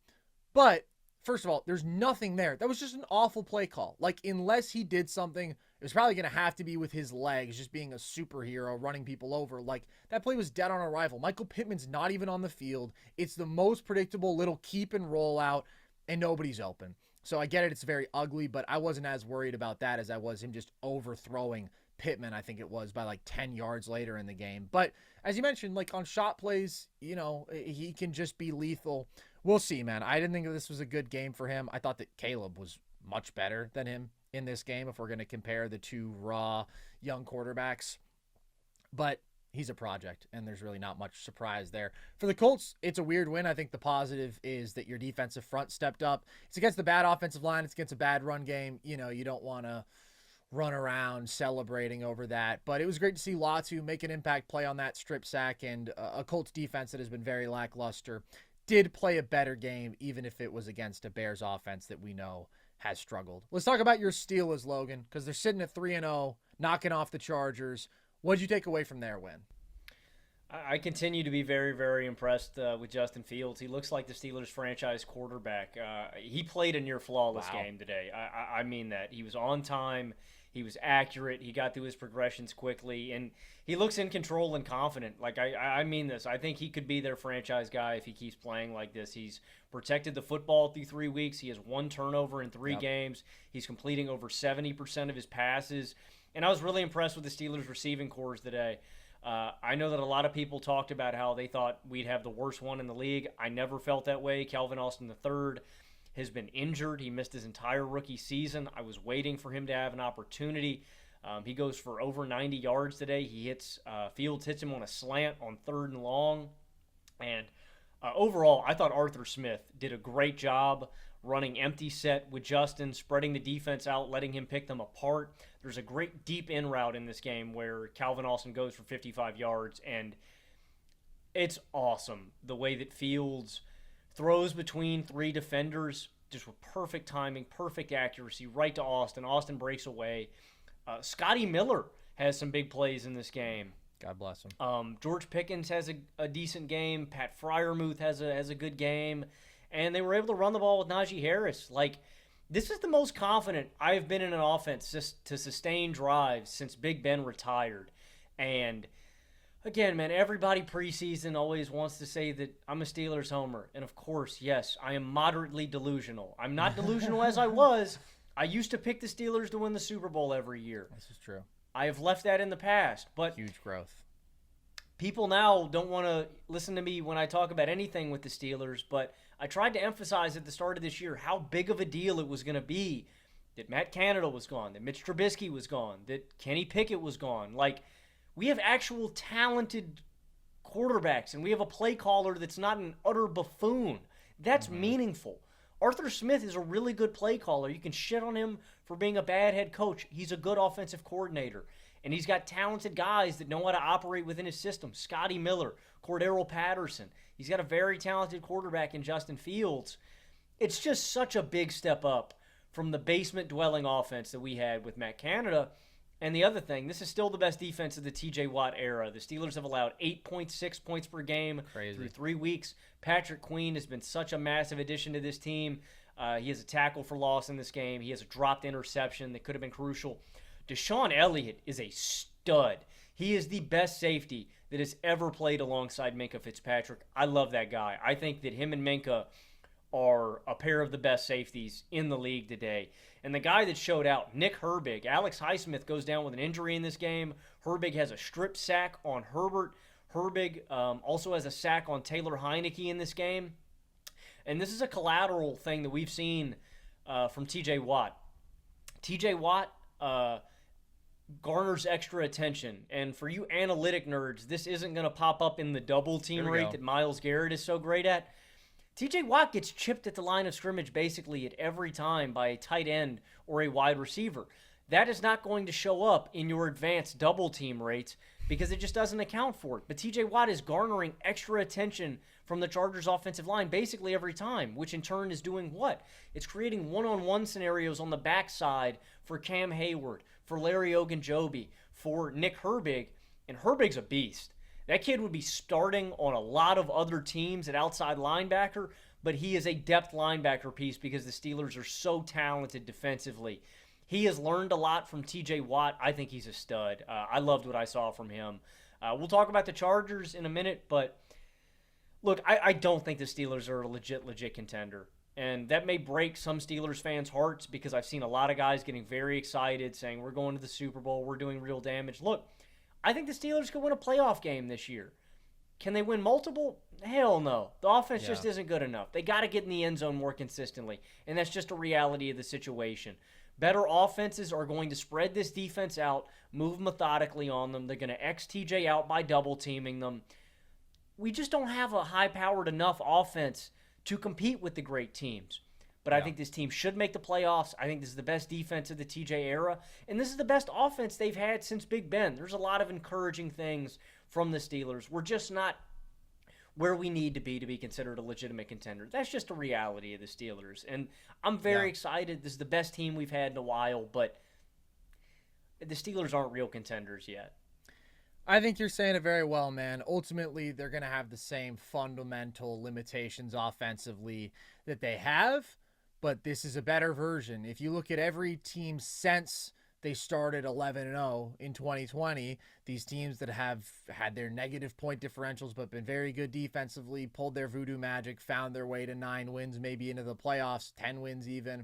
But first of all, there's nothing there. That was just an awful play call. Like, unless he did something, it was probably going to have to be with his legs, just being a superhero, running people over. Like, that play was dead on arrival. Michael Pittman's not even on the field. It's the most predictable little keep and roll out, and nobody's open. So I get it. It's very ugly, but I wasn't as worried about that as I was him just overthrowing Pittman, I think it was, by like 10 yards later in the game. But as you mentioned, like on shot plays, he can just be lethal. We'll see, man. I didn't think that this was a good game for him. I thought that Caleb was much better than him in this game if we're going to compare the two raw young quarterbacks. But he's a project, and there's really not much surprise there. For the Colts, it's a weird win. I think the positive is that your defensive front stepped up. It's against the bad offensive line. It's against a bad run game. You don't want to run around celebrating over that. But it was great to see Latu make an impact play on that strip sack, and a Colts defense that has been very lackluster did play a better game, even if it was against a Bears offense that we know has struggled. Let's talk about your Steelers, Logan, because they're sitting at 3-0, knocking off the Chargers. What did you take away from their win? I continue to be very, very impressed with Justin Fields. He looks like the Steelers franchise quarterback. He played a near flawless game today. I mean that. He was on time. He was accurate. He got through his progressions quickly, and he looks in control and confident. Like, I mean this. I think he could be their franchise guy if he keeps playing like this. He's protected the football through 3 weeks. He has 1 turnover in 3 games. He's completing over 70% of his passes. And I was really impressed with the Steelers' receiving corps today. I know that a lot of people talked about how they thought we'd have the worst one in the league. I never felt that way. Calvin Austin III has been injured. He missed his entire rookie season. I was waiting for him to have an opportunity. He goes for over 90 yards today. Fields hits him on a slant on 3rd and long. And overall, I thought Arthur Smith did a great job running empty set with Justin, spreading the defense out, letting him pick them apart. There's a great deep in route in this game where Calvin Austin goes for 55 yards, and it's awesome the way that Fields throws between 3 defenders just with perfect timing, perfect accuracy, right to Austin. Austin breaks away. Scotty Miller has some big plays in this game. God bless him. George Pickens has a decent game. Pat Freiermuth has a good game. And they were able to run the ball with Najee Harris. Like, this is the most confident I've been in an offense to sustain drives since Big Ben retired. And again, man, everybody preseason always wants to say that I'm a Steelers homer. And of course, yes, I am moderately delusional. I'm not delusional as I was. I used to pick the Steelers to win the Super Bowl every year. This is true. I have left that in the past. But huge growth. People now don't want to listen to me when I talk about anything with the Steelers, but I tried to emphasize at the start of this year how big of a deal it was going to be that Matt Canada was gone, that Mitch Trubisky was gone, that Kenny Pickett was gone. Like, we have actual talented quarterbacks, and we have a play caller that's not an utter buffoon. That's meaningful. Arthur Smith is a really good play caller. You can shit on him for being a bad head coach. He's a good offensive coordinator. And he's got talented guys that know how to operate within his system. Scotty Miller, Cordero Patterson. He's got a very talented quarterback in Justin Fields. It's just such a big step up from the basement-dwelling offense that we had with Matt Canada. And the other thing, this is still the best defense of the T.J. Watt era. The Steelers have allowed 8.6 points per game through 3 weeks. Patrick Queen has been such a massive addition to this team. He has a tackle for loss in this game. He has a dropped interception that could have been crucial. Deshaun Elliott is a stud. He is the best safety that has ever played alongside Minkah Fitzpatrick. I love that guy. I think that him and Minkah are a pair of the best safeties in the league today. And the guy that showed out, Nick Herbig. Alex Highsmith goes down with an injury in this game. Herbig has a strip sack on Herbert. Herbig also has a sack on Taylor Heineke in this game. And this is a collateral thing that we've seen from T.J. Watt. T.J. Watt garners extra attention. And for you analytic nerds, this isn't going to pop up in the double team rate that Myles Garrett is so great at. T.J. Watt gets chipped at the line of scrimmage basically at every time by a tight end or a wide receiver. That is not going to show up in your advanced double team rates because it just doesn't account for it. But TJ Watt is garnering extra attention from the Chargers offensive line basically every time, which in turn is doing what? It's creating one-on-one scenarios on the backside for Cam Hayward, for Larry Ogunjobi, for Nick Herbig, and Herbig's a beast. That kid would be starting on a lot of other teams at outside linebacker, but he is a depth linebacker piece because the Steelers are so talented defensively. He has learned a lot from TJ Watt. I think he's a stud. I loved what I saw from him. We'll talk about the Chargers in a minute, but look, I don't think the Steelers are a legit contender. And that may break some Steelers fans' hearts because I've seen a lot of guys getting very excited saying we're going to the Super Bowl, we're doing real damage. Look, I think the Steelers could win a playoff game this year. Can they win multiple? Hell no. The offense just isn't good enough. They got to get in the end zone more consistently, and that's just a reality of the situation. Better offenses are going to spread this defense out, move methodically on them. They're going to X TJ out by double-teaming them. We just don't have a high-powered enough offense to compete with the great teams. But I think this team should make the playoffs. I think this is the best defense of the TJ era. And this is the best offense they've had since Big Ben. There's a lot of encouraging things from the Steelers. We're just not where we need to be considered a legitimate contender. That's just a reality of the Steelers. And I'm very excited. This is the best team we've had in a while, but the Steelers aren't real contenders yet. I think you're saying it very well, man. Ultimately, they're going to have the same fundamental limitations offensively that they have, but this is a better version. If you look at every team since they started 11-0 in 2020, these teams that have had their negative point differentials but been very good defensively, pulled their voodoo magic, found their way to 9 wins, maybe into the playoffs, 10 wins even.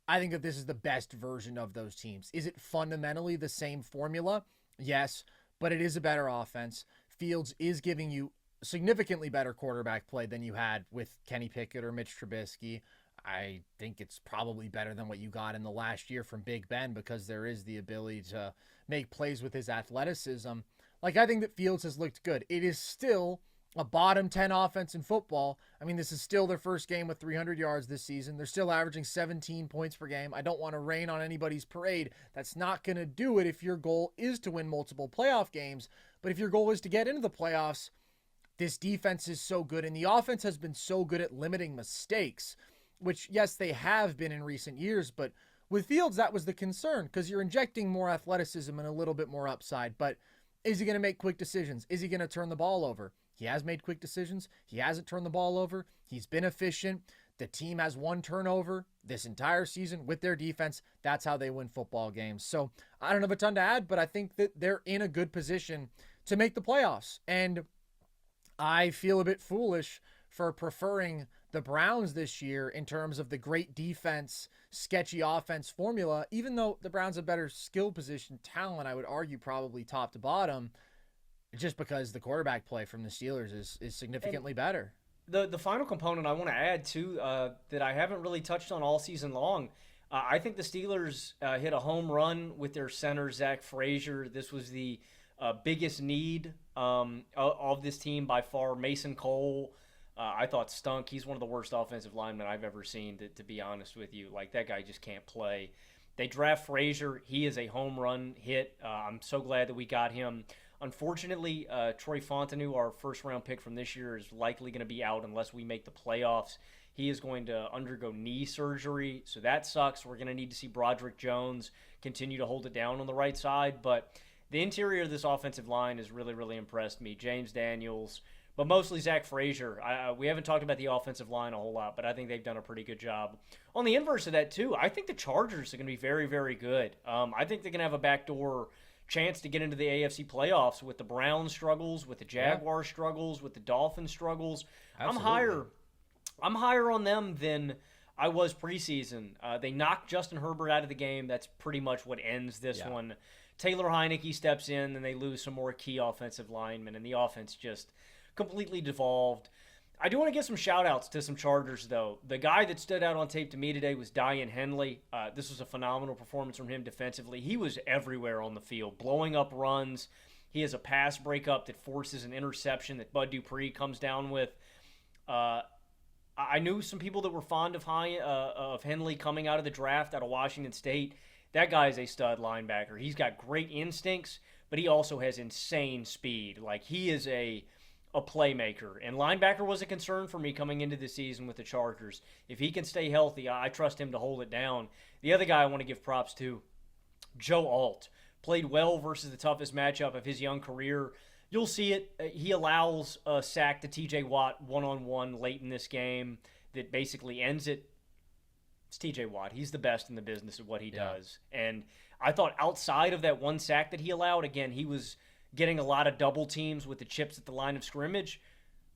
I think that this is the best version of those teams. Is it fundamentally the same formula? Yes, but it is a better offense. Fields is giving you significantly better quarterback play than you had with Kenny Pickett or Mitch Trubisky. I think it's probably better than what you got in the last year from Big Ben because there is the ability to make plays with his athleticism. Like, I think that Fields has looked good. It is still a bottom 10 offense in football. I mean, this is still their first game with 300 yards this season. They're still averaging 17 points per game. I don't want to rain on anybody's parade. That's not going to do it if your goal is to win multiple playoff games. But if your goal is to get into the playoffs, this defense is so good, and the offense has been so good at limiting mistakes, which, yes, they have been in recent years, but with Fields, that was the concern because you're injecting more athleticism and a little bit more upside. But is he going to make quick decisions? Is he going to turn the ball over? He has made quick decisions. He hasn't turned the ball over. He's been efficient. The team has 1 turnover this entire season with their defense. That's how they win football games. So I don't have a ton to add, but I think that they're in a good position to make the playoffs. And I feel a bit foolish for preferring the Browns this year in terms of the great defense, sketchy offense formula, even though the Browns have better skill position talent, I would argue probably top to bottom, just because the quarterback play from the Steelers is significantly better. The final component I want to add, too, that I haven't really touched on all season long, I think the Steelers hit a home run with their center, Zach Frazier. This was the biggest need of this team by far. Mason Cole, I thought stunk. He's one of the worst offensive linemen I've ever seen, to be honest with you. Like, that guy just can't play. They draft Frazier. He is a home run hit. I'm so glad that we got him. Unfortunately, Troy Fontenot, our first-round pick from this year, is likely going to be out unless we make the playoffs. He is going to undergo knee surgery, so that sucks. We're going to need to see Broderick Jones continue to hold it down on the right side. But the interior of this offensive line has really, really impressed me. James Daniels, but mostly Zach Frazier. We haven't talked about the offensive line a whole lot, but I think they've done a pretty good job. On the inverse of that, too, I think the Chargers are going to be very, very good. I think they're going to have a backdoor chance to get into the AFC playoffs with the Browns struggles, with the Jaguars struggles, with the Dolphins struggles. Absolutely. I'm higher on them than I was preseason. They knocked Justin Herbert out of the game. That's pretty much what ends this one. Taylor Heineke steps in, and they lose some more key offensive linemen, and the offense just completely devolved. I do want to give some shout-outs to some Chargers, though. The guy that stood out on tape to me today was Daiyan Henley. This was a phenomenal performance from him defensively. He was everywhere on the field, blowing up runs. He has a pass breakup that forces an interception that Bud Dupree comes down with. I knew some people that were fond of Henley coming out of the draft out of Washington State. That guy is a stud linebacker. He's got great instincts, but he also has insane speed. Like, he is a playmaker. And linebacker was a concern for me coming into the season with the Chargers. If he can stay healthy, I trust him to hold it down. The other guy I want to give props to, Joe Alt. Played well versus the toughest matchup of his young career. You'll see it. He allows a sack to TJ Watt one-on-one late in this game that basically ends it. It's TJ Watt. He's the best in the business at what he does. And I thought outside of that one sack that he allowed, again, he was getting a lot of double teams with the chips at the line of scrimmage.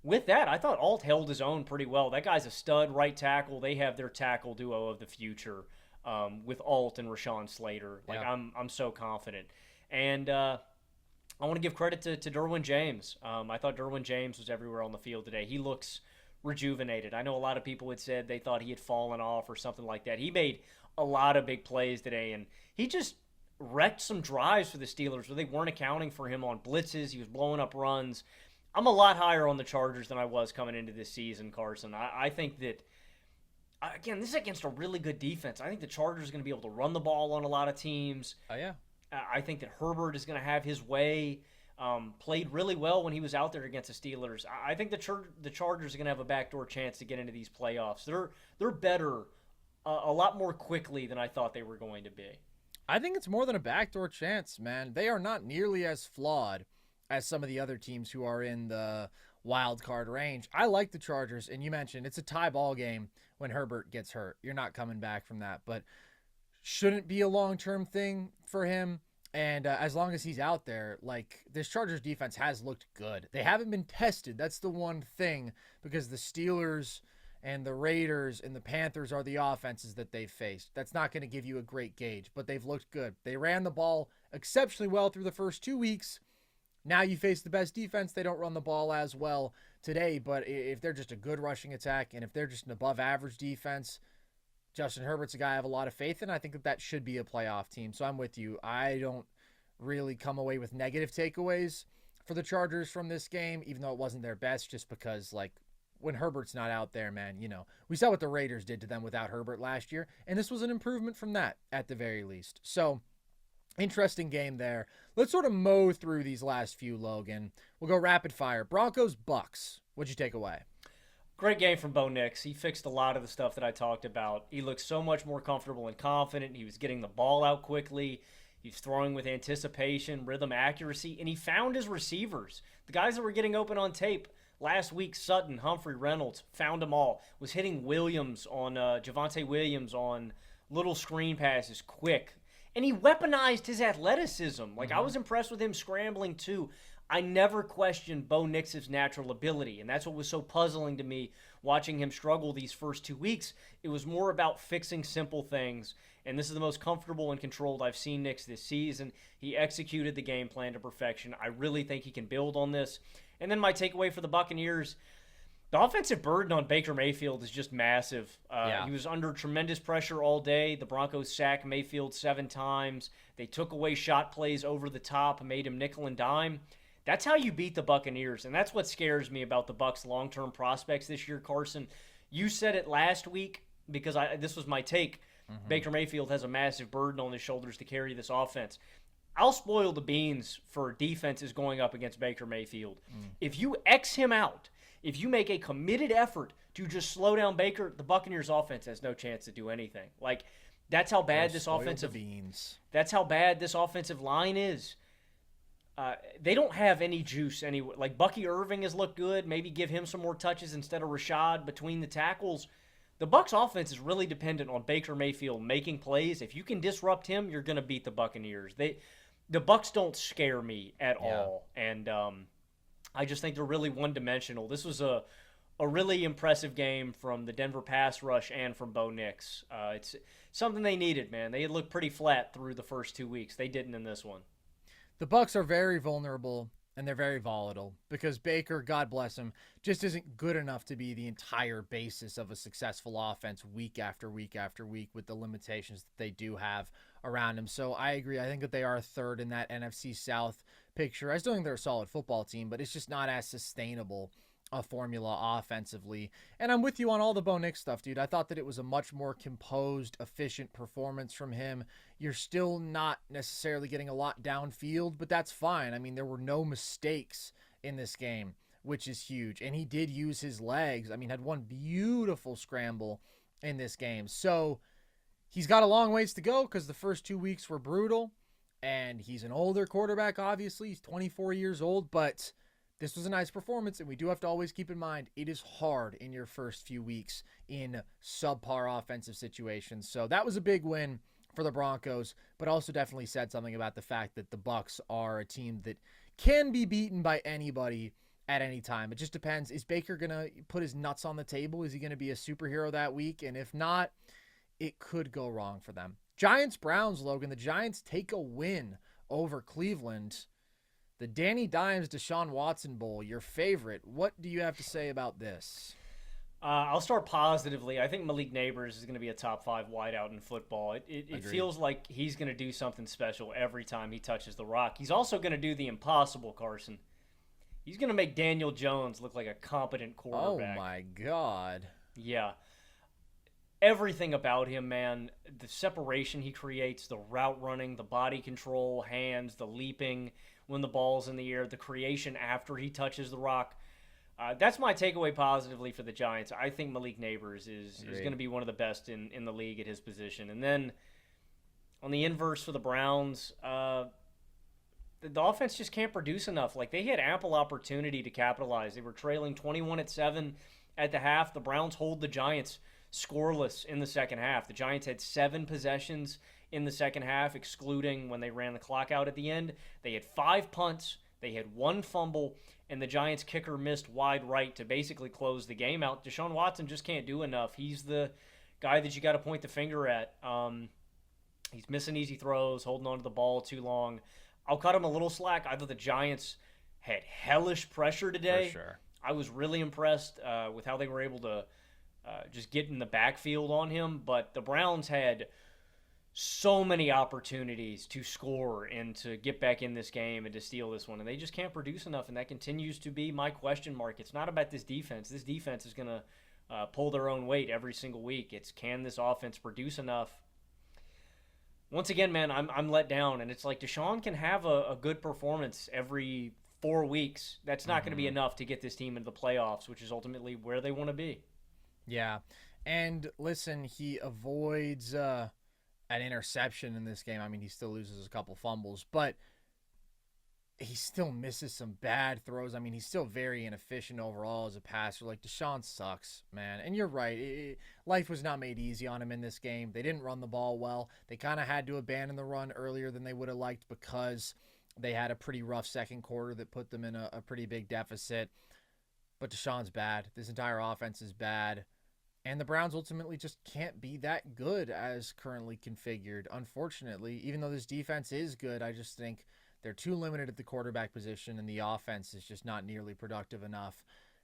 With that, I thought Alt held his own pretty well. That guy's a stud right tackle. They have their tackle duo of the future with Alt and Rashawn Slater. Like, I'm so confident. And I want to give credit to Derwin James. I thought Derwin James was everywhere on the field today. He looks rejuvenated. I know a lot of people had said they thought he had fallen off or something like that. He made a lot of big plays today, and he just wrecked some drives for the Steelers where they weren't accounting for him on blitzes. He was blowing up runs. I'm a lot higher on the Chargers than I was coming into this season, Carson. I think that, again, this is against a really good defense. I think the Chargers are going to be able to run the ball on a lot of teams. Oh, yeah. I think that Herbert is going to have his way. Played really well when he was out there against the Steelers. I think the Chargers are going to have a backdoor chance to get into these playoffs. They're better a lot more quickly than I thought they were going to be. I think it's more than a backdoor chance, man. They are not nearly as flawed as some of the other teams who are in the wild card range. I like the Chargers, and you mentioned it's a tie ball game when Herbert gets hurt. You're not coming back from that, but shouldn't be a long-term thing for him. And as long as he's out there, like, this Chargers defense has looked good. They haven't been tested. That's the one thing, because the Steelers and the Raiders and the Panthers are the offenses that they've faced. That's not going to give you a great gauge, but they've looked good. They ran the ball exceptionally well through the first 2 weeks. Now you face the best defense. They don't run the ball as well today, but if they're just a good rushing attack and if they're just an above-average defense, Justin Herbert's a guy I have a lot of faith in. I think that should be a playoff team. So I'm with you. I don't really come away with negative takeaways for the Chargers from this game, even though it wasn't their best, just because, like, when Herbert's not out there, man, we saw what the Raiders did to them without Herbert last year, and this was an improvement from that at the very least. So, interesting game there. Let's sort of mow through these last few, Logan. We'll go rapid fire. Broncos, Bucks. What'd you take away? Great game from Bo Nix. He fixed a lot of the stuff that I talked about. He looked so much more comfortable and confident. He was getting the ball out quickly. He's throwing with anticipation, rhythm, accuracy, and he found his receivers. The guys that were getting open on tape last week, Sutton, Humphrey, Reynolds, found them all. Was hitting Williams on Javonte Williams on little screen passes quick. And he weaponized his athleticism. Like, I was impressed with him scrambling too. I never questioned Bo Nix's natural ability, and that's what was so puzzling to me watching him struggle these first 2 weeks. It was more about fixing simple things, and this is the most comfortable and controlled I've seen Nix this season. He executed the game plan to perfection. I really think he can build on this. And then my takeaway for the Buccaneers, the offensive burden on Baker Mayfield is just massive. He was under tremendous pressure all day. The Broncos sacked Mayfield 7 times. They took away shot plays over the top and made him nickel and dime. That's how you beat the Buccaneers, and that's what scares me about the Bucs' long-term prospects this year, Carson. You said it last week because this was my take. Baker Mayfield has a massive burden on his shoulders to carry this offense. I'll spoil the beans for defenses going up against Baker Mayfield. If you X him out, if you make a committed effort to just slow down Baker, the Buccaneers offense has no chance to do anything. Like, that's how bad this offensive That's how bad this offensive line is. They don't have any juice anyway. Like, Bucky Irving has looked good. Maybe give him some more touches instead of Rashad between the tackles. The Bucs offense is really dependent on Baker Mayfield making plays. If you can disrupt him, you're going to beat the Buccaneers. The Bucs don't scare me at all, and I just think they're really one-dimensional. This was a really impressive game from the Denver pass rush and from Bo Nix. It's something they needed, man. They had looked pretty flat through the first 2 weeks. They didn't in this one. The Bucs are very vulnerable and they're very volatile because Baker, God bless him, just isn't good enough to be the entire basis of a successful offense week after week after week with the limitations that they do have around him. So I agree. I think that they are third in that NFC South picture. I still think they're a solid football team, but it's just not as sustainable a formula offensively. And I'm with you on all the Bo Nix stuff, dude. I thought that it was a much more composed, efficient performance from him. You're still not necessarily getting a lot downfield, but that's fine. I mean, there were no mistakes in this game, which is huge. And he did use his legs. I mean, had one beautiful scramble in this game. So he's got a long ways to go because the first 2 weeks were brutal. And he's an older quarterback, obviously. He's 24 years old, but this was a nice performance, and we do have to always keep in mind it is hard in your first few weeks in subpar offensive situations. So that was a big win for the Broncos, but also definitely said something about the fact that the Bucs are a team that can be beaten by anybody at any time. It just depends. Is Baker going to put his nuts on the table? Is he going to be a superhero that week? And if not, it could go wrong for them. Giants-Browns, Logan. The Giants take a win over Cleveland. The Danny Dimes Deshaun Watson Bowl, your favorite. What do you have to say about this? I'll start positively. I think Malik Neighbors is going to be a top 5 wideout in football. It feels like he's going to do something special every time he touches the rock. He's also going to do the impossible, Carson. He's going to make Daniel Jones look like a competent quarterback. Oh, my God. Yeah. Everything about him, man, the separation he creates, the route running, the body control, hands, the leaping when the ball's in the air, the creation after he touches the rock. That's my takeaway positively for the Giants. I think Malik Neighbors is going to be one of the best in the league at his position. And then on the inverse for the Browns, the offense just can't produce enough. Like, they had ample opportunity to capitalize. They were trailing 21-7 at the half. The Browns hold the Giants scoreless in the second half. The Giants had 7 possessions in the second half, excluding when they ran the clock out at the end. They had 5 punts, they had 1 fumble, and the Giants kicker missed wide right to basically close the game out. Deshaun Watson just can't do enough. He's the guy that you got to point the finger at. He's missing easy throws, holding on to the ball too long. I'll cut him a little slack. I thought the Giants had hellish pressure today. For sure. I was really impressed with how they were able to just get in the backfield on him, but the Browns had so many opportunities to score and to get back in this game and to steal this one, and they just can't produce enough, and that continues to be my question mark. It's not about this defense. This defense is going to pull their own weight every single week. It's, can this offense produce enough? Once again, man, I'm let down, and it's like Deshaun can have a good performance every 4 weeks. That's not going to be enough to get this team into the playoffs, which is ultimately where they want to be. Yeah, and listen, he avoids an interception in this game. I mean, he still loses a couple fumbles, but he still misses some bad throws. I mean, he's still very inefficient overall as a passer. Like, Deshaun sucks, man. And you're right. Life was not made easy on him in this game. They didn't run the ball well. They kind of had to abandon the run earlier than they would have liked because they had a pretty rough second quarter that put them in a pretty big deficit. But Deshaun's bad. This entire offense is bad. And the Browns ultimately just can't be that good as currently configured, unfortunately. Even though this defense is good, I just think they're too limited at the quarterback position, and the offense is just not nearly productive enough.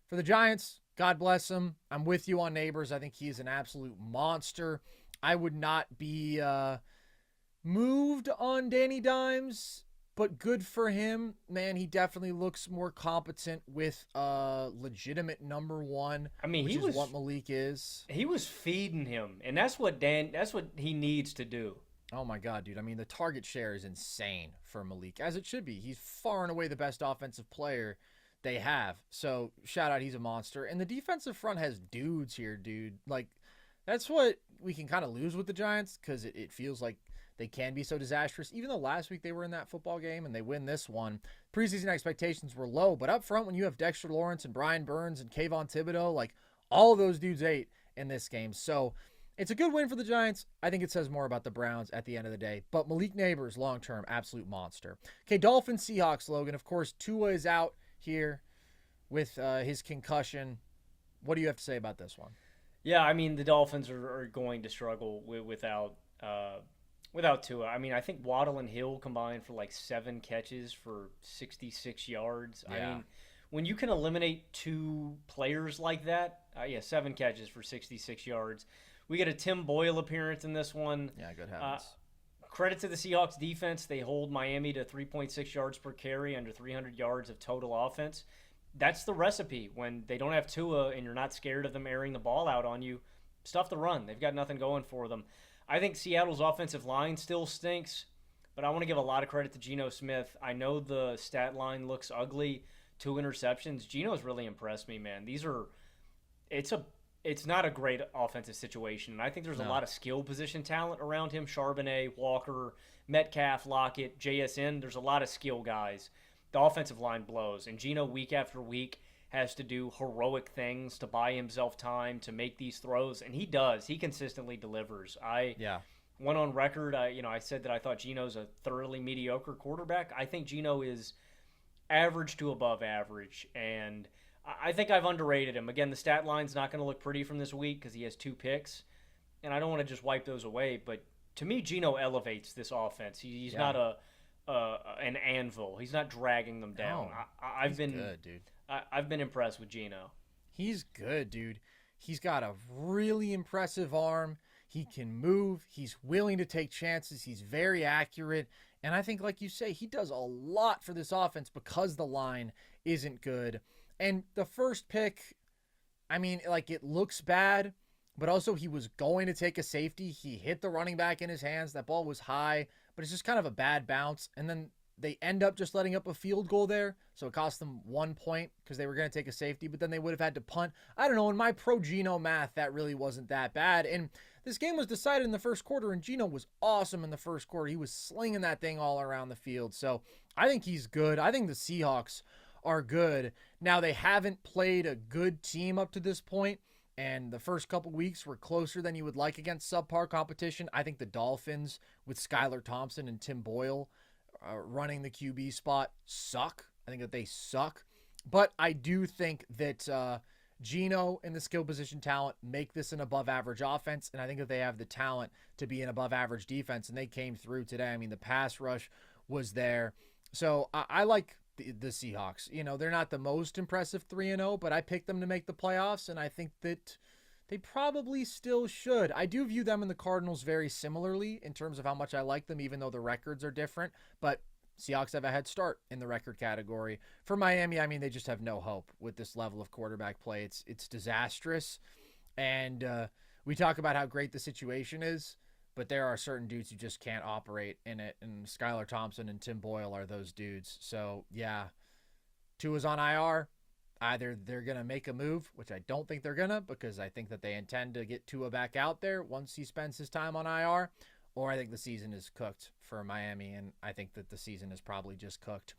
For the Giants, God bless him. I'm with you on Neighbors. I think he is an absolute monster. I would not be moved on Danny Dimes, but good for him. Man, he definitely looks more competent with legitimate number one. I mean, which is what Malik is. He was feeding him, and that's what he needs to do. Oh my God, dude. I mean, the target share is insane for Malik, as it should be. He's far and away the best offensive player they have. So, shout out, he's a monster. And the defensive front has dudes here, dude. Like, that's what we can kind of lose with the Giants, because it feels like they can be so disastrous. Even though last week they were in that football game and they win this one, preseason expectations were low. But up front, when you have Dexter Lawrence and Brian Burns and Kayvon Thibodeau, like, all of those dudes ate in this game. So, it's a good win for the Giants. I think it says more about the Browns at the end of the day. But Malik Neighbors, long-term, absolute monster. Okay, Dolphins, Seahawks, Logan. Of course, Tua is out here with his concussion. What do you have to say about this one? Yeah, I mean, the Dolphins are going to struggle without Tua. I mean, I think Waddle and Hill combined for like 7 catches for 66 yards. Yeah. I mean, when you can eliminate 2 players like that, 7 catches for 66 yards. We get a Tim Boyle appearance in this one. Yeah, good heavens. Credit to the Seahawks defense. They hold Miami to 3.6 yards per carry, under 300 yards of total offense. that's the recipe. When they don't have Tua and you're not scared of them airing the ball out on you, stuff the run. They've got nothing going for them. I think Seattle's offensive line still stinks, but I want to give a lot of credit to Geno Smith. I know the stat line looks ugly, 2 interceptions. Geno's really impressed me, man. It's not a great offensive situation, and I think there's a lot of skill position talent around him. Charbonnet, Walker, Metcalf, Lockett, JSN. There's a lot of skill guys. The offensive line blows, and Geno week after week has to do heroic things to buy himself time to make these throws, and he does. He consistently delivers. I went on record. I said that I thought Geno's a thoroughly mediocre quarterback. I think Geno is average to above average, and I think I've underrated him. Again, the stat line's not going to look pretty from this week because he has 2 picks, and I don't want to just wipe those away. But to me, Geno elevates this offense. He's not an anvil. He's not dragging them down. He's good, dude. I've been impressed with Geno. He's good, dude. He's got a really impressive arm. He can move. He's willing to take chances. He's very accurate. And I think, like you say, he does a lot for this offense because the line isn't good. And the first pick, I mean, like, it looks bad, but also he was going to take a safety. He hit the running back in his hands. That ball was high, but it's just kind of a bad bounce. And then they end up just letting up a field goal there. So it cost them 1 point because they were going to take a safety, but then they would have had to punt. I don't know. In my pro Geno math, that really wasn't that bad. And this game was decided in the first quarter, and Geno was awesome in the first quarter. He was slinging that thing all around the field. So I think he's good. I think the Seahawks are good. Now, they haven't played a good team up to this point, and the first couple weeks were closer than you would like against subpar competition. I think the Dolphins with Skylar Thompson and Tim Boyle running the QB spot suck. I think that they suck. But I do think that Geno and the skill position talent make this an above-average offense, and I think that they have the talent to be an above-average defense, and they came through today. I mean, the pass rush was there. So I like the Seahawks. You know, they're not the most impressive 3-0, but I picked them to make the playoffs, and I think that they probably still should. I do view them and the Cardinals very similarly in terms of how much I like them, even though the records are different. But Seahawks have a head start in the record category. For Miami, I mean, they just have no hope with this level of quarterback play. It's disastrous. And we talk about how great the situation is, but there are certain dudes who just can't operate in it, and Skylar Thompson and Tim Boyle are those dudes. So, yeah, Tua's on IR. Either they're going to make a move, which I don't think they're going to, because I think that they intend to get Tua back out there once he spends his time on IR, or I think the season is cooked for Miami, and I think that the season is probably just cooked.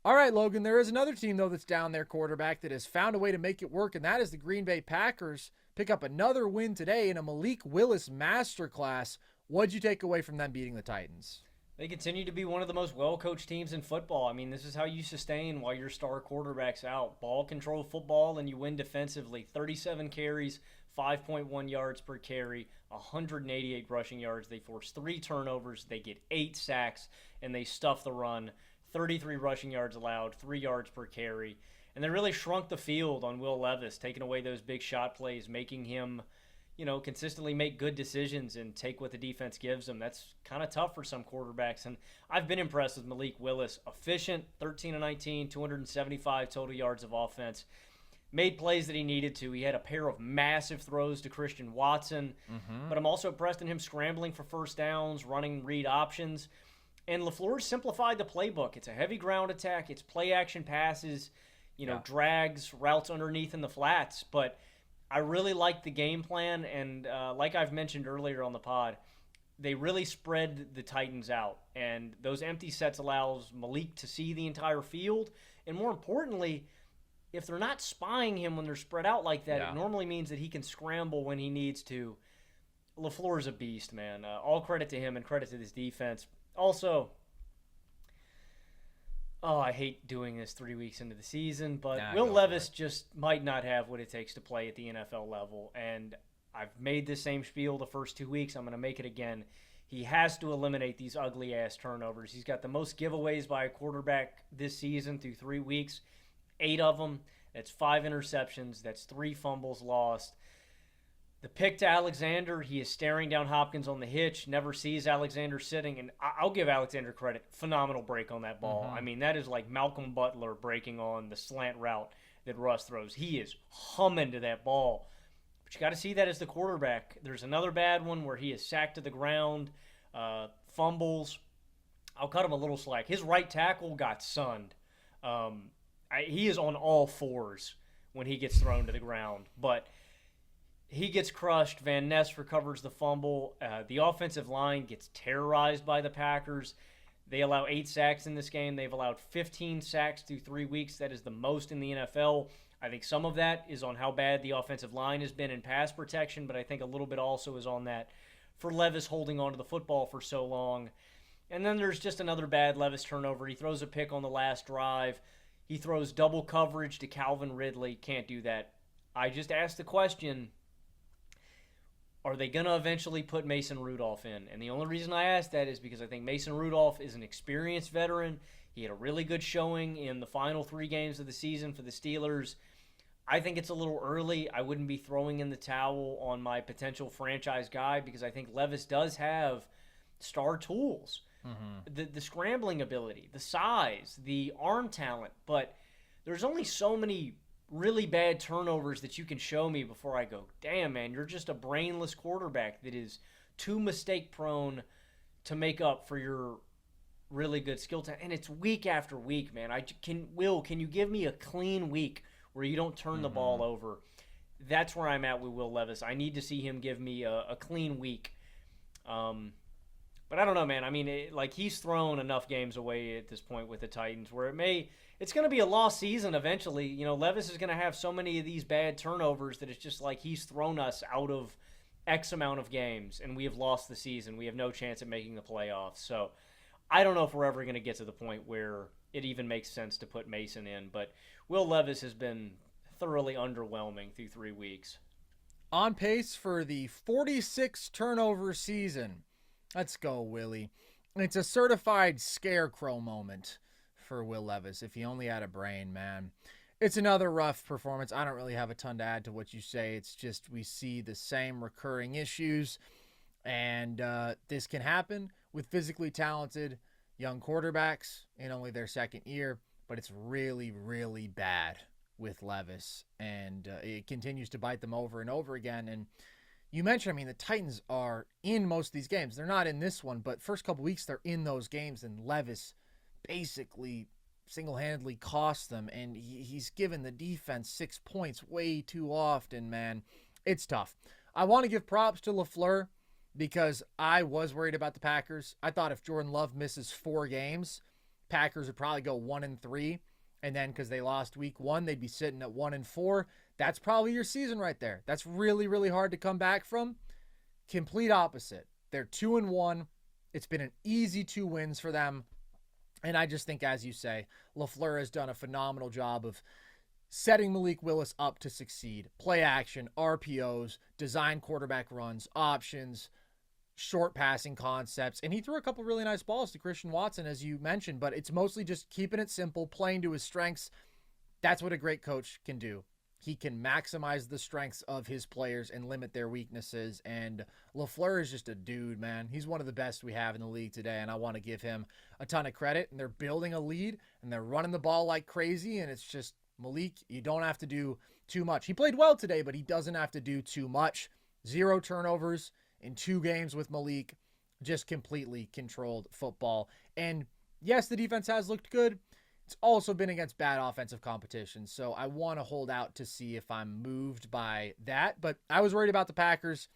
All right, Logan, there is another team, though, that's down their quarterback that has found a way to make it work, and that is the Green Bay Packers. Pick up another win today in a Malik Willis masterclass. What'd you take away from them beating the Titans? They continue to be one of the most well-coached teams in football. I mean, this is how you sustain while your star quarterback's out. Ball control football, and you win defensively. 37 carries, 5.1 yards per carry, 188 rushing yards. They force 3 turnovers. They get 8 sacks, and they stuff the run. 33 rushing yards allowed, 3 yards per carry. And they really shrunk the field on Will Levis, taking away those big shot plays, making him, consistently make good decisions and take what the defense gives him. That's kind of tough for some quarterbacks. And I've been impressed with Malik Willis. Efficient, 13-19, 275 total yards of offense. Made plays that he needed to. He had a pair of massive throws to Christian Watson. But I'm also impressed in him scrambling for first downs, running read options. And LaFleur's simplified the playbook. It's a heavy ground attack. It's play-action passes, drags, routes underneath in the flats. But I really like the game plan, and like I've mentioned earlier on the pod, they really spread the Titans out. And those empty sets allows Malik to see the entire field. And more importantly, if they're not spying him when they're spread out like that, it normally means that he can scramble when he needs to. LaFleur is a beast, man. All credit to him and credit to this defense. Also, I hate doing this 3 weeks into the season, but Will Levis just might not have what it takes to play at the NFL level. And I've made this same spiel the first 2 weeks. I'm going to make it again. He has to eliminate these ugly-ass turnovers. He's got the most giveaways by a quarterback this season through 3 weeks. 8 of them. That's 5 interceptions. That's 3 fumbles lost. The pick to Alexander, he is staring down Hopkins on the hitch, never sees Alexander sitting, and I'll give Alexander credit. Phenomenal break on that ball. I mean, that is like Malcolm Butler breaking on the slant route that Russ throws. He is humming to that ball. But you got to see that as the quarterback. There's another bad one where he is sacked to the ground, fumbles. I'll cut him a little slack. His right tackle got sunned. He is on all fours when he gets thrown to the ground. But he gets crushed. Van Ness recovers the fumble. The offensive line gets terrorized by the Packers. They allow 8 sacks in this game. They've allowed 15 sacks through 3 weeks. That is the most in the NFL. I think some of that is on how bad the offensive line has been in pass protection, but I think a little bit also is on that for Levis holding on to the football for so long. And then there's just another bad Levis turnover. He throws a pick on the last drive. He throws double coverage to Calvin Ridley. Can't do that. I just asked the question, are they going to eventually put Mason Rudolph in? And the only reason I asked that is because I think Mason Rudolph is an experienced veteran. He had a really good showing in the final 3 games of the season for the Steelers. I think it's a little early. I wouldn't be throwing in the towel on my potential franchise guy because I think Levis does have star tools. The scrambling ability, the size, the arm talent. But there's only so many really bad turnovers that you can show me before I go, damn, man, you're just a brainless quarterback that is too mistake prone to make up for your really good skill talent. And it's week after week, man. Can you give me a clean week where you don't turn the ball over? That's where I'm at with Will Levis. I need to see him give me a clean week. But I don't know, man. I mean, he's thrown enough games away at this point with the Titans where it's going to be a lost season eventually. You know, Levis is going to have so many of these bad turnovers that it's just like he's thrown us out of X amount of games and we have lost the season. We have no chance at making the playoffs. So I don't know if we're ever going to get to the point where it even makes sense to put Mason in. But Will Levis has been thoroughly underwhelming through 3 weeks. On pace for the 46 turnover season. Let's go, Willie. It's a certified scarecrow moment for Will Levis. If he only had a brain, man. It's another rough performance. I don't really have a ton to add to what you say. It's just we see the same recurring issues. And this can happen with physically talented young quarterbacks in only their second year. But it's really, really bad with Levis. And it continues to bite them over and over again. And you mentioned, I mean, the Titans are in most of these games. They're not in this one, but first couple weeks they're in those games, and Levis basically single-handedly cost them, and he's given the defense 6 points way too often, man. It's tough. I want to give props to LaFleur because I was worried about the Packers. I thought if Jordan Love misses 4 games, Packers would probably go 1-3, and then because they lost week 1, they'd be sitting at 1-4. That's probably your season right there. That's really, really hard to come back from. Complete opposite. They're 2-1. It's been an easy 2 wins for them. And I just think, as you say, LaFleur has done a phenomenal job of setting Malik Willis up to succeed. Play action, RPOs, design quarterback runs, options, short passing concepts. And he threw a couple really nice balls to Christian Watson, as you mentioned. But it's mostly just keeping it simple, playing to his strengths. That's what a great coach can do. He can maximize the strengths of his players and limit their weaknesses. And LaFleur is just a dude, man. He's one of the best we have in the league today, and I want to give him a ton of credit. And they're building a lead, and they're running the ball like crazy. And it's just, Malik, you don't have to do too much. He played well today, but he doesn't have to do too much. 0 turnovers in 2 games with Malik. Just completely controlled football. And yes, the defense has looked good. It's also been against bad offensive competition, so I want to hold out to see if I'm moved by that. But I was worried about the Packers,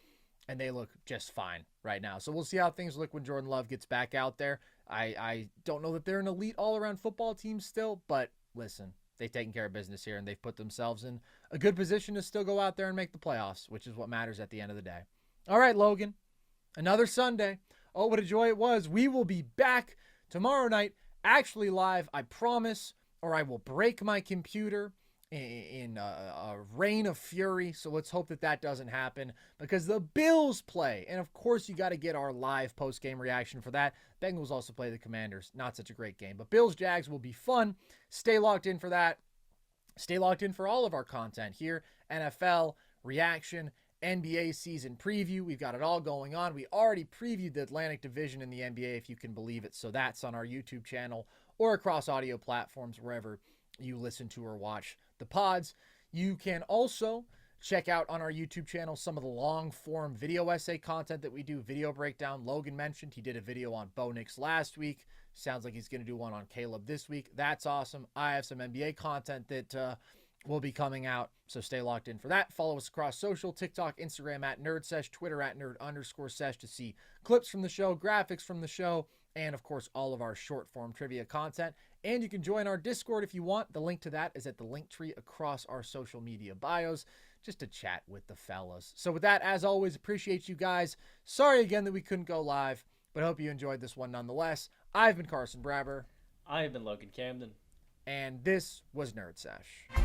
and they look just fine right now. So we'll see how things look when Jordan Love gets back out there. I don't know that they're an elite all-around football team still, but listen, they've taken care of business here, and they've put themselves in a good position to still go out there and make the playoffs, which is what matters at the end of the day. All right, Logan, another Sunday. Oh, what a joy it was. We will be back tomorrow night. Actually live, I promise, or I will break my computer in a rain of fury. So let's hope that doesn't happen because the Bills play. And of course, you got to get our live post-game reaction for that. Bengals also play the Commanders. Not such a great game, but Bills-Jags will be fun. Stay locked in for that. Stay locked in for all of our content here. NFL, reaction, NBA season preview. We've got it all going on. We already previewed the Atlantic Division in the NBA, if you can believe it. So that's on our YouTube channel or across audio platforms, wherever you listen to or watch the pods. You can also check out on our YouTube channel some of the long-form video essay content that we do, video breakdown. Logan mentioned he did a video on Bo Nix last week. Sounds like he's going to do one on Caleb this week. That's awesome. I have some NBA content that will be coming out, so stay locked in for that. Follow us across social, TikTok, Instagram at NerdSesh, Twitter at Nerd_Sesh to see clips from the show, graphics from the show, and of course all of our short-form trivia content. And you can join our Discord if you want. The link to that is at the link tree across our social media bios, just to chat with the fellas. So with that, as always, appreciate you guys. Sorry again that we couldn't go live, but hope you enjoyed this one nonetheless. I've been Carson Brabber. I have been Logan Camden. And this was Nerd Sesh.